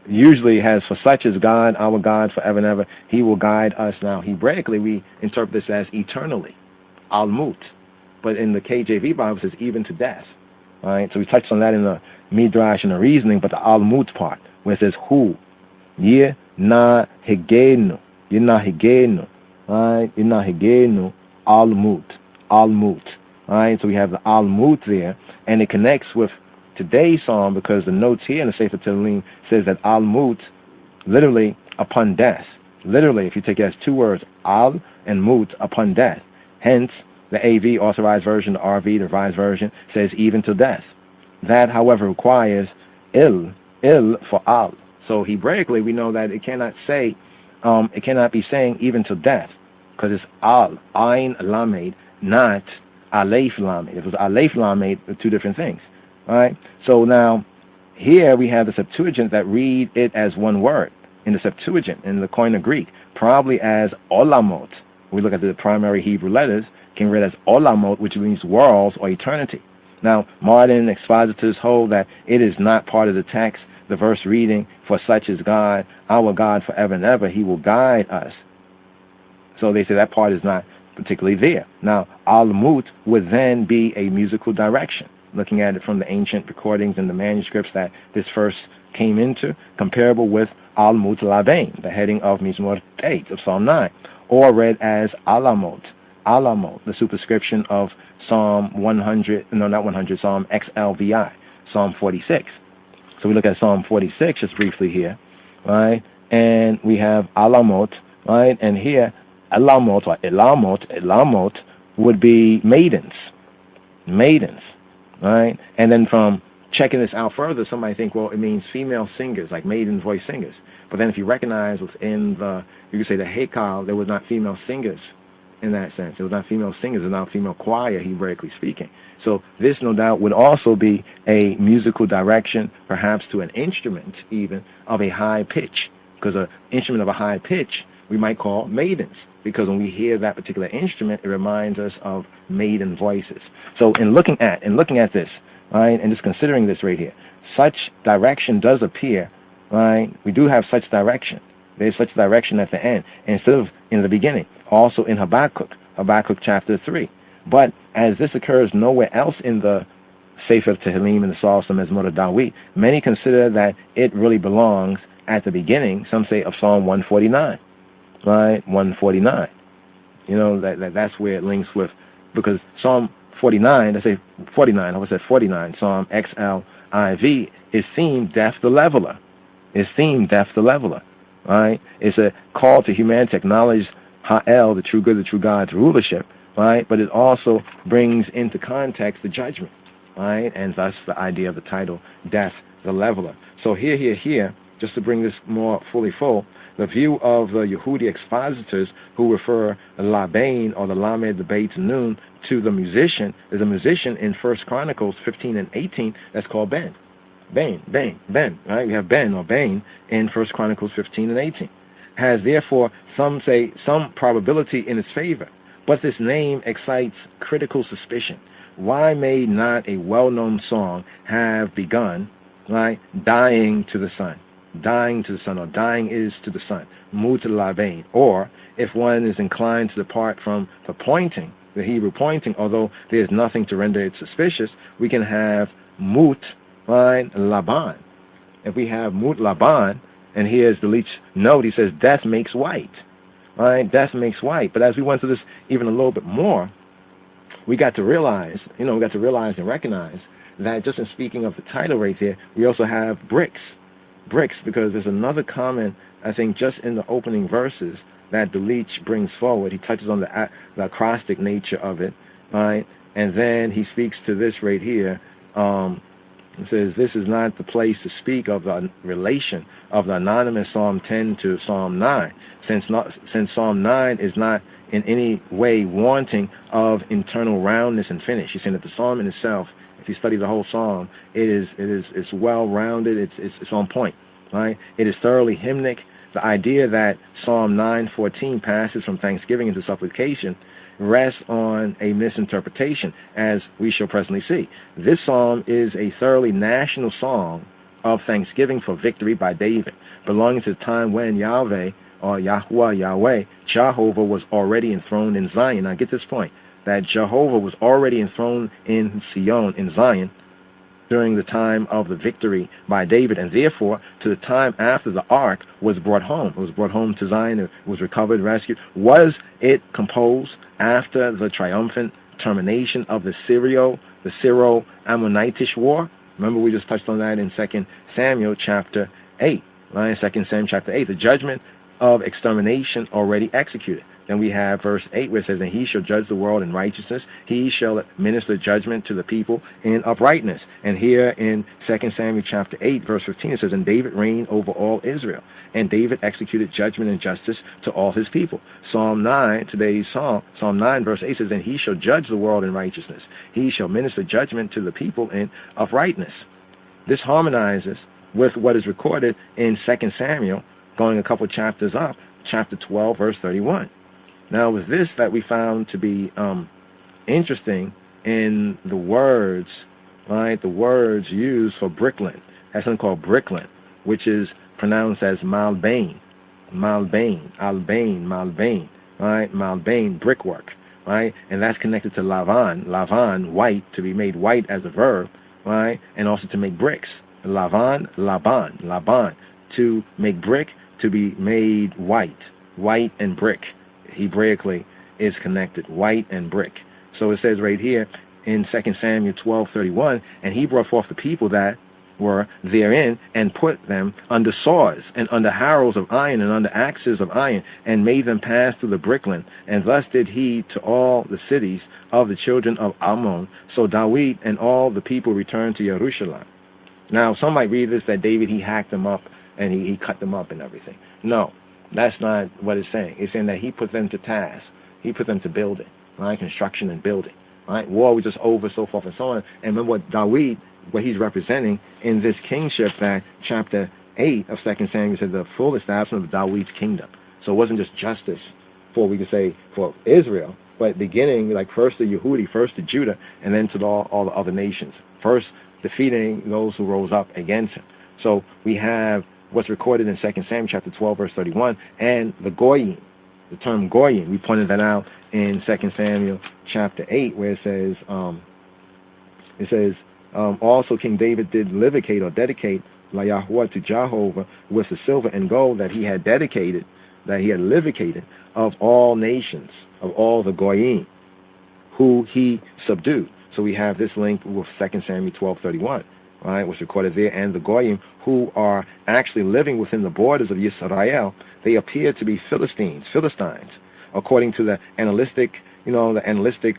E: usually has, for such is God, our God forever and ever, he will guide us. Now, Hebraically, we interpret this as eternally, al-mut. But in the KJV Bible, it says even to death. All right, so we touched on that in the Midrash and the reasoning, but the al-mut part, where it says who, ye na higenu, right, ye na higenu, al-mut, al-mut. All right, so we have the al-mut there, and it connects with today's psalm because the notes here in the Sefer Tehillim says that al-mut, literally upon death. Literally, if you take it as two words, al and mut, upon death. Hence, the AV, authorized version, the RV, the revised version, says even to death. That, however, requires il for al. So Hebraically, we know that it cannot be saying even to death, because it's al, ayin lamed, not aleph lamed. If it was aleph lamed, they're two different things. All right. So now, here we have the Septuagint that read it as one word. In the Septuagint, in the Koine Greek, probably as olamot. We look at the primary Hebrew letters, can read as olamot, which means worlds or eternity. Now, modern expositors hold that it is not part of the text, the verse reading, for such is God, our God forever and ever, he will guide us. So they say that part is not particularly there. Now, al-mut would then be a musical direction, looking at it from the ancient recordings and the manuscripts that this first came into, comparable with al-mut labain, the heading of Mizmor 8 of Psalm 9, or read as alamot, the superscription of Psalm Psalm XLVI, Psalm 46. So we look at Psalm 46 just briefly here, right? And we have alamot, right? And here, alamot or elamot would be maidens, right? And then from checking this out further, somebody think, well, it means female singers, like maiden voice singers. But then if you recognize within you could say the Hekal, there was not female singers in that sense. It was not female singers, it was not female choir, Hebraically speaking. So this, no doubt, would also be a musical direction, perhaps to an instrument even, of a high pitch. Because an instrument of a high pitch, we might call maidens. Because when we hear that particular instrument, it reminds us of maiden voices. So in looking at this, right, and just considering this right here, such direction does appear, right? We do have such direction. There's such direction at the end, instead of in the beginning. Also in Habakkuk chapter 3. But as this occurs nowhere else in the Sefer Tehillim and the Psalms of Mezmor Dawit, many consider that it really belongs at the beginning, some say, of Psalm 149, right? 149. You know, that's where it links with, because Psalm 49, let's say 49, I said 49, Psalm XLIV, is themed Death the Leveler. Right? It's a call to humanity to acknowledge Ha'el, the true good, the true God's rulership, right? But it also brings into context the judgment, right? And thus the idea of the title, Death the Leveler. So here, just to bring this more fully full, the view of the Yehudi expositors who refer Labain or the Lamed, the Beit Nun, to the musician, is a musician in 1 Chronicles 15 and 18 that's called Ben. Ben, right? We have Ben or Bain in 1 Chronicles 15 and 18. Has therefore, some say, some probability in its favor. But this name excites critical suspicion. Why may not a well-known song have begun, right, dying to the sun? Dying to the sun, or dying is to the sun. Mut labain. Or, if one is inclined to depart from the pointing, the Hebrew pointing, although there is nothing to render it suspicious, we can have mut, right, Laban. If we have Mut Laban, and here's the Leach note, he says, death makes white. Right? Death makes white. But as we went through this even a little bit more, we got to realize and recognize that just in speaking of the title right there, we also have bricks, because there's another comment, I think, just in the opening verses that the leech brings forward. He touches on the acrostic nature of it, right? And then he speaks to this right here. It says, this is not the place to speak of the relation of the anonymous Psalm 10 to Psalm 9, since Psalm 9 is not in any way wanting of internal roundness and finish. He's saying that the psalm in itself, if you study the whole psalm, it's well-rounded, it's on point, right? It is thoroughly hymnic. The idea that Psalm 9:14 passes from thanksgiving into supplication rests on a misinterpretation, as we shall presently see. This psalm is a thoroughly national song of thanksgiving for victory by David, belonging to the time when Yahweh, or Yahweh, Jehovah, was already enthroned in Zion. Now get this point, that Jehovah was already enthroned in Sion, in Zion, during the time of the victory by David, and therefore to the time after the ark was brought home. It was brought home to Zion, it was recovered, rescued. Was it composed after the triumphant termination of the Syro-Ammonitish war? Remember, we just touched on that in 2 Samuel chapter 8, right? 2 Samuel chapter 8, the judgment of extermination already executed. Then we have verse 8 where it says, and he shall judge the world in righteousness. He shall administer judgment to the people in uprightness. And here in 2 Samuel chapter 8, verse 15, it says, and David reigned over all Israel. And David executed judgment and justice to all his people. Psalm 9, today's Psalm 9, verse 8 says, and he shall judge the world in righteousness. He shall minister judgment to the people in uprightness. This harmonizes with what is recorded in 2 Samuel, going a couple chapters up, chapter 12, verse 31. Now, it was this that we found to be interesting in the words, right? The words used for brickland. That's something called brickland, which is pronounced as malbane, right? Malbane, brickwork, right? And that's connected to lavan, white, to be made white as a verb, right? And also to make bricks. Laban, to make brick, to be made white and brick. Hebraically is connected, white and brick. So it says right here in 2 Samuel 12:31, and he brought forth the people that were therein and put them under saws and under harrows of iron and under axes of iron and made them pass through the brickland. And thus did he to all the cities of the children of Ammon. So David and all the people returned to Jerusalem. Now, some might read this that David, he hacked them up and he cut them up and everything. No. That's not what it's saying. It's saying that he put them to task. He put them to building, right? Construction and building, right? War was just over, so forth and so on. And remember what David, what he's representing in this kingship, that chapter 8 of 2 Samuel said the full establishment of David's kingdom. So it wasn't just justice for, we could say, for Israel, but beginning, like first to Yehudi, first to Judah, and then to all the other nations. First defeating those who rose up against him. So we have what's recorded in 2 Samuel chapter 12, verse 31, and the Goyim, the term Goyim, we pointed that out in 2 Samuel chapter 8, where it says, also King David did livicate or dedicate La Yahweh to Jehovah with the silver and gold that he had dedicated, that he had livicated of all nations, of all the Goyim, who he subdued. So we have this link with 2 Samuel 12:31. Right, was recorded there, and the Goyim, who are actually living within the borders of Yisrael, they appear to be Philistines, according to the analytic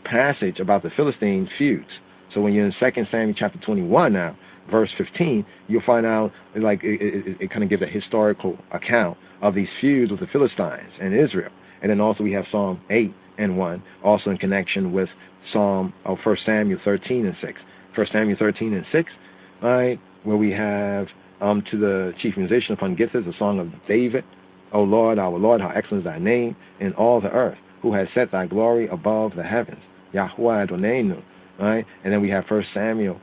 E: passage about the Philistine feuds. So when you're in 2 Samuel chapter 21 now, verse 15, you'll find out, like, it kind of gives a historical account of these feuds with the Philistines and Israel. And then also we have Psalm 8:1, also in connection with 1 Samuel 13:6. 1 Samuel 13:6, right, where we have to the chief musician upon Gittith, a song of David. O Lord, our Lord, how excellent is thy name in all the earth, who has set thy glory above the heavens. Yahweh Adonenu, right? And then we have 1 Samuel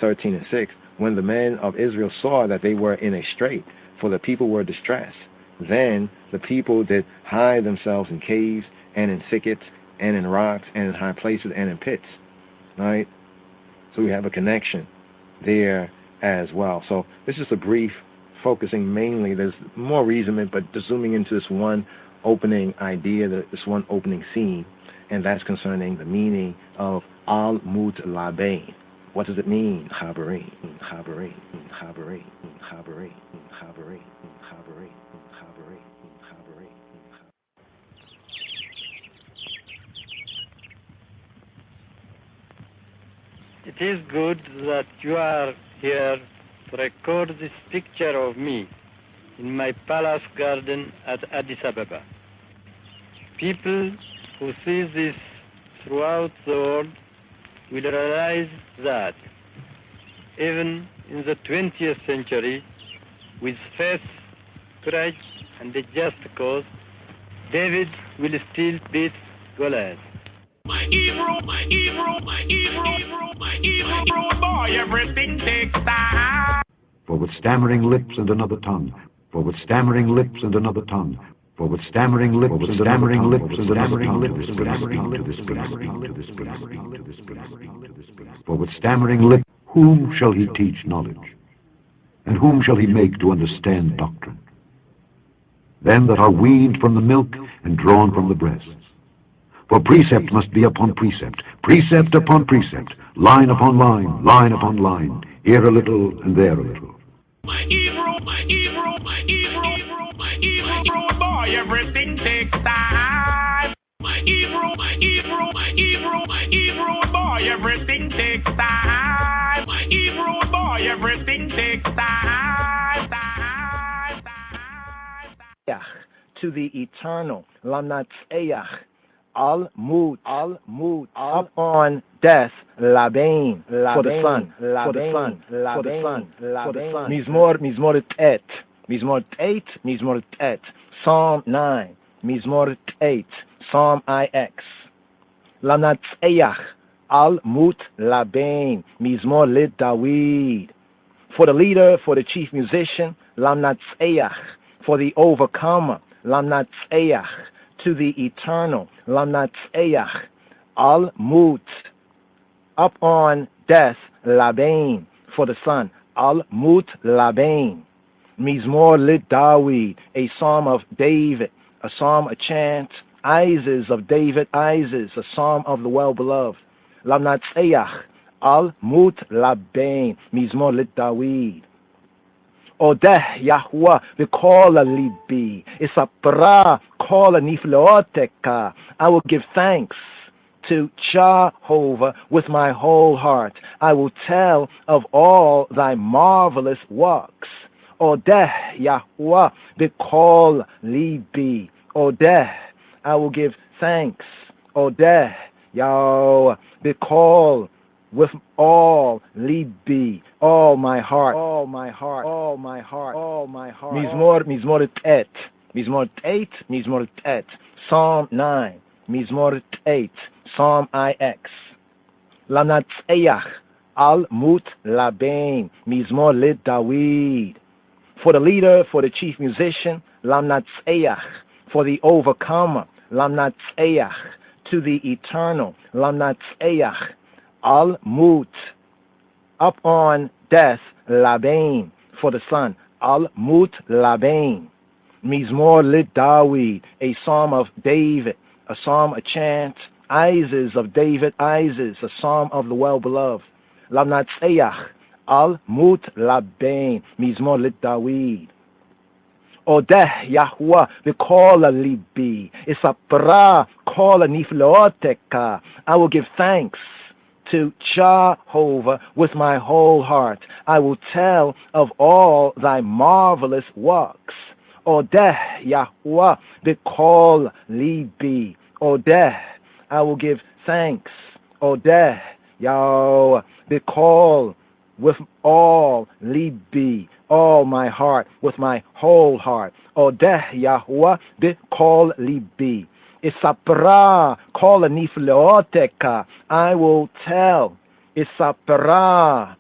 E: 13:6, when the men of Israel saw that they were in a strait, for the people were distressed. Then the people did hide themselves in caves and in thickets and in rocks and in high places and in pits, right? So we have a connection there as well. So this is a brief focusing mainly, there's more reasoning, but just zooming into this one opening idea, this one opening scene, and that's concerning the meaning of Al-Mut Labain. What does it mean? Chabarim, Chabarim, Chabarim, Chabarim, Chabarim, Chabarim, Chabarim, Chabarim.
N: It is good that you are here to record this picture of me in my palace garden at Addis Ababa. People who see this throughout the world will realize that even in the 20th century, with faith, courage, and a just cause, David will still beat Goliath.
O: My evil boy, everything takes time.
B: For with stammering lips and another tongue, for with stammering lips and another tongue, for with stammering lips and stammering lips and stammering lips for with stammering lips, whom shall he teach knowledge? And whom shall he make to understand doctrine? Them that are weaned from the milk and drawn from the breasts. For precept must be upon precept, precept upon precept, line upon line, line upon line, here a little and there a little.
O: My evil boy, everything takes time. My evil boy, everything takes time. My evil boy, everything takes time.
J: To the eternal, Lamnatseach, Al-Mut, up on death, Labain, for the sun, for the sun, for the sun, for the sun. Mizmor et, Psalm 9, Mizmor et, Psalm IX. Lamnatseach, Al-Mut, Labain, Mizmor lit David. For the leader, for the chief musician, Lamnatseach, for the overcomer, Lamnatseach, to the eternal, Lamnatseach, Al-Mut, up on death, Labain, for the sun, Al-Mut Labain, Mizmor lit David, a psalm of David, a psalm, a chant, Isis of David, Isis, a psalm of the well-beloved, Lamnatseach, Al-Mut Labain, Mizmor lit David. Odeh Yahweh v'kol libi, isapra kol nifleoteka. I will give thanks to Jehovah with my whole heart. I will tell of all thy marvelous works. Odeh Yahweh v'kol libi. Odeh, I will give thanks. Odeh Yahweh v'kol, with all libi, all my heart, all my heart, all my heart, all my heart. Mizmor et, Psalm 9, Mizmor et, Psalm IX. Lamnatseach, Al-Mut Labain, Mizmor lit David. For the leader, for the chief musician, Lamnatseach, for the overcomer, Lamnatseach, to the eternal, Lamnatseach, Al-Mut, up on death, Labain, for the sun, Al-Mut Labain, Mizmor lit David, a psalm of David, a psalm, a chant, Isis of David, Isis, a psalm of the well-beloved, Lamnatseach, Al-Mut Labain, Mizmor lit David. Odeh Yahweh v'kol libi, isapra kol nifleoteka. I will give thanks to Jehovah with my whole heart. I will tell of all thy marvelous works. Odeh Yahweh v'kol libi. Odeh, I will give thanks. Odeh Yahweh v'kol, with all libi, all my heart, with my whole heart. Odeh Yahweh v'kol libi. Isapra kol nifleoteka. I will tell, Isapra,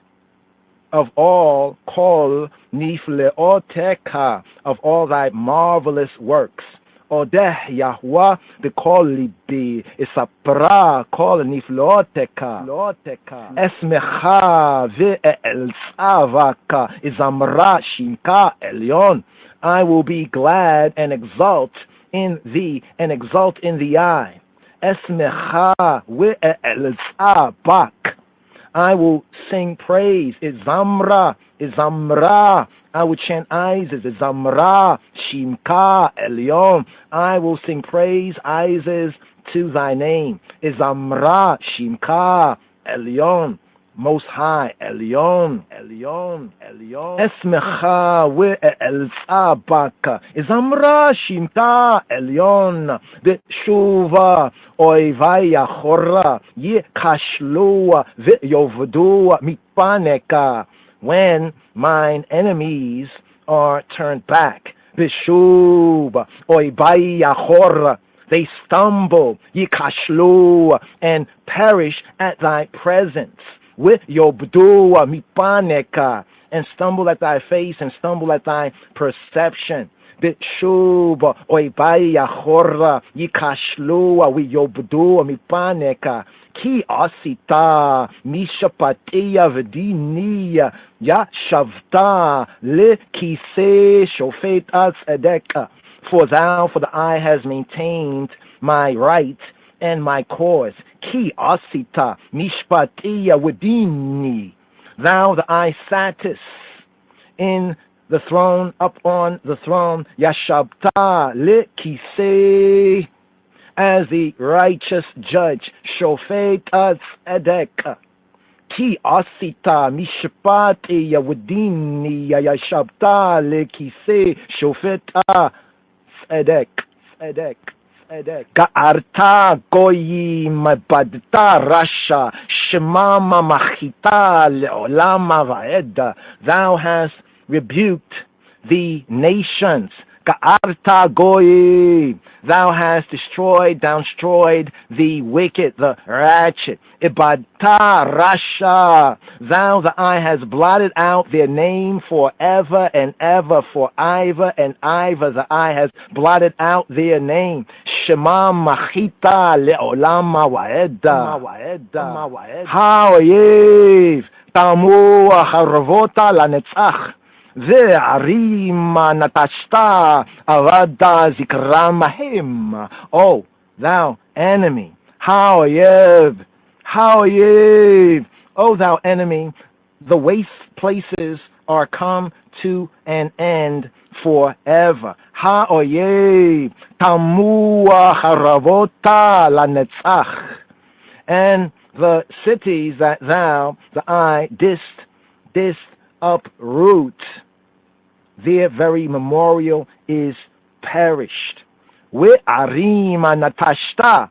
J: of all, kol nifleoteka, of all thy marvelous works. Odeh Yahweh v'kol libi, Isapra kol nifleoteka. Esmecha ve'elzavaka, Izamra shimka elyon. I will be glad and exult in thee, and exult in the eye. Esmecha ve'elzabak. I will sing praise. Izamra, Izamra. I will chant Isis. Izamra, Shimka, Elyon. I will sing praise, Isis, to thy name. Izamra, Shimka, Elyon. Most High, Elyon, Elyon, Elyon. Esmecha ve'elza baka. Izamra shimta Elyon. B'shuva oivaya chora. Yikashlu ve'yovdu mitpaneka. When mine enemies are turned back. B'shuva oivaya chora. They stumble, yikashlu, and perish at thy presence. With yobdua mipaneka, and stumble at thy face and stumble at thy perception. Bitshuba oibaya chora yikashlua with yobdua mipaneka. Ki asita mishapatia v'diniya yashavta le kise shofet as edeka. For the eye has maintained my right and my cause. Ki asita mishpatiya wadini. Thou, the eye, sattest in the throne, up on the throne. Yashabta le kise, as the righteous judge. Shofet as edek. Ki asita mishpatiya wadini. Yashabta le kise shofet Edek, Edek, Edek. Ga'arta goyim badta rasha shemama machita le'olama va'eda. Thou hast rebuked the nations. Ga'arta goyim. Thou hast destroyed the wicked, the ratchet. Ibadta rasha. Thou, the eye, has blotted out their name forever and ever. For ever and ever, the eye has blotted out their name. Shema machita le'olama wa'eda. Ha'oyev tamu harvota lanetzach. Ve'arima natashta avada zikramahim. Oh, thou enemy, ha'oyev, ha'oyev. O thou enemy, the waste places are come to an end forever. Ha'oyev, tamua haravota lanetzach. And the cities that thou, the eye, didst uproot, their very memorial is perished. Ve'arima natashta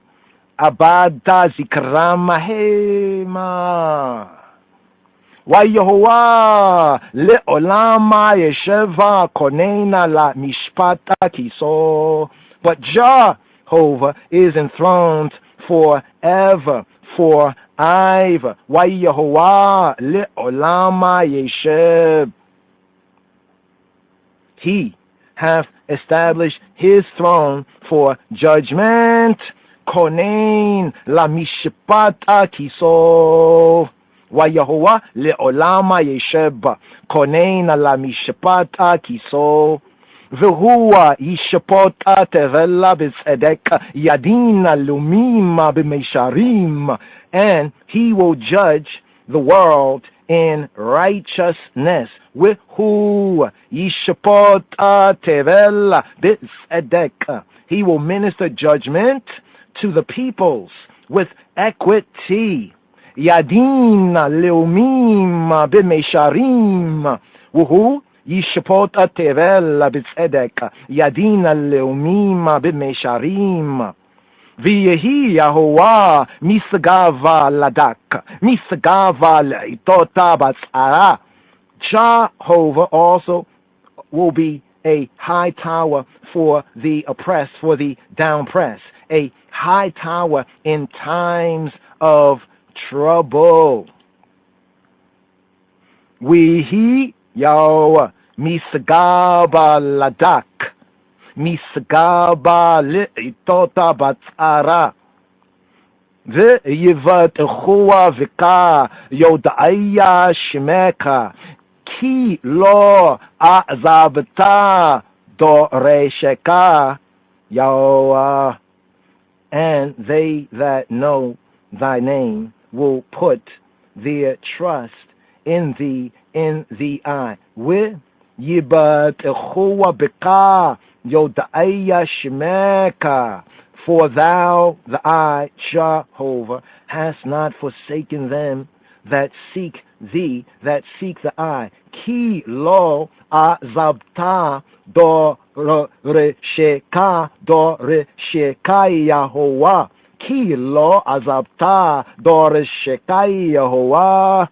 J: abada zikramahema. Wayehovah le'olama yesheva konena la mishpata kiso. But Jehovah is enthroned forever, forever. Wayehovah le'olama yeshev. He hath established his throne for judgment. Konein la mishpata kiso. Wayehovah le'olama yesheba. Konein la mishpata kiso. V'hua yishpota tevela b'tzedek. Yadina lumima b'meisharim. And he will judge the world in righteousness. V'hua yishpota tevela b'tzedek. He will minister judgment to the peoples with equity. Yadina leumim b'meisharim. Wuhu yishpot tevel b'tzedek. Yadina leumim b'meisharim. V'yehi Yahovah misgava ladak. Misgava le'itota b'tzara. Jehovah also will be a high tower for the oppressed, for the downpressed. A high tower in times of trouble. Wehi Yahweh misgaba ladak, misgaba le'itota batzara. Ve'yivat echua v'ka yoda'aya shemeka, ki lo a'zavta doresheka Yahweh. And they that know thy name will put their trust in thee, in the eye. With yibat echua beka yoda'aya shemeka. For thou, the I, Jehovah, hast not forsaken them that seek thee, that seek the I. Ki lo azabta doresheka Yahovah. Ki lo azabta doresheka Yahovah.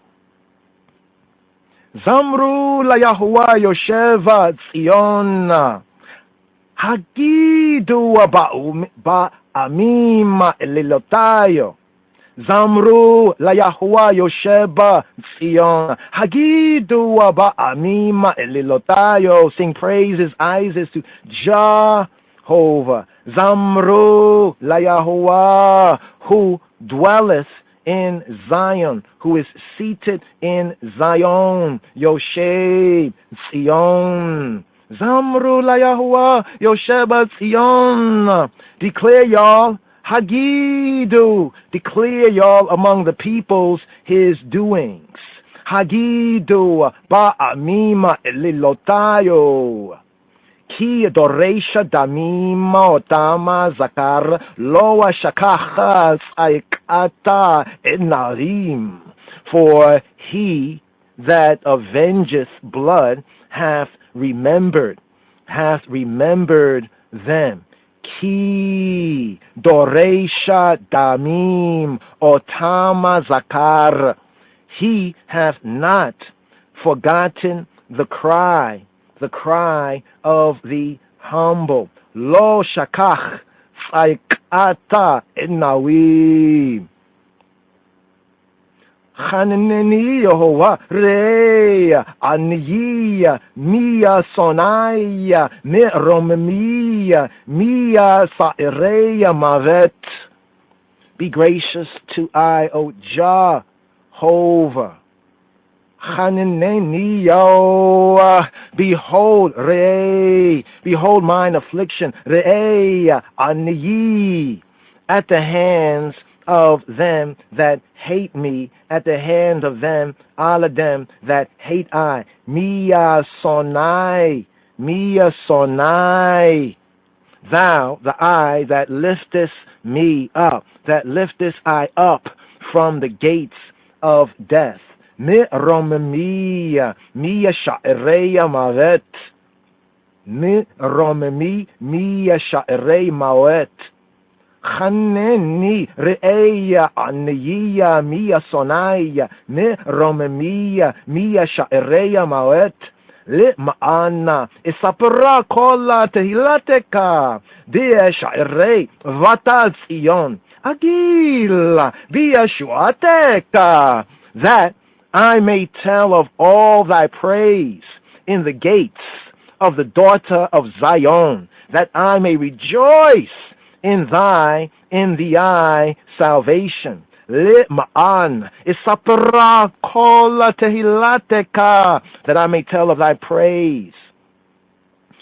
J: Zamru la Yahovah Yosheva Tzion. Hagidu ba'amim elilotayo. Zamru la Yahovah Yosheba Tzion. Hagidu ba'amim elilotayo. Sing praises, Isis to Jehovah. Zamru la Yahovah, who dwelleth in Zion, who is seated in Zion, Yoshe Zion. Zamru la Yahovah, Yosheba Zion. Declare y'all, Hagidu, declare y'all among the peoples his doings. Hagidu ba'amima elilotayo. Ki doresha damima otama zakar loa shakacha tzayikata enarim. For he that avengeth blood hath remembered them. Ki doresha damim otama zakar. He hath not forgotten the cry of the humble. Lo shakach tzayikata enawim. Chaneni Yehovah Reya Aniya Mia Sonaya Meromemiya Mia Sa'ireya Mavet. Be gracious to I, O Jehovah. Chaneni Yehovah. Behold mine affliction. Reya Aniyi. At the hands of them that hate me, at the hand of them, all of them that hate I. Mia sonai. Thou, the I that liftest me up, that liftest I up from the gates of death. Miromemiya, Mia sha'ireya mavet. Miromemi, Mia sha'irei mawet. Chaneni re'eya aniya Mia sonaya Miromemiya Mia sha'ireya mawet. Ma'ana isapra kola tehilateka Bia sha'irei vata Tzion Agila Bia shuateka, that I may tell of all thy praise in the gates of the daughter of Zion, that I may rejoice in thy salvation. Ma'an isapra kola tehilateka, that I may tell of thy praise.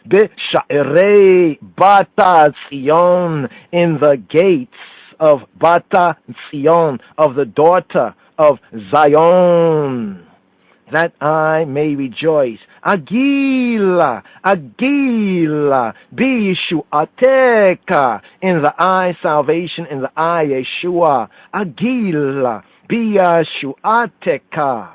J: B'sha'irei bata Tzion, in the gates of Bata Tzion, of the daughter of Zion, that I may rejoice. Agila, Bishuateka, in the I salvation, in the I Yeshua. Agila, Biashuateka.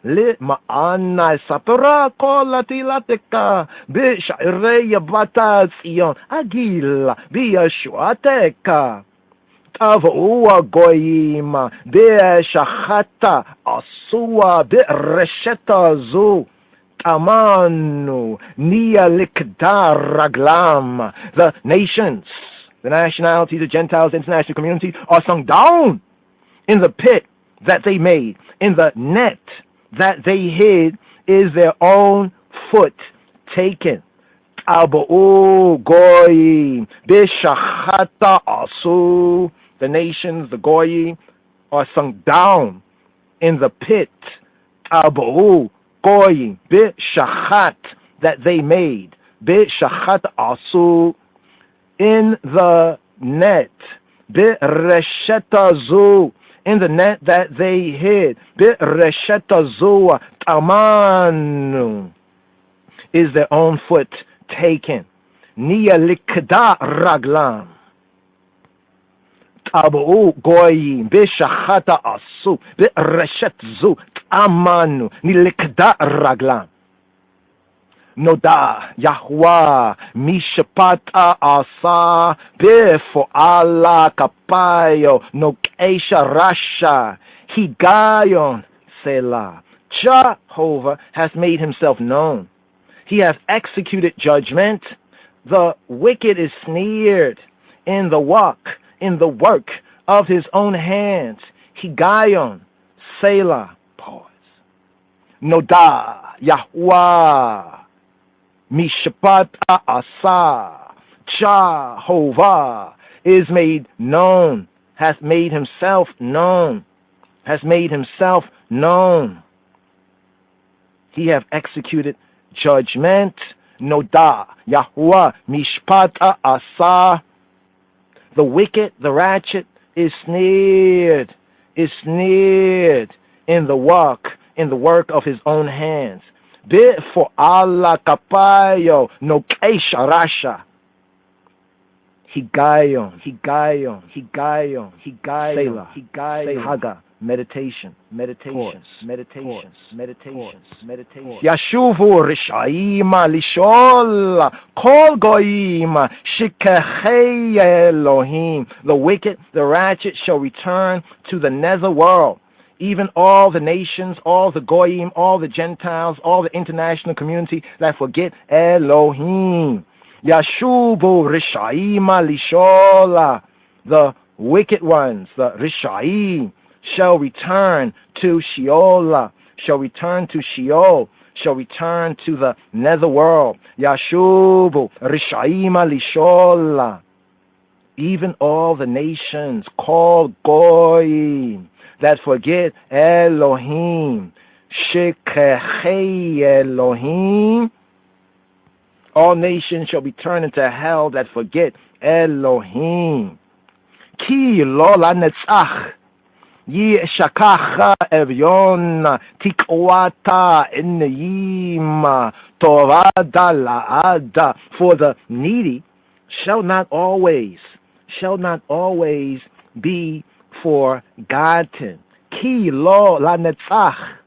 J: Ma'ana sapra kolatilateka Bishaireya bata Tzion. Agila, Biashuateka. Tavua goyim Beshachata asua Beresheta zu Tamanu Nia likdar raglam. The nations, the nationalities, the Gentiles, the international community are sunk down in the pit that they made. In the net that they hid is their own foot taken. Abu goyim Beshachata asu. The nations, the goyim, are sunk down in the pit. Abu goyim b'shachat, that they made. B'shachat asu, in the net. B'resheta zu, in the net that they hid. B'resheta zu tamanu, is their own foot taken. Nia likda raglam. Tabu goyim bishachata asu bireshet zu amanu nilikda raglam. Noda Yahweh mishpata asa befo Allah kapayo no keisha rasha higayon selah. Jehovah has made himself known. He has executed judgment. The wicked is sneered in the work of his own hands. Higayon selah. Pause. Noda Yahweh Mishpat Asa, Jehovah is made known, has made himself known, has made himself known. He have executed judgment. Noda Yahuwah Mishpat Asa. The wicked, the ratchet is sneered in the work of his own hands. Bit for Allah kapayo no keisha rasha. Higayon. Haga. Meditation. Yashuvu rishaima lishol kol goyim shikachei Elohim. The wicked, the ratchet shall return to the nether world. Even all the nations, all the goyim, all the Gentiles, all the international community that forget Elohim. Yashubu rishaima lishola. The wicked ones, the rishaim, shall return to Sheol, shall return to Sheol, shall return to the netherworld. Yashubu rishaima lishola. Even all the nations called goyim that forget Elohim, Shekechei Elohim. All nations shall be turned into hell that forget Elohim. Ki lo lanetzach yishakach evyon tikwata inayim torada laada. For the needy shall not always be forgotten. Ki lo lanetzach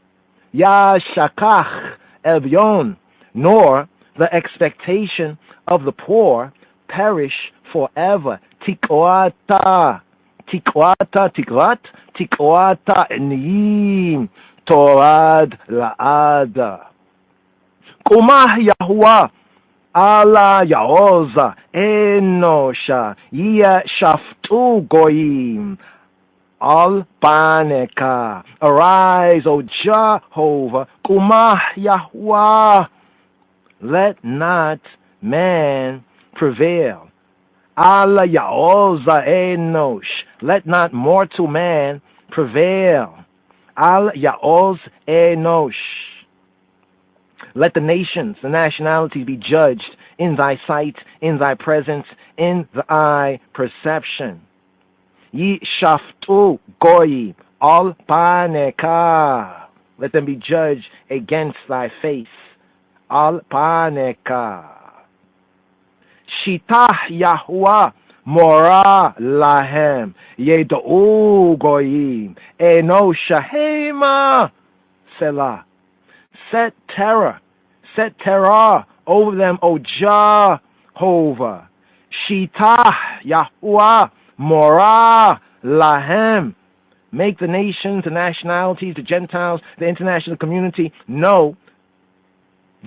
J: yashakach evyon. Nor the expectation of the poor perish forever. Tikwata eniyim torad laada. Kumah Yahuwah ala yaoza enosha shaftu goyim al paneka. Arise, O Jehovah, Kumah Yahuwah. Let not man prevail. Ala yaoza enosh. Let not mortal man prevail. Al yaoz enosh. Let the nations, the nationalities be judged in thy sight, in thy presence, in thy perception. Yi shaftu goyi al paneka. Let them be judged against thy face. Al paneka. Shitah Yahuwah mora lahem yedou goyim eno shahema selah. Set terror over them, O Jehovah. Shitah Yahuwah mora lahem. Make the nations, the nationalities, the Gentiles, the international community know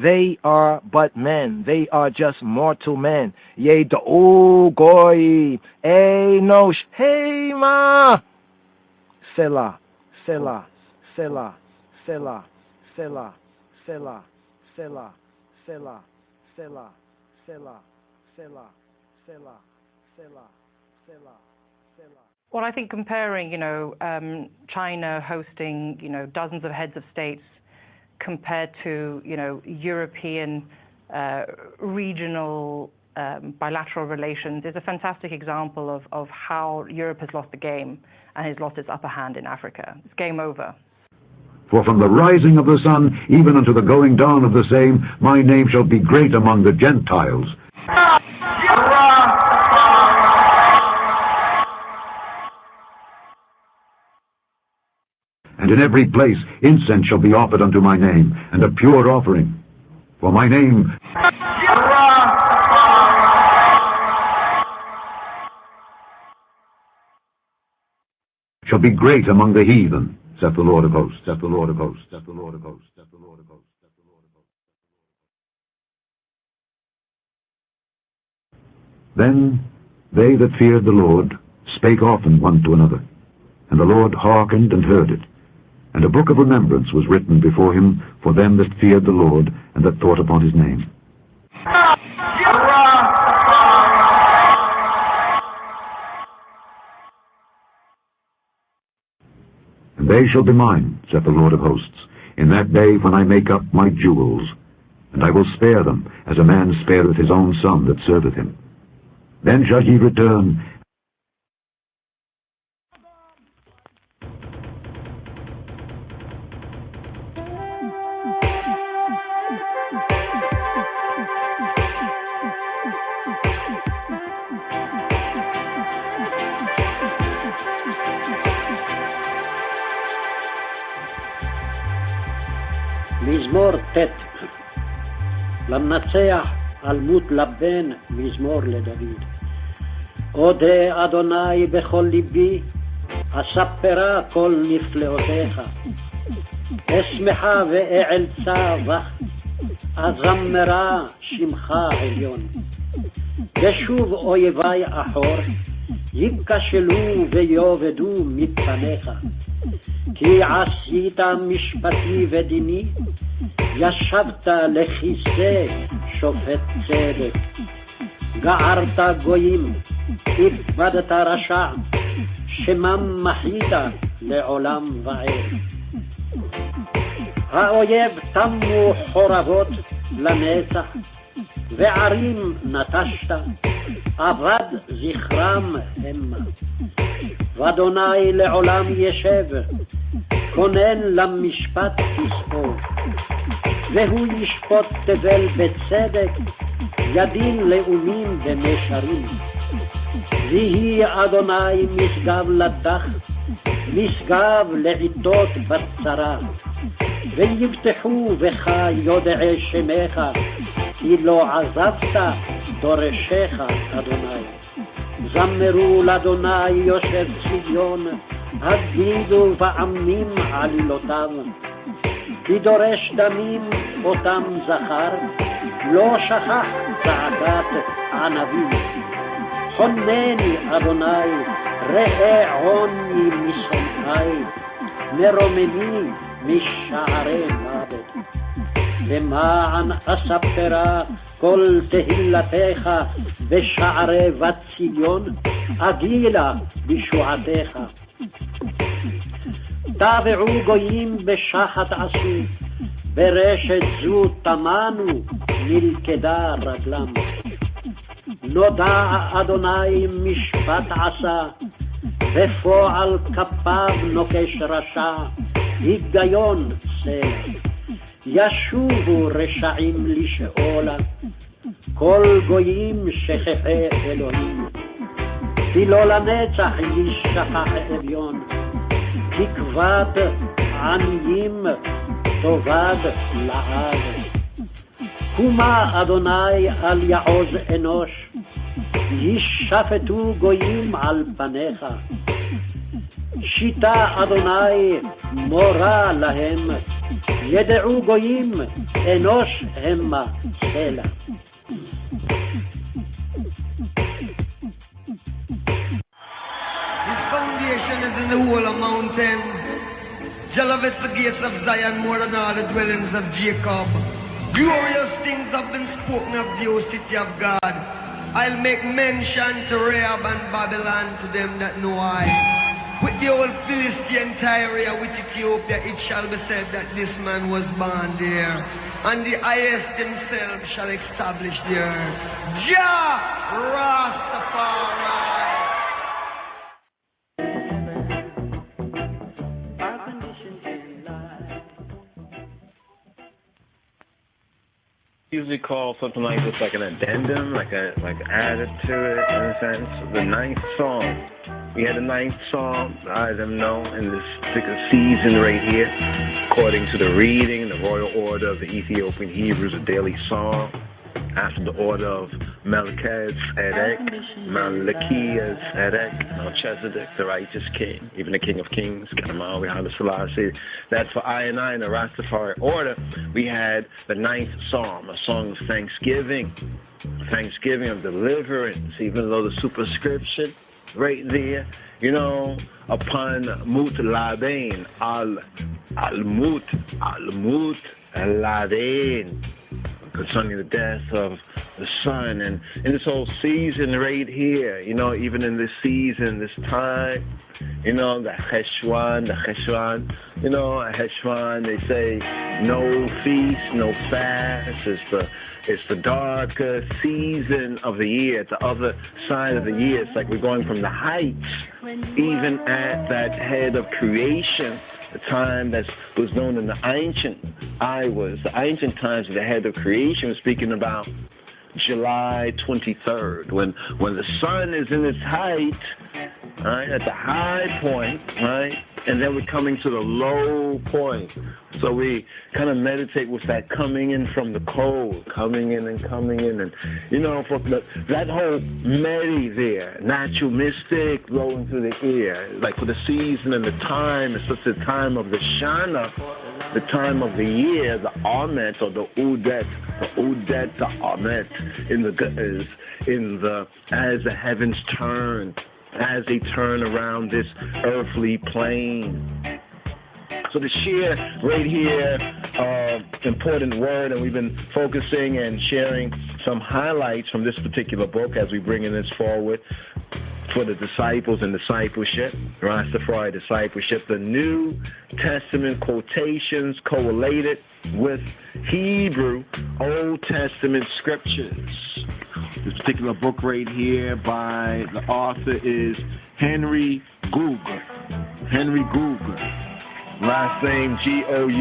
J: they are but men. They are just mortal men. Yedou goy enosh hema. Selah, Selah, Selah, Selah, Selah, Selah, Selah, Selah, Selah, Selah, Selah, Selah, Selah, Selah, Selah.
P: Well, I think comparing, China hosting, dozens of heads of states compared to, European regional bilateral relations is a fantastic example of how Europe has lost the game and has lost its upper hand in Africa. It's game over.
B: For from the rising of the sun, even unto the going down of the same, my name shall be great among the Gentiles. And in every place incense shall be offered unto my name, and a pure offering. For my name shall be great among the heathen, saith the Lord of hosts, saith the Lord of hosts, saith the Lord of hosts, saith the Lord of hosts, saith the Lord of hosts. Then they that feared the Lord spake often one to another, and the Lord hearkened and heard it. And a book of remembrance was written before him for them that feared the Lord and that thought upon his name. And they shall be mine, saith the Lord of hosts, in that day when I make up my jewels, and I will spare them, as a man spareth his own son that serveth him. Then shall ye return,
F: מזמור ט' למנצח אלמות לבן מזמור לדוד. אודה אדוני בכל ליבי, אספרה כל נפלאותיך. אשמחה ואעלצה בך, אזמרה שמך עליון. ושוב אויבי אחור, ייכשלו ויאבדו מפניך. כי עשית משפטי ודיני, ישבת לכיסא שופט צדק. גערת גויים, איבדת רשע, שמם מחית לעולם ועד. האויב תמו חורבות לנצח, וערים נטשת, אבד זכרם המה. ואדוני לעולם ישב, כונן למשפט כסאו. והוא ישפוט תבל בצדק, ידין לאומים ומישרים. ויהי אדוני משגב לדח, משגב לעיתות בצרה. ויבטחו בך יודעי שמך, כי לא עזבת דורשך אדוני. זמרו לאדוני יושב ציון, הגידו בעמים עלילותיו. כי דורש דמים אותם זכר, לא שכח צעקת ענבים. חונני אדוני, ראה עוני משונאי, מרוממי משערי מוות. למען אספרה כל תהילתך בשערי בת ציון, אגילה בשועתך. טבעו גויים בשחת עשו, ברשת זו תמנו נלכדה רגלם. נודע אדוני משפט עשה, בפועל כפיו נוקש רשע, היגיון סלע. ישובו רשעים לשאולה, כל גויים שכחי אלוהים. כי לא לנצח ישכח אביון, תקוות עניים תאבד לעד. קומה אדוני על יעוז אנוש, ישפטו גויים על פניך. שיטה אדוני מורה להם, ידעו גויים אנוש המה סלע.
Q: His foundation is in the whole of mountain. Jah loveth the gates of Zion more than all the dwellings of Jacob. Glorious things have been spoken of the O city of God. I'll make mention to Rahab and Babylon, to them that know I. With the old Philistine Tyre, with Ethiopia, it shall be said that this man was born there, and the highest himself shall establish the earth. Jah Rastafari.
E: Usually call something like this like an addendum, like added to it in a sense. The ninth song We had the 9th Psalm, I them know, in this particular season right here, according to the reading, the royal order of the Ethiopian Hebrews, a daily psalm, after the order of Melchizedek, Melchizedek, the righteous king, even the King of Kings, Kadamawi, Haile Selassie. That's for I and I in the Rastafari order. We had the 9th Psalm, a song of thanksgiving of deliverance, even though the superscription right there, you know, upon Mut Labain, Al-Mut Labain, concerning the death of the son. And in this whole season right here, you know, even in this season, this time, you know, the Cheshvan, you know, Cheshvan, they say no feast, no fast. It's the darker season of the year, the other side of the year. It's like we're going from the heights, even at that head of creation, the time that was known in the ancient times of the head of creation, was speaking about July 23rd, when the sun is in its height, right, at the high point, right, and then we're coming to the low point. So we kind of meditate with that coming in from the cold, coming in, and you know, for that whole Medi there, natural mystic blowing through the ear, like for the season and the time, it's just the time of the Shana, the time of the year, the Amet or the Udet, the Amet, as the heavens turn, as they turn around this earthly plane. So the share right here, important word, and we've been focusing and sharing some highlights from this particular book as we bring this forward for the disciples and discipleship, Rastafari discipleship, the New Testament quotations correlated with Hebrew Old Testament scriptures. This particular book right here by the author is Henry Gouger. Last name Gough.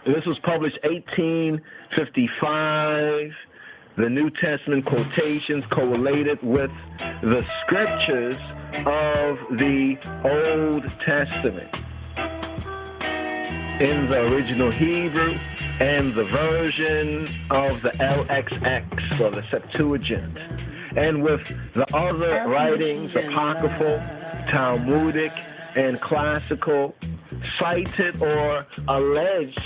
E: This was published 1855. The New Testament quotations correlated with the scriptures of the Old Testament in the original Hebrew and the version of the LXX or the Septuagint, and with the other writings, apocryphal, Talmudic, and classical, cited or alleged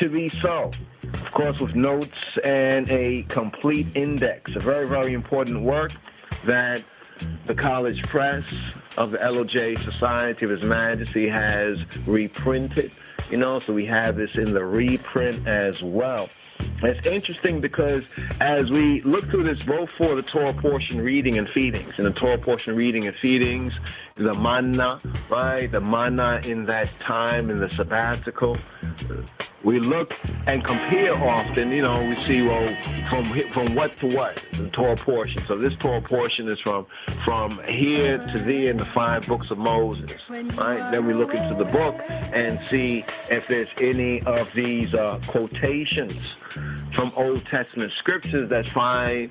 E: to be so. Of course, with notes and a complete index, a very, very important work that the College Press of the LOJ Society of His Majesty has reprinted, you know, so we have this in the reprint as well. It's interesting because as we look through this, both for the Torah portion reading and feedings, in the Torah portion reading and feedings, the manna, right, the manna in that time, in the sabbatical, we look and compare often, you know, we see, well, from what to what, the Torah portion. So this Torah portion is from here to there in the 5 books of Moses, right? Then we look into the book and see if there's any of these quotations from Old Testament scriptures that find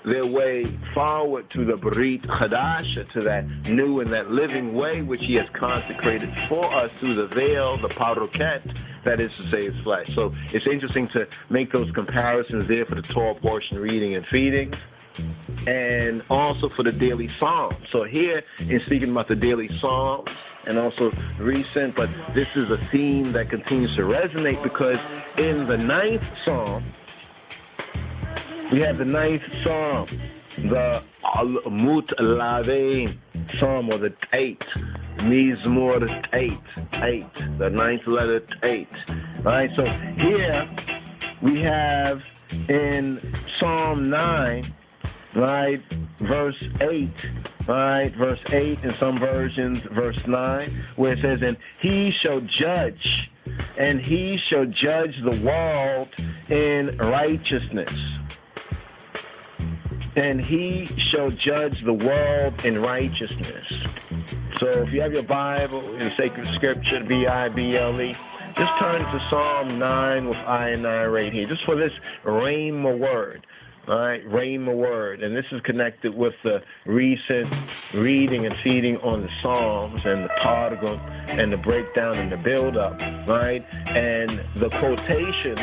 E: their way forward to the Brit Chadasha, to that new and that living way which He has consecrated for us through the veil, the Paroket, that is to say, His flesh. So it's interesting to make those comparisons there for the Torah portion reading and feeding, and also for the daily psalm. So here, in speaking about the daily psalm, and also recent, but this is a theme that continues to resonate because in the 9th psalm, we have the 9th psalm, the Al-Mut Lavein psalm, or the 8th, Mizmor 8, the 9th letter 8. Right, so here we have in Psalm 9, right, verse 8, right, verse 8, in some versions, verse 9, where it says, and he shall judge the world in righteousness. And he shall judge the world in righteousness. So if you have your Bible in sacred scripture, Bible, just turn to Psalm 9 with I and I right here, just for this rhema word.
J: all right, Rhema word. And this is connected with the recent reading and feeding on the Psalms and the Targum and the breakdown and the build-up, right? And the quotations,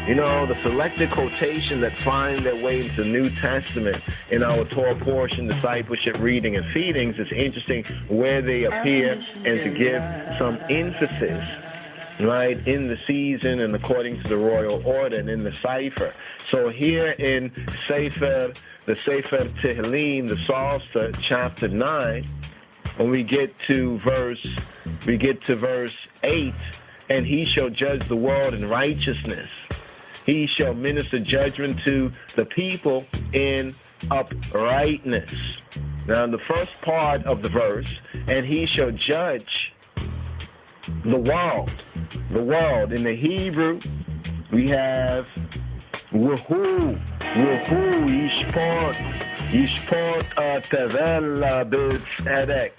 J: you know, the selected quotation that find their way into the New Testament in our Torah portion, discipleship, reading, and feedings, it's interesting where they appear and to give some emphasis, right, in the season and according to the royal order and in the cipher. So here in the Sefer Tehillim, the Psalter, chapter 9, when we get to verse 8, and he shall judge the world in righteousness. He shall minister judgment to the people in uprightness. Now, the first part of the verse, and he shall judge the world. The world. In the Hebrew, we have Wuhu, Yishpot Tevel B'Tzedek.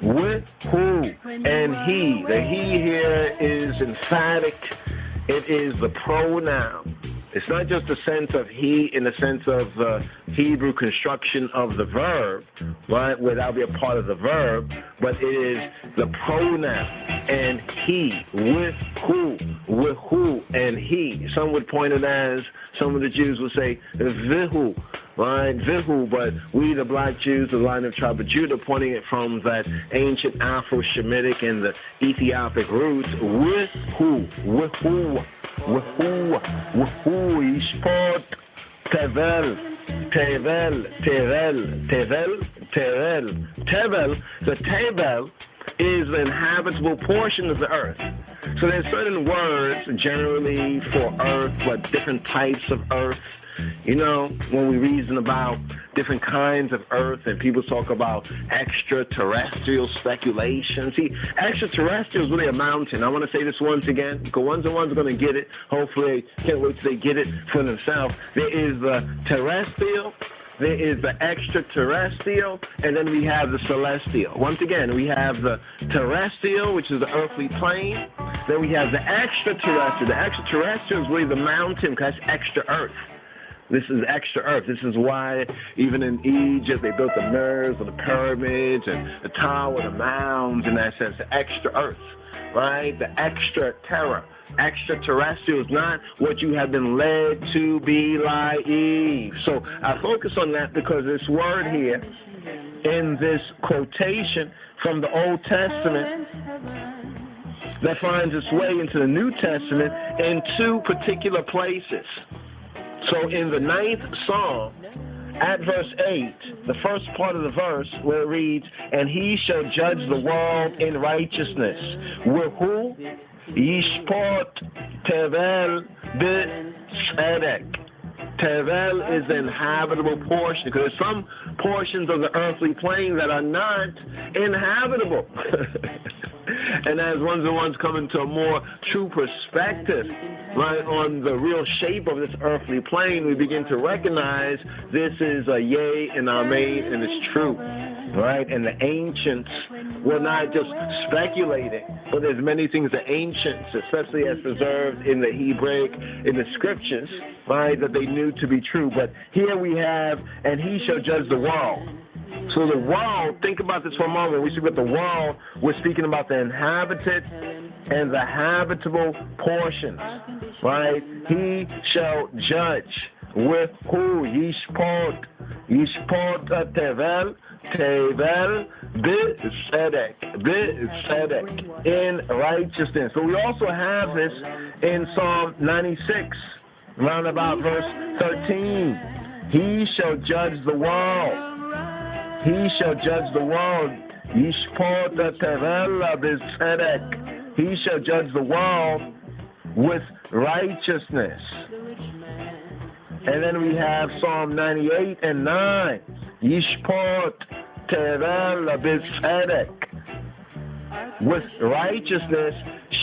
J: With who and he. The he here is emphatic. It is the pronoun. It's not just the sense of he in the sense of the Hebrew construction of the verb, right, where that'll be a part of the verb, but it is the pronoun. And he, with who, and he. Some would point it as, some of the Jews would say, vihu, right, vihu, but we, the black Jews, the line of tribe of Judah, pointing it from that ancient Afro-Shemitic and the Ethiopic roots, with who, Yishpot Tevel. The Tevel is the inhabitable portion of the earth. So there's certain words generally for earth, but different types of earth. You know, when we reason about different kinds of earth and people talk about extraterrestrial speculation. See, extraterrestrial is really a mountain. I want to say this once again, because ones and ones are going to get it. Hopefully, can't wait till they get it for themselves. There is the terrestrial, there is the extraterrestrial, and then we have the celestial. Once again, we have the terrestrial, which is the earthly plane. Then we have the extraterrestrial. The extraterrestrial is really the mountain, because that's extra earth. This is extra earth. This is why even in Egypt they built the mirrors and the pyramids and the tower, the mounds, in that sense, the extra earth, right? The extra terror. Extraterrestrial is not what you have been led to be like Eve. So I focus on that because this word here in this quotation from the Old Testament that finds its way into the New Testament in two particular places. So in the 9th Psalm, at verse 8, the first part of the verse where it reads, and he shall judge the world in righteousness. Who? Yishpot Tevel B'Tzedek. Tevel is the inhabitable portion, because there's some portions of the earthly plane that are not inhabitable. And as ones and ones come into a more true perspective, right, on the real shape of this earthly plane, we begin to recognize this is a yea and amen, and it's true, right? And the ancients were not just speculating, but there's many things the ancients, especially as preserved in the Hebraic, in the scriptures, right, that they knew to be true. But here we have, and he shall judge the world. So the world, think about this for a moment. We speak about the world, we're speaking about the inhabited and the habitable portions, right? He shall judge with who? Yishpot Tevel B'Tzedek, in righteousness. So we also have this in Psalm 96, round about verse 13. He shall judge the world. He shall judge the world. Yishpot Tevel B'Tzedek. He shall judge the world with righteousness. And then we have Psalm 98 and 9. Yishpot Tevel B'Tzedek. With righteousness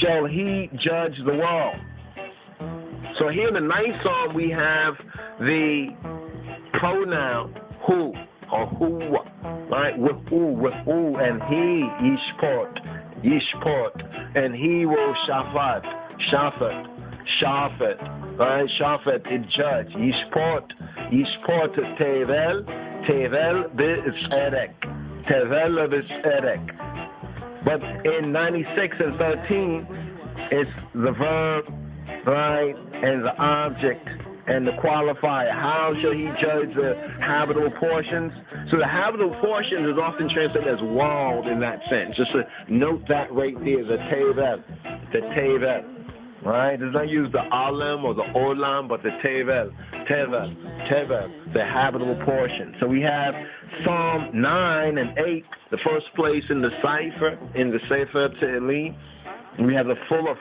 J: shall he judge the world. So here in the 9th Psalm we have the pronoun who, or who, right? With who, and he, Yishpot, and he will shafat, right? Shafet, it judge. Yishpot tevel, tevel b'tzedek. Tevel b'tzedek. But in 96 and 13, it's the verb, right, and the object and the qualifier. How shall he judge the habitable portions? So the habitable portions is often translated as world in that sense. Just to note that right there, the tevel, right? It does not use the alam or the olam, but the tevel, the habitable portion. So we have Psalm 9 and 8, the first place in the Sefer Tehillim. We have the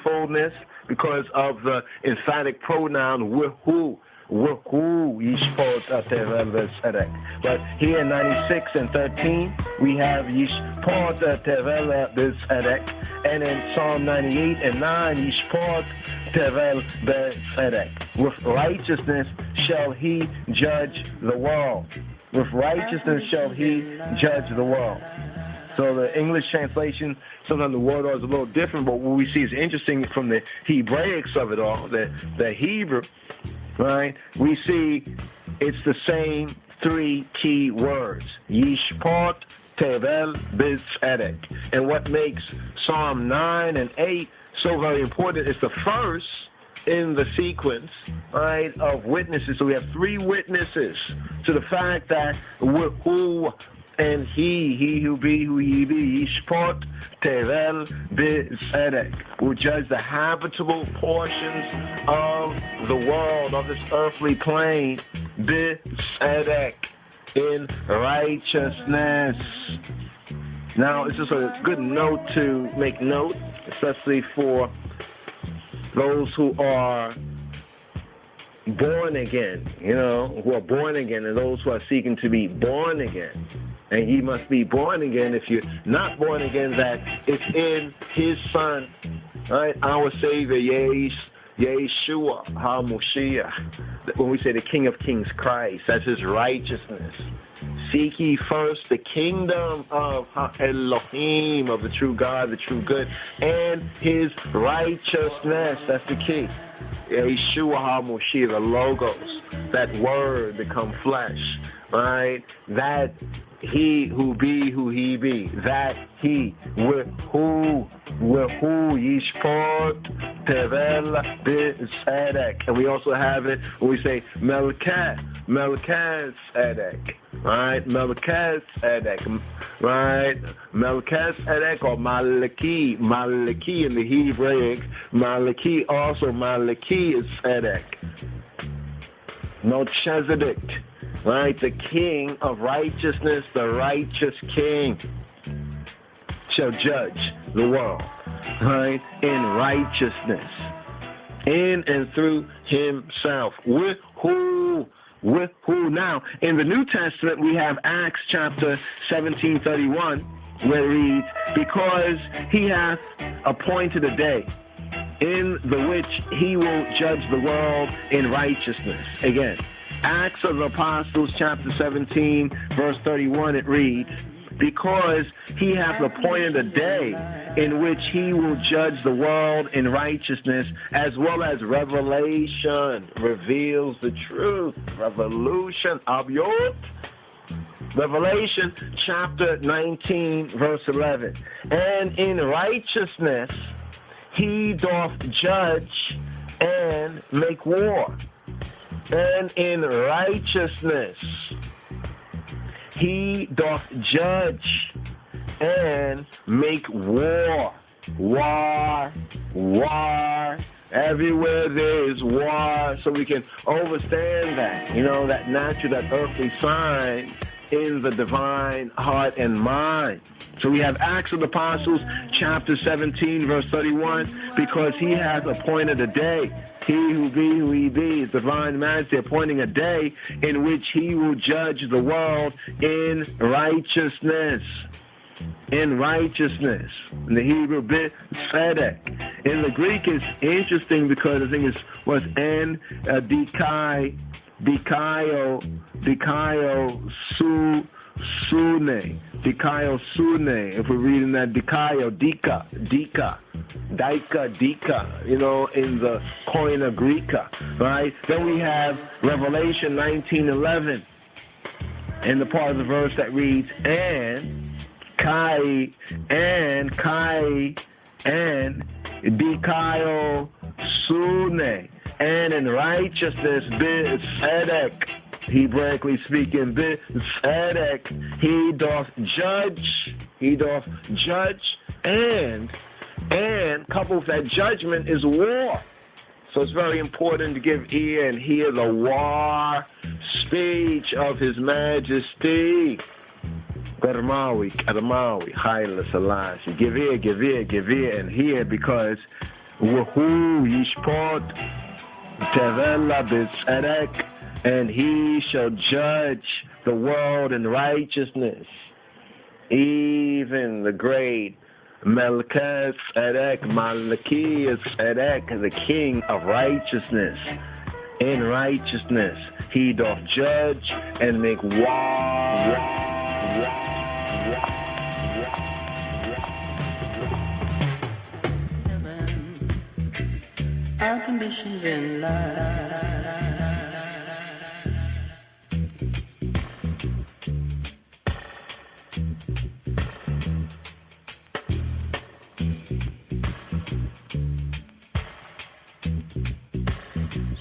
J: fullness because of the emphatic pronoun who yishpot tevel b'tzedek. But here in 96 and 13, we have yishpot tevel b'tzedek, and in Psalm 98 and 9, yishpot tevel b'tzedek. With righteousness shall he judge the world. With righteousness shall he judge the world. So the English translation, sometimes the word is a little different, but what we see is interesting from the Hebraics of it all, the Hebrew, right? We see it's the same three key words, Yishpot, Tevel, B'tzedek. And what makes Psalm 9 and 8 so very important is the first in the sequence, right, of witnesses. So we have three witnesses to the fact that who and he who be, who he be, Yishpot, Tevel, B'tzedek, will judge the habitable portions of the world, of this earthly plane, B'tzedek, in righteousness. Now, it's just a good note to make note, especially for those who are born again, who are born again, and those who are seeking to be born again. And ye must be born again. If you're not born again, that it's in his Son, right? Our Savior, Yeshua HaMoshiach. When we say the King of Kings, Christ, that's his righteousness. Seek ye first the kingdom of Elohim, of the true God, the true good, and his righteousness. That's the key. Yeshua HaMoshiach, the Logos, that word become flesh, right? That he who be, who he be, that he, with who Yishpot, Tevel, B'tzedek. And we also have it when we say Melchizedek, right? Melchizedek, right? Melchizedek or Maliki in the Hebraic, Maliki also Melchizedek. Melchizedek, right? The King of righteousness, the righteous King, shall judge the world, right? In righteousness, in and through himself. With who? Now, in the New Testament, we have Acts chapter 17:31, where it reads, because he hath appointed a day in the which he will judge the world in righteousness. Again, Acts of the Apostles, chapter 17, verse 31, it reads, because he hath appointed a day in which he will judge the world in righteousness, as well as revelation reveals the truth. Revelation of Yod. Revelation chapter 19, verse 11. And in righteousness he doth judge and make war. And in righteousness he doth judge and make war. Everywhere there is war, so we can understand that, that natural, that earthly sign in the divine heart and mind. So we have Acts of the Apostles, chapter 17, verse 31, because he hath appointed a day. He who be, who he be, is divine majesty, appointing a day in which he will judge the world in righteousness. In righteousness. In the Hebrew, B'tzedek. In the Greek, it's interesting because I think it was Sune. If we're reading that, Dika. Dika, Dika, in the Koine Greeka, right? Then we have Revelation 19:11, in the part of the verse that reads, and Dikaio Sune, and in righteousness, Tzedek, Hebraically speaking, Tzedek, he doth judge, and coupled with that judgment is war. So it's very important to give ear and hear the war speech of His Majesty. Kadamawi, Haile Selassie. Give ear, and hear, because Wahu Yishpot Tevela B'Tzedek, and He shall judge the world in righteousness. Even the great Melchizedek, Malachizedek, the King of righteousness. In righteousness, He doth judge and make war.
R: Our conditions in life.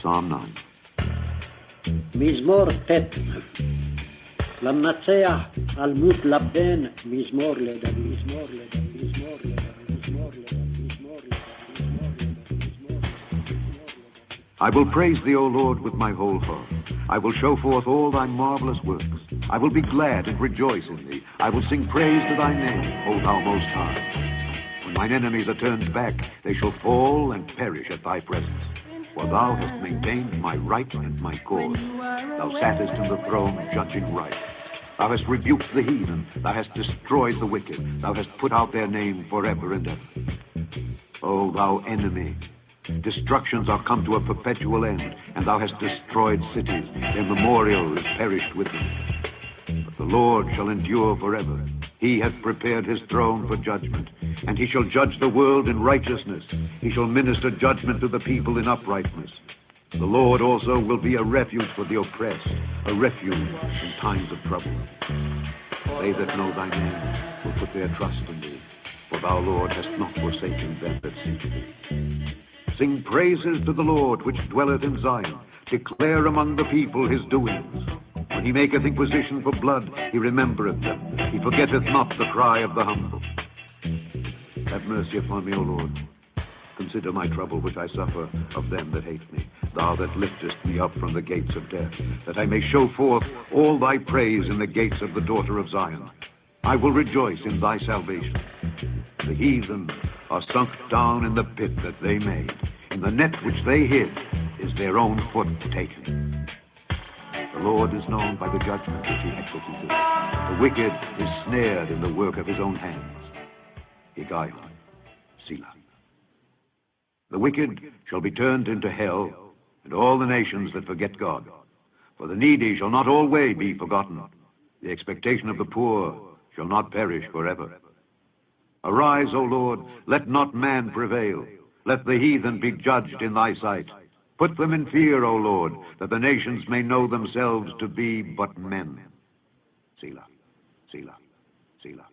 B: Psalm 9.
F: מזמור ט' למנצח על מות לבן מזמור לדוד.
B: I will praise thee, O Lord, with my whole heart. I will show forth all thy marvelous works. I will be glad and rejoice in thee. I will sing praise to thy name, O thou Most High. When mine enemies are turned back, they shall fall and perish at thy presence. For thou hast maintained my right and my cause. Thou sattest in the throne, judging right. Thou hast rebuked the heathen. Thou hast destroyed the wicked. Thou hast put out their name forever and ever. O thou enemy, destructions are come to a perpetual end, and thou hast destroyed cities. Their memorial is perished with them. But the Lord shall endure forever. He hath prepared his throne for judgment, and he shall judge the world in righteousness. He shall minister judgment to the people in uprightness. The Lord also will be a refuge for the oppressed, a refuge in times of trouble. They that know thy name will put their trust in thee, for thou, Lord, hast not forsaken them that seek thee. Sing praises to the Lord which dwelleth in Zion. Declare among the people his doings. When he maketh inquisition for blood, he remembereth them. He forgetteth not the cry of the humble. Have mercy upon me, O Lord. Consider my trouble which I suffer of them that hate me. Thou that liftest me up from the gates of death, that I may show forth all thy praise in the gates of the daughter of Zion. I will rejoice in thy salvation. The heathen are sunk down in the pit that they made. In the net which they hid is their own foot taken. The Lord is known by the judgment which he executeth. The wicked is snared in the work of his own hands. Higgaion, Selah. The wicked shall be turned into hell, and all the nations that forget God. For the needy shall not always be forgotten. The expectation of the poor shall not perish forever. Arise, O Lord, let not man prevail. Let the heathen be judged in thy sight. Put them in fear, O Lord, that the nations may know themselves to be but men. Selah, Selah, Selah,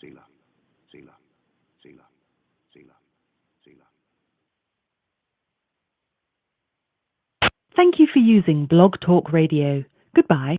B: Selah, Selah, Selah, Selah, Selah.
S: Thank you for using Blog Talk Radio. Goodbye.